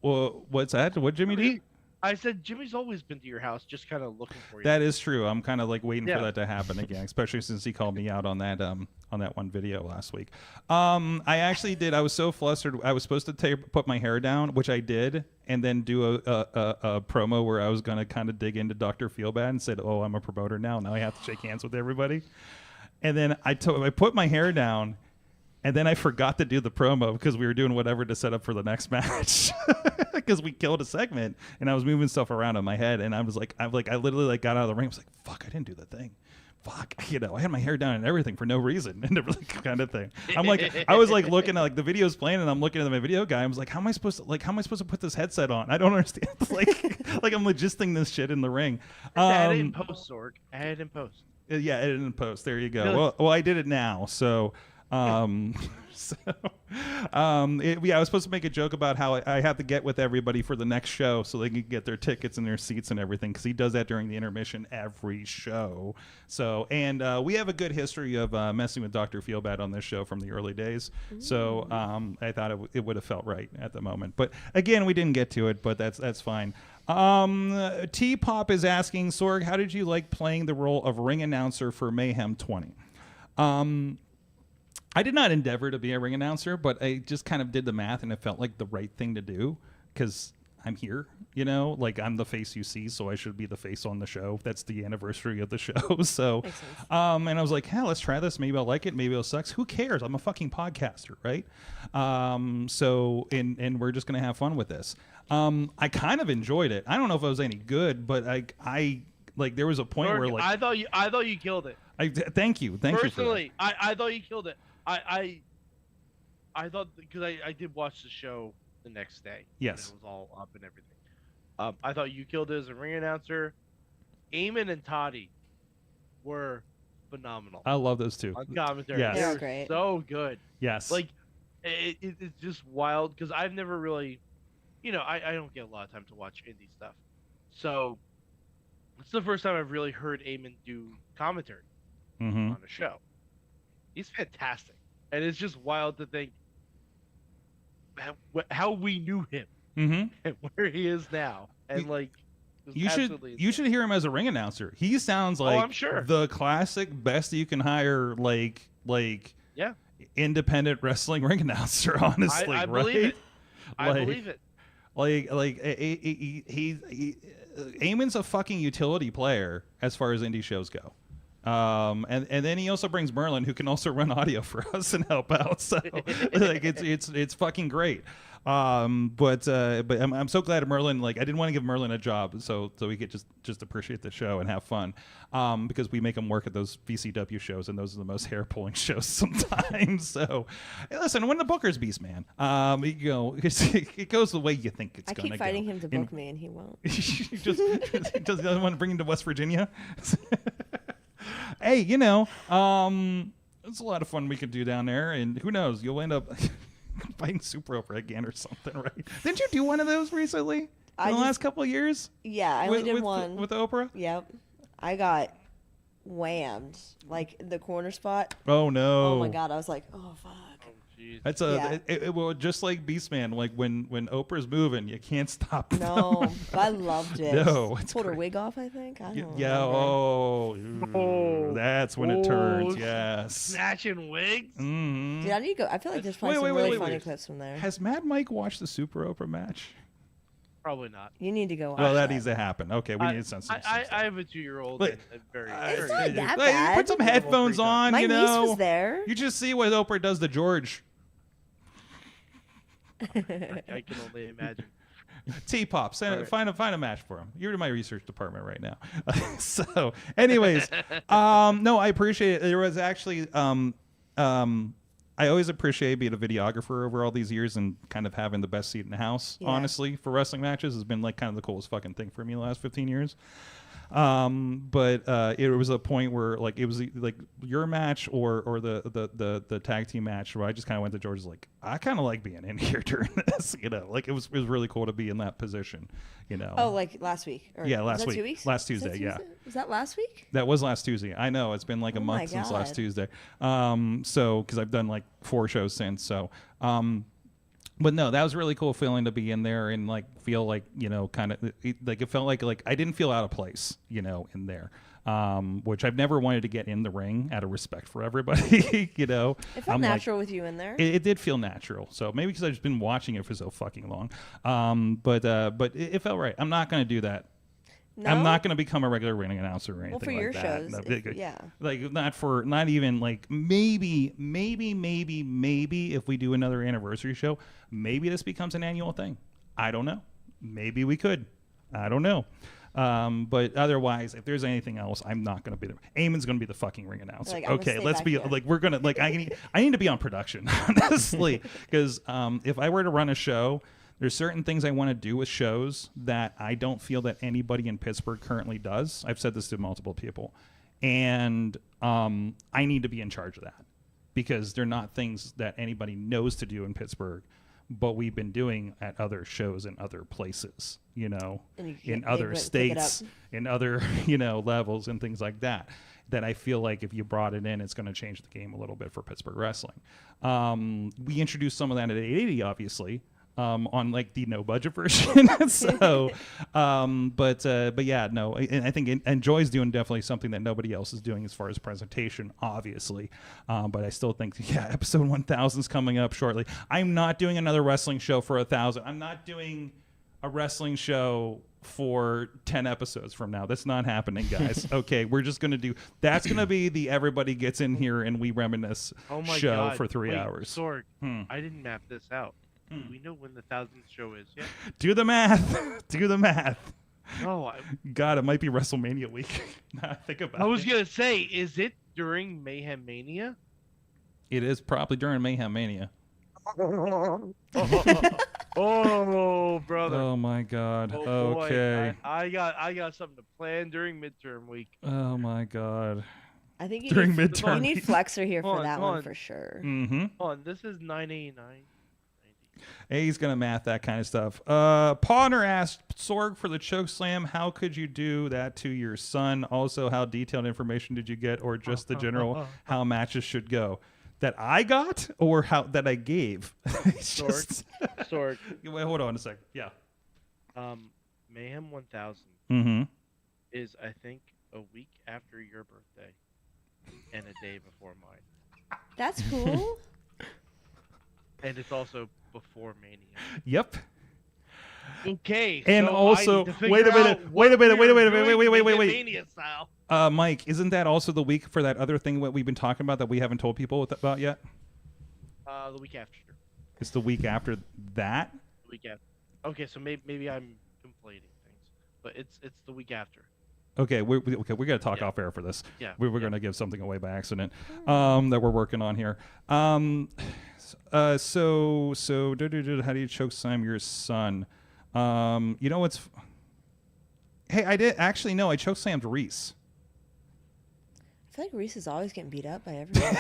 Well, what's that? What Jimmy do? I said Jimmy's always been to your house, just kind of looking for you. That is true. I'm kind of like waiting for that to happen again, especially since he called me out on that one video last week. I actually did. I was so flustered. I was supposed to put my hair down, which I did, and then do a promo where I was going to kind of dig into Dr. Feelbad and said, "Oh, I'm a promoter now. Now I have to shake hands with everybody." And then I put my hair down, and then I forgot to do the promo because we were doing whatever to set up for the next match because we killed a segment, and I was moving stuff around in my head, and I literally like got out of the ring. I was like, "Fuck, I didn't do the thing. Fuck, I had my hair down and everything for no reason," and like, kind of thing. I'm like, I was like looking at like the video's playing, and I'm looking at my video guy. I was like, how am I supposed to put this headset on? I don't understand. like I'm logisting this shit in the ring. Add it in post, Sorg. Add it in post. Yeah, edit and post. There you go. Well, I did it now. So, I was supposed to make a joke about how I have to get with everybody for the next show so they can get their tickets and their seats and everything, because he does that during the intermission every show. So, and we have a good history of messing with Dr. Feelbad on this show from the early days. So, I thought it would have felt right at the moment. But again, we didn't get to it, but that's fine. T-Pop is asking, Sorg, how did you like playing the role of ring announcer for Mayhem 20? I did not endeavor to be a ring announcer, but I just kind of did the math, and it felt like the right thing to do because I'm here, like I'm the face you see, so I should be the face on the show. That's the anniversary of the show. So, and I was like, hey, let's try this. Maybe I'll like it. Maybe it'll suck. Who cares? I'm a fucking podcaster, right? So, and we're just going to have fun with this. I kind of enjoyed it. I don't know if I was any good, but I like there was a point where like I thought you killed it. Thank you. Personally, I thought you killed it. I thought, because I did watch the show the next day. Yes. And it was all up and everything. I thought you killed it as a ring announcer. Eamon and Toddy were phenomenal. I love those two. On commentary. Yes. They were great. So good. Yes. Like, it's just wild because I've never really, I don't get a lot of time to watch indie stuff. So it's the first time I've really heard Eamon do commentary on a show. He's fantastic. And it's just wild to think how we knew him and where he is now. And you should hear him as a ring announcer. He sounds like I'm sure. the classic best you can hire independent wrestling ring announcer, honestly. I believe it. I believe it. Eamon's a fucking utility player as far as indie shows go. And then he also brings Merlin, who can also run audio for us and help out. So like it's fucking great. But I'm so glad Merlin, like, I didn't want to give Merlin a job so we could just appreciate the show and have fun, because we make him work at those VCW shows, and those are the most hair pulling shows sometimes. So hey, listen, when the booker's beast, man, you know, it goes the way you think it's gonna go. I keep fighting him to book me, and he won't. He doesn't want to bring him to West Virginia. Hey, you know, it's a lot of fun we could do down there, and who knows, you'll end up fighting Super Oprah again or something, right? Didn't you do one of those recently in the last couple of years? Yeah, I only did one. With Oprah? Yep. I got whammed, like the corner spot. Oh, no. Oh, my God. I was like, oh, fuck. That's well, just like Beastman, like when Oprah's moving, you can't stop. No, I loved it. No, it's pulled her wig off, I think. I don't know. Oh, that's when it turns. Yes, snatching wigs. Mm-hmm. Dude, I need to go. I feel like there's probably some really funny clips from there. Has Mad Mike watched the Super Oprah match? Probably not. You need to go watch that needs to happen. Okay, we need to send some. I have a 2-year-old. It's not that bad. Put some headphones on. My you know, niece was there. You just see what Oprah does to George. I can only imagine. T-Pop, find a match for him. You're in my research department right now. So, anyways, no, I appreciate it. There was actually, I always appreciate being a videographer over all these years and kind of having the best seat in the house. Yeah. Honestly, for wrestling matches, has been like kind of the coolest fucking thing for me the last 15 years. But it was a point where like it was like your match or the tag team match where I just kind of went to George's like, I kind of like being in here during this, you know, like it was really cool to be in that position, you know. Oh, like last week? Or yeah, last week. 2 weeks? Last Tuesday, yeah. Was that last week? That was last Tuesday. I know it's been like a month since last Tuesday. So because I've done like 4 shows since, so. But no, that was a really cool feeling to be in there and like feel like, you know, kind of like it felt like I didn't feel out of place, you know, in there, which I've never wanted to get in the ring out of respect for everybody, you know. It felt natural with you in there. It did feel natural. So maybe because I've just been watching it for so fucking long. But it felt right. I'm not going to do that. No? I'm not going to become a regular ring announcer or anything well, for like your that. shows, No, yeah. Like not even like maybe if we do another anniversary show, maybe this becomes an annual thing. I don't know. Maybe we could. I don't know. But otherwise, if there's anything else, I'm not going to be there. Eamon's going to be the fucking ring announcer. Like, okay, let's be here. Like we're gonna like I need to be on production honestly because if I were to run a show. There's certain things I want to do with shows that I don't feel that anybody in Pittsburgh currently does. I've said this to multiple people. And I need to be in charge of that because they're not things that anybody knows to do in Pittsburgh, but we've been doing at other shows in other places, you know, in other states, in other, you know, levels and things like that. That I feel like if you brought it in, it's going to change the game a little bit for Pittsburgh wrestling. We introduced some of that at 880, obviously. On like the no budget version. So, but yeah, no, and I think and Joy's doing definitely something that nobody else is doing as far as presentation, obviously. But I still think, yeah, episode 1000 is coming up shortly. I'm not doing another wrestling show for 1,000. I'm not doing a wrestling show for 10 episodes from now. That's not happening, guys. Okay, we're just gonna do. That's gonna be the everybody gets in here and we reminisce show for 3 hours. Sorg, I didn't map this out. Do we know when the 1000th show is yet? Do the math. Do the math. Oh, God, it might be WrestleMania week. Think about it. I was gonna say, is it during Mayhem Mania? It is probably during Mayhem Mania. Oh, brother. Oh my God. Oh, okay. Boy. I got something to plan during midterm week. Oh my God. I think during midterm. You need Flexer here for that one for sure. Mm-hmm. Hold on, this is 989. Hey, he's gonna math that kind of stuff. Pawner asked Sorg for the choke slam. How could you do that to your son? Also, how detailed information did you get, or just the general how matches should go? That I got, or how that I gave? Sorg. Wait, hold on a second. Yeah. Mayhem 1000 is I think a week after your birthday and a day before mine. That's cool. And it's also before Mania. Yep. Okay. And so also, wait a minute. Mania style. Mike, isn't that also the week for that other thing that we've been talking about that we haven't told people about yet? The week after. It's the week after that. The week after. Okay, so maybe I'm conflating things, but it's the week after. Okay, we got to talk off air for this. Yeah. We were going to give something away by accident that we're working on here. So how do you choke slam your son? You know what's... Hey, I did actually no. I choke slammed Reese. I feel like Reese is always getting beat up by everyone.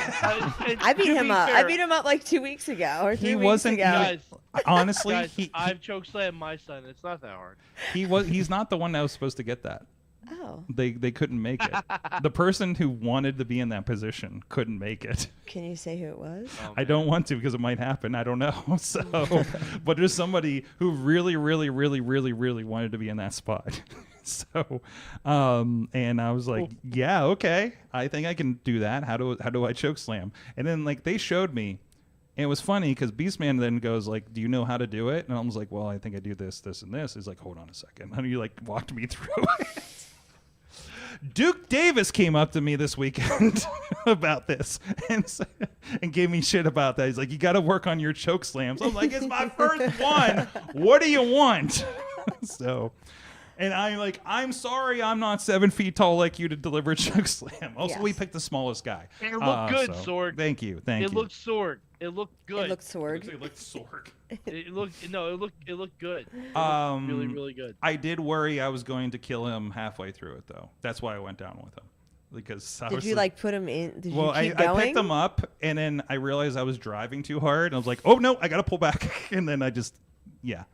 I beat him up. I beat him up like 2 weeks ago or 3 weeks ago. Guys, honestly, guys, I've choke slammed my son. It's not that hard. He's not the one that was supposed to get that. Oh. They couldn't make it. The person who wanted to be in that position couldn't make it. Can you say who it was? Oh, I don't want to because it might happen. I don't know. So, but there's somebody who really wanted to be in that spot. So, and I was like, yeah, okay, I think I can do that. How do I choke slam? And then like they showed me, and it was funny because Beastman then goes like, do you know how to do it? And I was like, well, I think I do this, this, and this. He's like, hold on a second. And he like walked me through it. Duke Davis came up to me this weekend about this and gave me shit about that. He's like, you got to work on your choke slams. I'm like, it's my first one. What do you want? So, and I'm like, I'm sorry I'm not 7 feet tall like you to deliver a choke slam. Also, we picked the smallest guy. It looked good, Sorg. Thank you. It looked Sorg. It looked good. It looked Sorg. It looked Sorg. It looked good. It looked really good. I did worry I was going to kill him halfway through it, though. That's why I went down with him. Because I did you like put him in? Did well, you keep going? I picked him up, and then I realized I was driving too hard, and I was like, oh, no, I got to pull back. And then I just, yeah.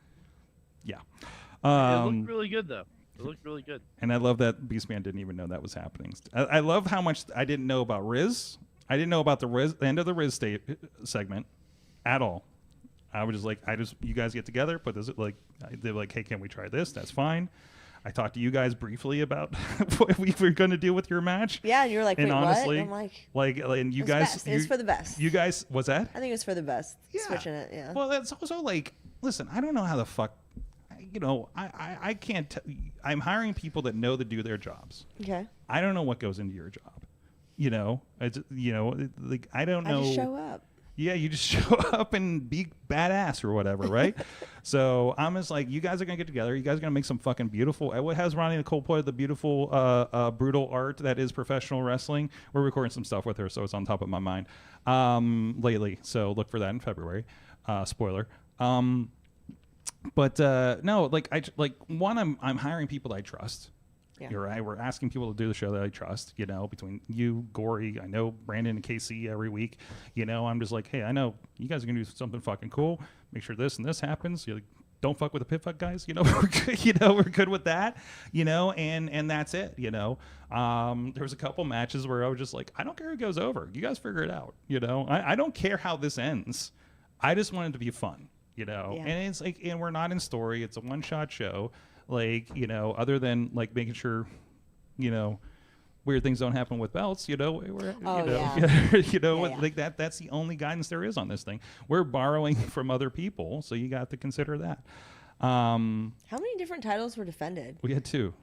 It looked really good, though. It looked really good. And I love that Beastman didn't even know that was happening. I love how much I didn't know about Riz. I didn't know about the end of the Riz segment at all. I was just like, you guys get together, put this, like, they're like, hey, can we try this? That's fine. I talked to you guys briefly about what we were going to do with your match. Yeah, and you were like, and wait, honestly, what? I'm like, and you guys, it was for the best. You guys, what's that? I think it was for the best. Yeah. Switching it, yeah. Well, that's also like, listen, I don't know how the fuck, I can't. I'm hiring people that know to do their jobs. Okay. I don't know what goes into your job. Like I don't know. I just show up. Yeah, you just show up and be badass or whatever, right? So I'm just like, you guys are gonna get together. You guys are gonna make some fucking beautiful. What has Ronnie Nicole play the beautiful, brutal art that is professional wrestling? We're recording some stuff with her, so it's on top of my mind lately. So look for that in February. Spoiler. But no, like I'm hiring people that I trust. Yeah. You're right. We're asking people to do the show that I trust, between you, Gory, I know Brandon and KC every week. I'm just like, hey, I know you guys are going to do something fucking cool. Make sure this and this happens. You're like, don't fuck with the pit fuck guys. We're good, we're good with that, and that's it, There was a couple matches where I was just like, I don't care who goes over. You guys figure it out, I don't care how this ends. I just want it to be fun, Yeah. And it's like, and we're not in story. It's a one-shot show. Like, other than like making sure, weird things don't happen with belts, like that's the only guidance there is on this thing. We're borrowing from other people, so you got to consider that. How many different titles were defended? We had 2.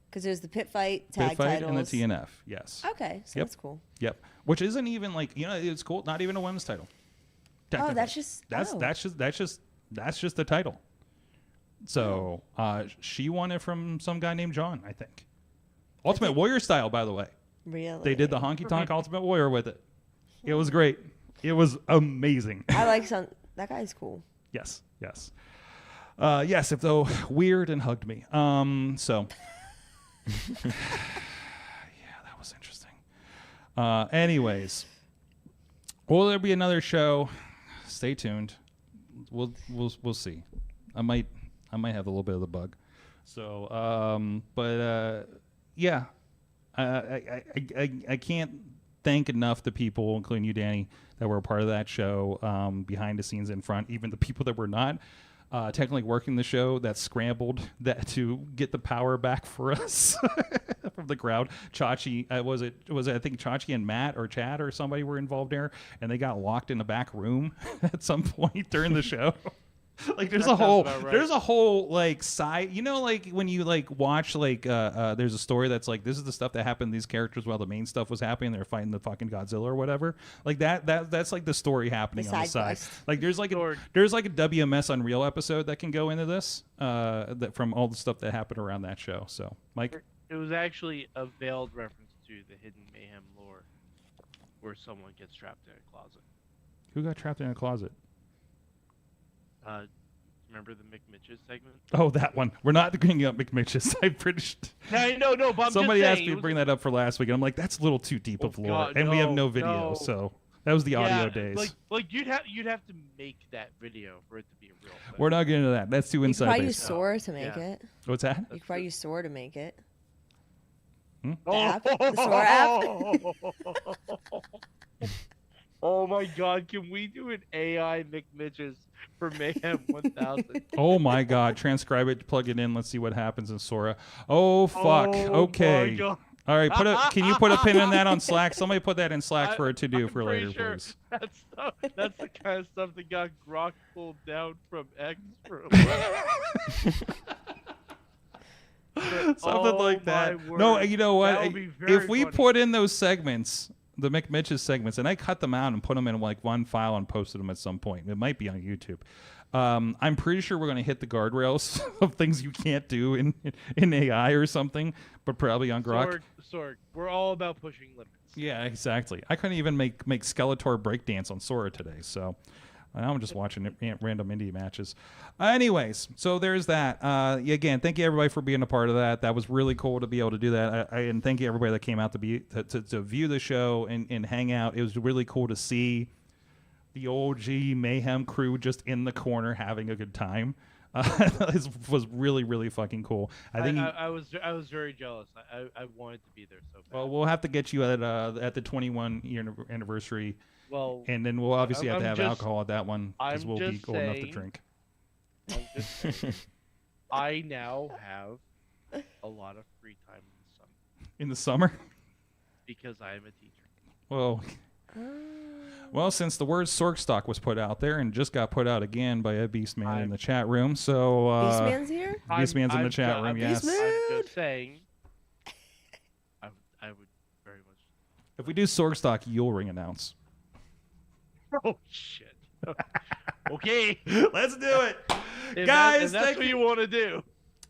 Because there's the pit fight tag titles and the TNF, yes. Okay, so that's cool. Yep. Which isn't even like, it's cool. Not even a women's title. Oh, that's just the title. So she won it from some guy named John, I think. Ultimate Warrior style, by the way. Really? They did the honky tonk Ultimate Warrior with it. It was great. It was amazing. I like that guy's cool. Yes. Yes, if though weird and hugged me. So yeah, that was interesting. Anyways, will there be another show? Stay tuned. We'll see. I might have a little bit of the bug. So, yeah, I can't thank enough the people, including you, Dani, that were a part of that show, behind the scenes, in front, even the people that were not technically working the show, that scrambled to get the power back for us from the crowd. Chachi, was it I think Chachi and Matt or Chad or somebody were involved there, and they got locked in the back room at some point during the show. Like there's That a whole sounds about right. there's a whole like side, like when you like watch like there's a story that's like this is the stuff that happened to these characters while the main stuff was happening. They're fighting the fucking Godzilla or whatever. Like that's like the story happening The on the side side. quest. Like there's like a WMS Unreal episode that can go into this that from all the stuff that happened around that show. So Mike, It was actually a veiled reference to the hidden Mayhem lore, where someone gets trapped in a closet. who got trapped in a closet? Remember the McMitches segment? Oh, that one. We're not bringing up McMitches. I'm pretty No, but I'm somebody just asked saying, me to bring that up for last week, and I'm like, that's a little too deep of lore, God, and we have no no, video, no. so that was the audio Yeah, days. Like you'd have to make that video for it to be a real thing. We're not getting into that. That's too You could inside probably use baseball. Sora to make Yeah. it. What's that? You could probably use Sora to make it. Hmm? The app, the Sora app. Oh my God! Can we do an AI McMitches for Mayhem 1000? Oh my God! Transcribe it, plug it in. Let's see what happens in Sora. Oh fuck! Oh, Okay. my God. All right. Can you put a pin in that on Slack? Somebody put that in Slack for a to do I'm for pretty later, sure please. That's the kind of stuff that got Grok pulled down from X for a while. Something like that. My No, word. you know what? That would be very If we funny. put in those segments, the McMitches segments, and I cut them out and put them in like one file and posted them at some point. It might be on YouTube. I'm pretty sure we're going to hit the guardrails of things you can't do in AI or something, but probably on Grok. Sorg, we're all about pushing limits. Yeah, exactly. I couldn't even make Skeletor breakdance on Sora today, so now I'm just watching random indie matches. Anyways, so there's that. Again, thank you everybody for being a part of that. That was really cool to be able to do that. And thank you everybody that came out to view the show and hang out. It was really cool to see the OG Mayhem crew just in the corner having a good time. It was really, really fucking cool. I was very jealous. I wanted to be there so bad. Well, we'll have to get you at the 21-year anniversary. Well, And then we'll obviously have to have just- alcohol at that one because I'm we'll be just old enough to saying- drink. I'm just saying, I now have a lot of free time in the summer In the summer? because I am a teacher. Well, since the word Sorkstock was put out there and just got put out again by a Beastman in the chat room, so Beastman's here? Beastman's in the chat room, yes. I'm just saying. I would very much. If we do Sorkstock, you'll ring announce. Oh shit. Okay. Let's do it. If Guys, that's thank what you. you want to do.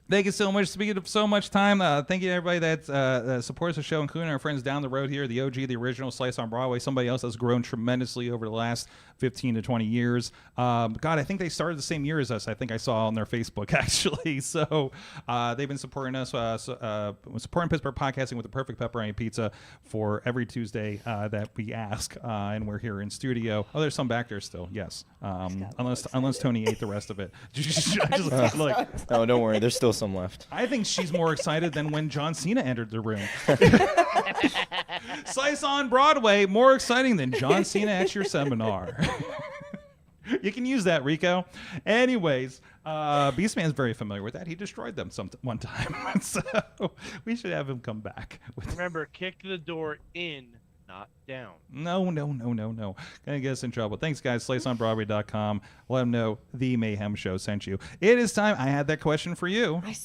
Thank you so much. Speaking of so much time, thank you to everybody that supports the show, including our friends down the road here, the OG, the original Slice on Broadway, somebody else that's grown tremendously over the last 15 to 20 years. God, I think they started the same year as us. I think I saw on their Facebook, actually. So they've been supporting us, supporting Pittsburgh podcasting with the perfect pepperoni pizza for every Tuesday that we ask, and we're here in studio. Oh, there's some back there still, yes. Unless Tony ate the rest of it. No, don't worry. There's still some left. I think she's more excited than when John Cena entered the room. Slice on Broadway, more exciting than John Cena at your seminar. You can use that, Rico. Anyways, Beastman's very familiar with that. He destroyed them one time. So we should have him come back. Remember, kick the door in, not down. No. Gonna get us in trouble. Thanks, guys. SliceOnBroadway.com. Let them know the Mayhem Show sent you. It is time. I had that question for you. I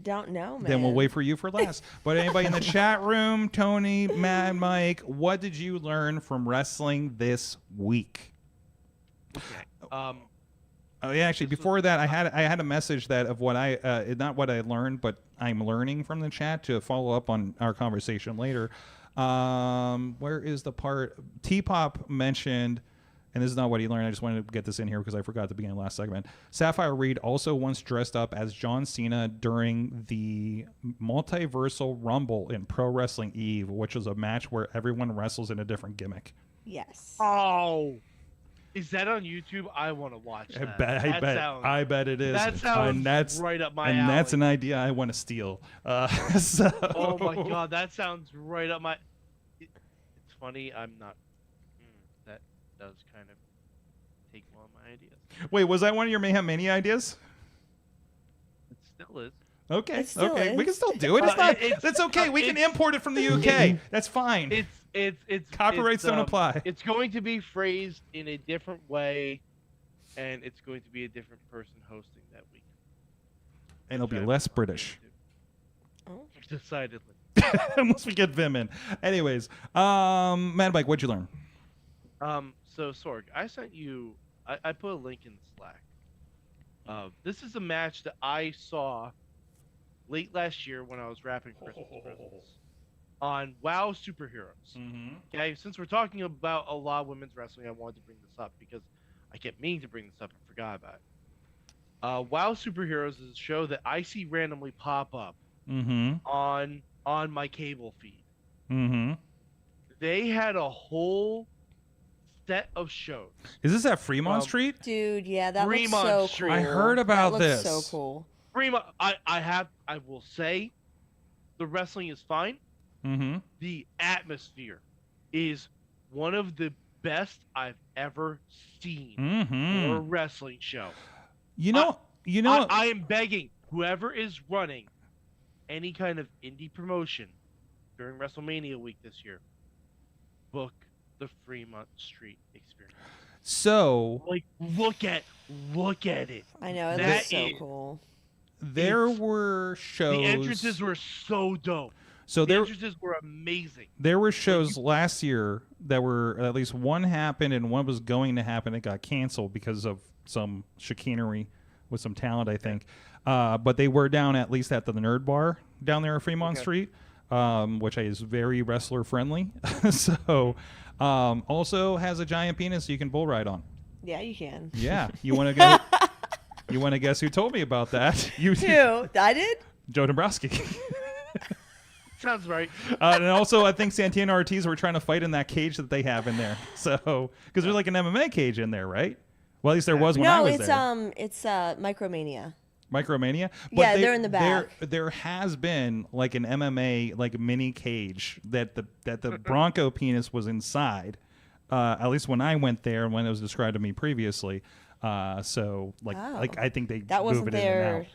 don't know, man. Then we'll wait for you for last. But anybody in the chat room, Tony, Matt, Mike, what did you learn from wrestling this week? Okay. Oh yeah, actually, before that, I had a message that of what not what I learned, but I'm learning from the chat to follow up on our conversation later. Where is the part? T-Pop mentioned, and this is not what he learned. I just wanted to get this in here because I forgot at the beginning of the last segment. Sapphire Reed also once dressed up as John Cena during the Multiversal Rumble in Pro Wrestling Eve, which was a match where everyone wrestles in a different gimmick. Yes. Oh. Is that on YouTube? I want to watch that. I bet it is. That sounds right up my alley. And that's an idea I want to steal. So. Oh my god, that sounds right up my. It's funny. I'm not. That does kind of take one of my ideas. Wait, was that one of your Mayhem Mania ideas? It still is. Okay, It still is. we can still do it. It's not. it's- That's okay. We can it's- import it from the UK. That's fine. It's Copyrights don't apply. It's going to be phrased in a different way and it's going to be a different person hosting that week. And it'll be Which I'm less looking British. Oh. into. Decidedly. Unless we get Vim in. Anyways, Mad Mike, what'd you learn? So Sorg, I sent you. I put a link in the Slack. This is a match that I saw late last year when I was wrapping Christmas presents on WoW Superheroes. Mm-hmm. Okay, since we're talking about a lot of women's wrestling, I wanted to bring this up because I kept meaning to bring this up and forgot about it. WoW Superheroes is a show that I see randomly pop up on my cable feed. Mm-hmm. They had a whole set of shows. Is this at Fremont Street? Dude, yeah, that looks Fremont so Street. cool. I heard about that this. looks so cool. Fremont, I will say, the wrestling is fine. Mm-hmm. The atmosphere is one of the best I've ever seen for a wrestling show. You know, I am begging whoever is running any kind of indie promotion during WrestleMania week this year, book the Fremont Street experience. So, Like, look at it. I know, it That looks so is- cool. there were shows. The entrances were so dope. So The there, entrances were amazing. there were shows last year that were at least one happened and one was going to happen. It got canceled because of some chicanery with some talent, I think. But they were down at least at the Nerd Bar down there at Fremont Street, which is very wrestler friendly. So, also has a giant penis you can bull ride on. Yeah, you can. Yeah, you want to go? You want to guess who told me about that? You Who? I did? Joe Dombrowski. Sounds right. And also, I think Santana Ortiz were trying to fight in that cage that they have in there. So, because there's like an MMA cage in there, right? Well, at least there was when I No, was it's there. it's Micromania. Micromania. Yeah, they're in the back. There has been like an MMA like mini cage that the Bronco penis was inside. At least when I went there and when it was described to me previously. So like I think they That move wasn't it in and their out.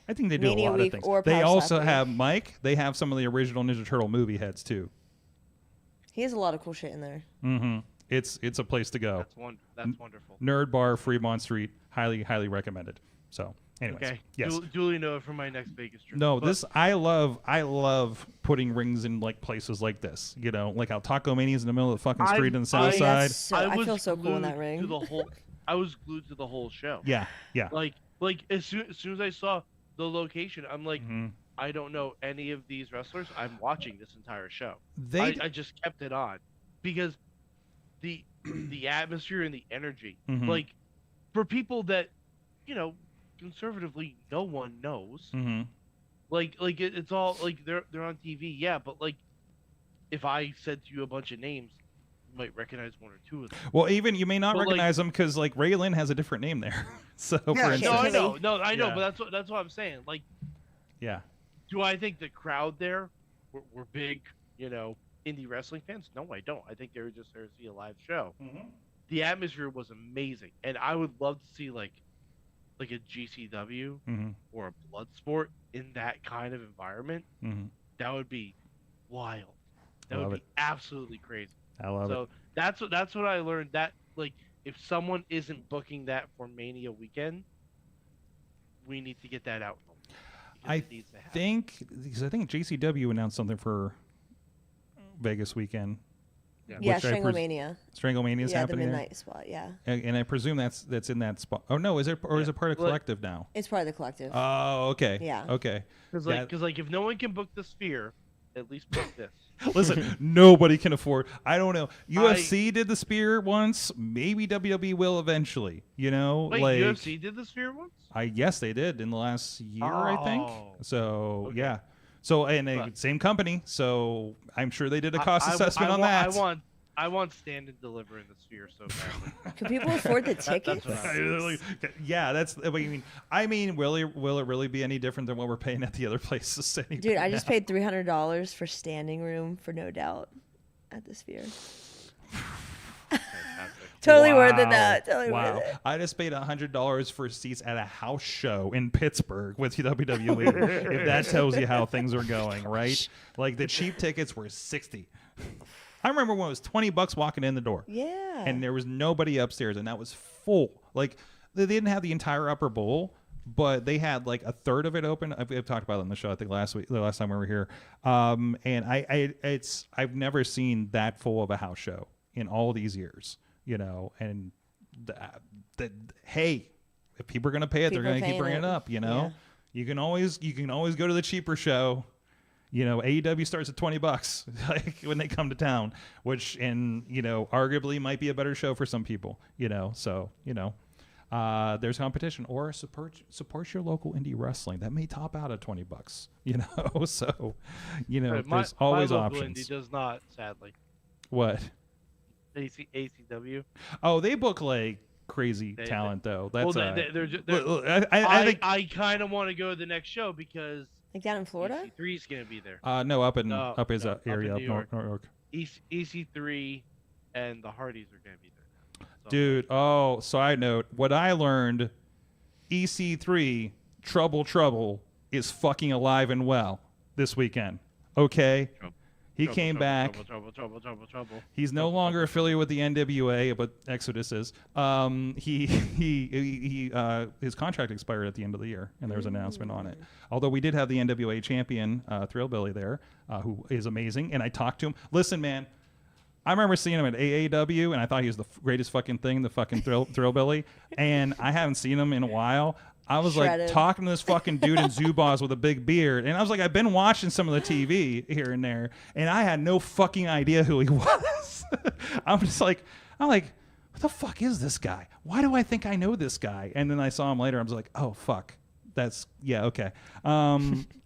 I think they do Mania a lot Week of things. or They Power also Slap Week. have Mike. They have some of the original Ninja Turtle movie heads too. He has a lot of cool shit in there. Mm-hmm. It's a place to go. That's wonderful. Nerd Bar, Fremont Street, highly recommended. So, anyways, Okay. yes. Duly noted for my next Vegas trip. No, But- this I love putting rings in like places like this. You know, like how Taco Mania's in the middle of the fucking street on the south side. I feel so cool in that glued ring. To the whole, I was glued to the whole show. Yeah. Like as soon as I saw the location, I'm like, Mm-hmm. I don't know any of these wrestlers. I'm watching this entire show. They I just kept it on because the atmosphere and the energy, Mhm. like for people that, conservatively no one knows. Mm-hmm. It's all like they're on TV, yeah, but like if I said to you a bunch of names, you might recognize one or two of them. Well, even you may not But, like- recognize them because like Ray Lynn has a different name there. So for No, instance, I know, Yeah. but that's what I'm saying. Like, yeah. do I think the crowd there were big, indie wrestling fans? No, I don't. I think they were just there to see a live show. Mm-hmm. The atmosphere was amazing, and I would love to see like a GCW Mm-hmm. or a Bloodsport in that kind of environment. Mm-hmm. That would be wild. That Love would be absolutely crazy. I love So it. that's what I learned. That like if someone isn't booking that for Mania weekend, we need to get that out. Because I it needs to happen. because I think JCW announced something for Vegas weekend. Yeah, which I pres- Stranglemania. Stranglemania is Yeah, the happening there? midnight spot. Yeah, And I presume that's in that spot. Oh no, is it is it part of Well, Collective now? it's part of the collective. Oh, okay. Yeah. Okay. Because if no one can book the Sphere, at least book this. Listen, nobody can afford. I don't know. UFC did the Spear once. Maybe WWE will eventually. Wait, like UFC did the Sphere once? yes, they did in the last year, I think. Oh. So Okay. yeah. So same company. So I'm sure they did a cost assessment on that. I want stand and deliver in the Sphere so badly. Can people afford the tickets? That's what I Yeah, that's what you mean. I mean, will it really be any different than what we're paying at the other places? Anyway Dude, I just now? paid $300 for standing room for No Doubt at the Sphere. Totally worth it, though. Totally Wow. worth it. I just paid $100 for seats at a house show in Pittsburgh with WWE. If that tells you how things are going, right? Like the cheap tickets were $60. I remember when it was $20 walking in the door. Yeah. And there was nobody upstairs, and that was full. Like they didn't have the entire upper bowl, but they had like a third of it open. I've talked about it on the show, I think the last time we were here. And I've never seen that full of a house show in all these years, you know, and hey, if people are going to pay it, they're going to keep bringing it up, you know. You can always go to the cheaper show. You know, AEW starts at $20 like when they come to town, which, and you know, arguably might be a better show for some people, you know. So, you know, there's competition, or support your local indie wrestling. That may top out at $20, you know. So, you know, there's always my options. Indie does not, sadly. What? ACW. Oh, they book like crazy talent though. That's I kind of want to go to the next show because like down in Florida. EC3 is gonna be there. No, up his area up New York. EC3 and the Hardys are gonna be there. So. Dude, oh, side note, what I learned, EC3 Trouble is fucking alive and well this weekend. Okay. He came back. Trouble. He's no longer affiliated with the NWA, but Exodus is. His contract expired at the end of the year, and there was an announcement on it. Although we did have the NWA champion, Thrillbilly, there, who is amazing. And I talked to him. Listen, man, I remember seeing him at AAW, and I thought he was the greatest fucking thing, the fucking Thrillbilly. And I haven't seen him in a while. I was like talking to this fucking dude in Zubaz with a big beard. And I was like, I've been watching some of the TV here and there, and I had no fucking idea who he was. I'm like, what the fuck is this guy? Why do I think I know this guy? And then I saw him later. I was like, oh, fuck. Okay.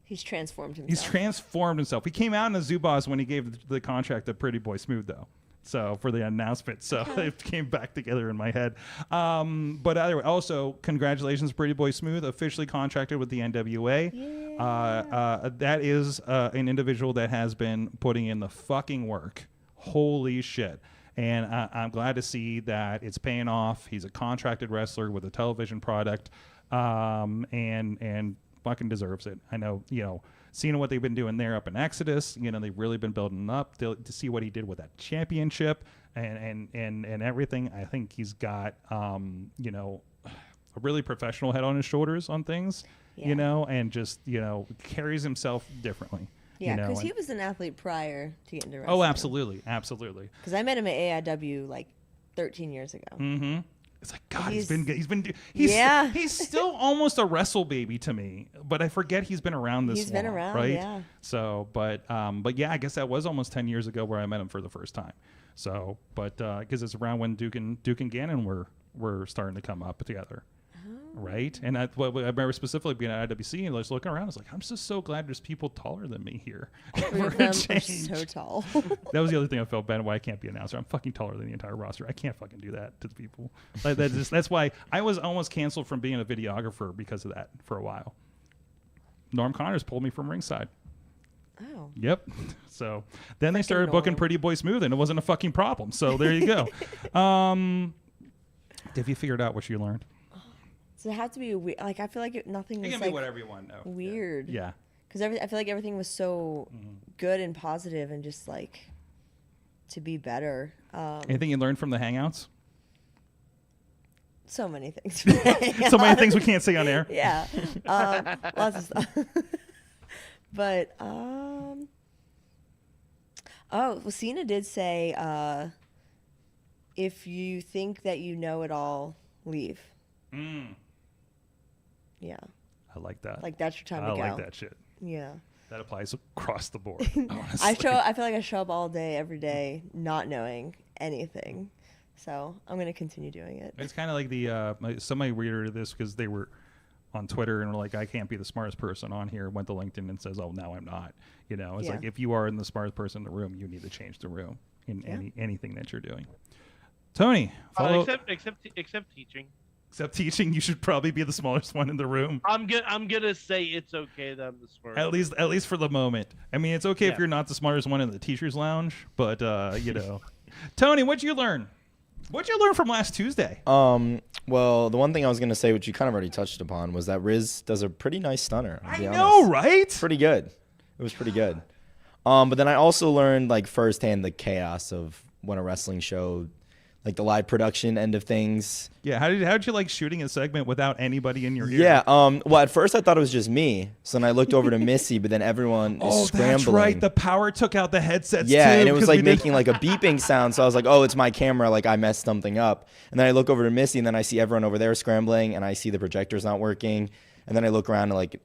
He's transformed himself. He's transformed himself. He came out in the Zubaz when he gave the contract to Pretty Boy Smooth, though. So for the announcement, so it came back together in my head. But either way, also congratulations, Pretty Boy Smooth, officially contracted with the NWA. Yeah. That is an individual that has been putting in the fucking work. Holy shit! And I'm glad to see that it's paying off. He's a contracted wrestler with a television product, and fucking deserves it. I know, you know. Seeing what they've been doing there up in Exodus, you know, they've really been building up to see what he did with that championship and everything. I think he's got, you know, a really professional head on his shoulders on things, you know, and just, you know, carries himself differently. Yeah, because you know, he was an athlete prior to getting into wrestling. Oh, absolutely. Because I met him at AIW like 13 years ago. Mm-hmm. It's like, God, he's still almost a wrestle baby to me, but I forget he's been around this long. He's been around, right? Yeah. So, but yeah, I guess that was almost 10 years ago where I met him for the first time. So, but because it's around when Duke and Gannon were starting to come up together. Right, and I remember specifically being at IWC and just looking around. I was like, I'm just so glad there's people taller than me here. We're so tall. That was the other thing I felt bad why I can't be an announcer. I'm fucking taller than the entire roster. I can't fucking do that to the people. Like, that's why I was almost canceled from being a videographer because of that for a while. Norm Connors pulled me from ringside. Oh. Yep. So then they started booking Pretty Boy Smooth, and it wasn't a fucking problem. So there you go. Have you figured out what you learned? So it had to be weird. Like I feel like nothing was like whatever you want to know. Weird. Yeah. Because I feel like everything was so good and positive and just like to be better. Anything you learned from the Hangouts? So many things. So many things we can't say on air. Yeah. Lots of stuff. But Cena did say, if you think that you know it all, leave. Yeah. I like that. Like that's your time to go. I like that shit. Yeah. That applies across the board. I feel like I show up all day, every day, not knowing anything. So I'm gonna continue doing it. It's kind of like the somebody reiterated this because they were on Twitter and were like, I can't be the smartest person on here. Went to LinkedIn and says, oh, now I'm not. You know, it's like if you are the smartest person in the room, you need to change the room in anything that you're doing. Tony, except teaching. Except teaching, you should probably be the smallest one in the room. I'm gonna say it's okay that I'm the smartest. At least for the moment. I mean, it's okay if you're not the smartest one in the teacher's lounge, but you know. Tony, what'd you learn? What'd you learn from last Tuesday? Well, the one thing I was gonna say, which you kind of already touched upon, was that Riz does a pretty nice stunner. I know, right? Pretty good. It was pretty good. But then I also learned like firsthand the chaos of when a wrestling show like the live production end of things. Yeah, how did you like shooting a segment without anybody in your ear? Yeah, well, at first I thought it was just me. So then I looked over to Missy, but then everyone is scrambling. That's right. The power took out the headsets yeah, too. And it was like making like a beeping sound. So I was like, oh, it's my camera. Like I messed something up. And then I look over to Missy, and then I see everyone over there scrambling, and I see the projector's not working. And then I look around, and like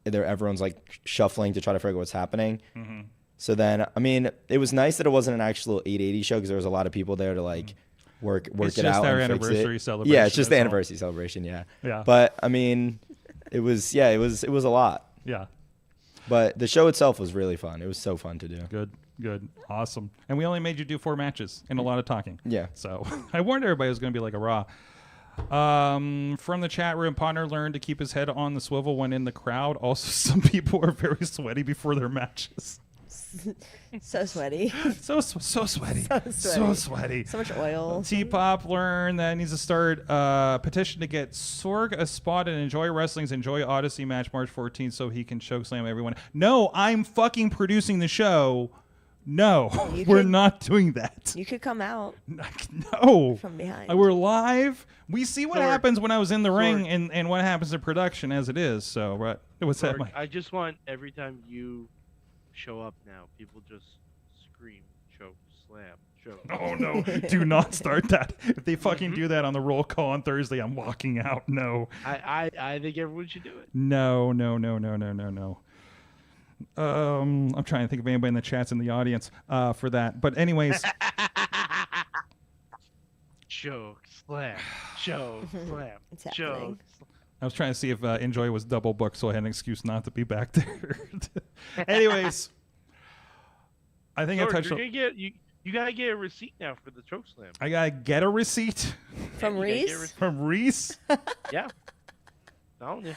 everyone's like shuffling to try to figure out what's happening. Mm-hmm. So then, I mean, it was nice that it wasn't an actual 880 show because there was a lot of people there to like work it out. It's just our and anniversary fix it. celebration. Yeah, it's just the anniversary celebration. Yeah. Yeah. But I mean, it was a lot. Yeah. But the show itself was really fun. It was so fun to do. Good. Awesome. And we only made you do 4 matches and a lot of talking. Yeah. So I warned everybody it was going to be like a Raw. From the chat room, Ponder learned to keep his head on the swivel when in the crowd. Also, some people are very sweaty before their matches. So sweaty. So sweaty. So sweaty. So much oil. T-Pop learned that he needs to start petition to get Sorg a spot in Enjoy Wrestling's Enjoy Odyssey match March 14th so he can chokeslam everyone. No, I'm fucking producing the show. No, we're not doing that. You could come out. No. From behind. We're live. We see what happens when I was in the ring and what happens in production as it is. So, right. What's that, Mike? I just want every time you show up now, people just scream, choke, slam, choke. Oh, no. Do not start that. If they fucking do that on the roll call on Thursday, I'm walking out. No. I think everyone should do it. No. I'm trying to think of anybody in the chats in the audience for that. But anyways. Choke, slam, choke, slam, choke. I was trying to see if Enjoy was double booked, so I had an excuse not to be back there. Anyways, I think I touched. You gotta get a receipt now for the choke slam. I gotta get a receipt from Reese. From Reese. Yeah. Telling you.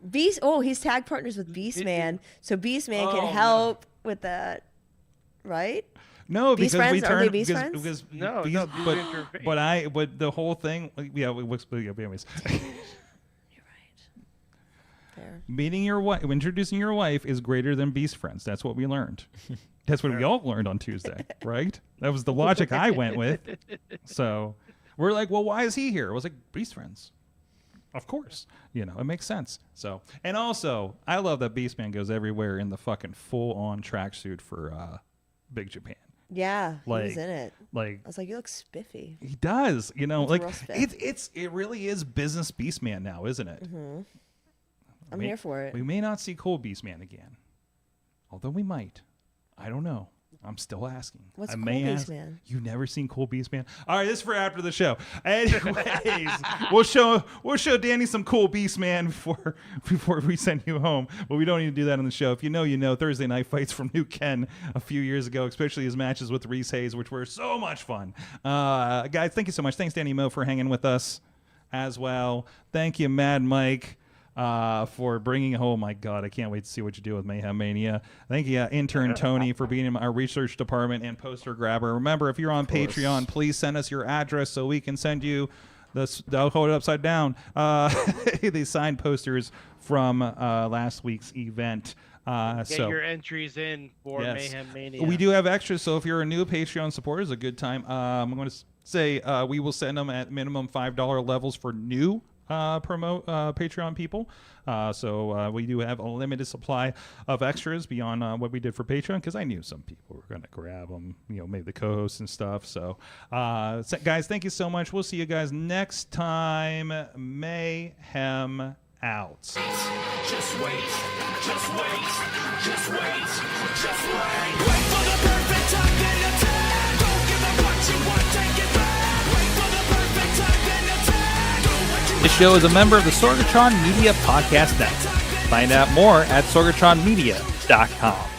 Beast. Oh, he's tag partners with Beastman, so Beastman can help with that, right? No, Beast because friends? we turned because but the whole thing, anyways. You're right. Fair. Meeting your wife, introducing your wife is greater than Beast friends. That's what we learned. That's what we all learned on Tuesday, right? That was the logic I went with. So we're like, well, why is he here? I was like, Beast friends. Of course. It makes sense. So, and also, I love that Beastman goes everywhere in the fucking full-on tracksuit for Big Japan. Yeah, he was in it. Like, I was like, you look spiffy. He does. Like it really is business Beastman now, isn't it? Mm-hmm. I'm here for it. We may not see Cool Beastman again, although we might. I don't know. I'm still asking. What's Cool Beastman? You've never seen Cool Beastman? All right, this is for after the show. Anyways, we'll show Dani some Cool Beastman before we send you home. But we don't need to do that on the show. If you know, you know. Thursday night fights from New Ken a few years ago, especially his matches with Reese Hayes, which were so much fun. Guys, thank you so much. Thanks, Danny Mo, for hanging with us as well. Thank you, Mad Mike. For bringing oh my god, I can't wait to see what you do with Mayhem Mania. Thank you, intern Tony, for being in our research department and poster grabber. Remember, if you're on Patreon, please send us your address so we can send you I'll hold it upside down. These signed posters from last week's event. Get your entries in for Mayhem Mania. We do have extras, so if you're a new Patreon supporter, it's a good time. I'm going to say we will send them at minimum $5 levels for new Patreon people. So we do have a limited supply of extras beyond what we did for Patreon, because I knew some people were going to grab them, maybe the co-hosts and stuff. So guys, thank you so much. We'll see you guys next time. Mayhem out. Just wait, just wait, just wait, just wait. Wait for the perfect time, then attack. Don't give up what you want, take it back. Wait for the perfect time, then attack. This show is a member of the Sorgatron Media Podcast Network. Find out more at sorgatronmedia.com.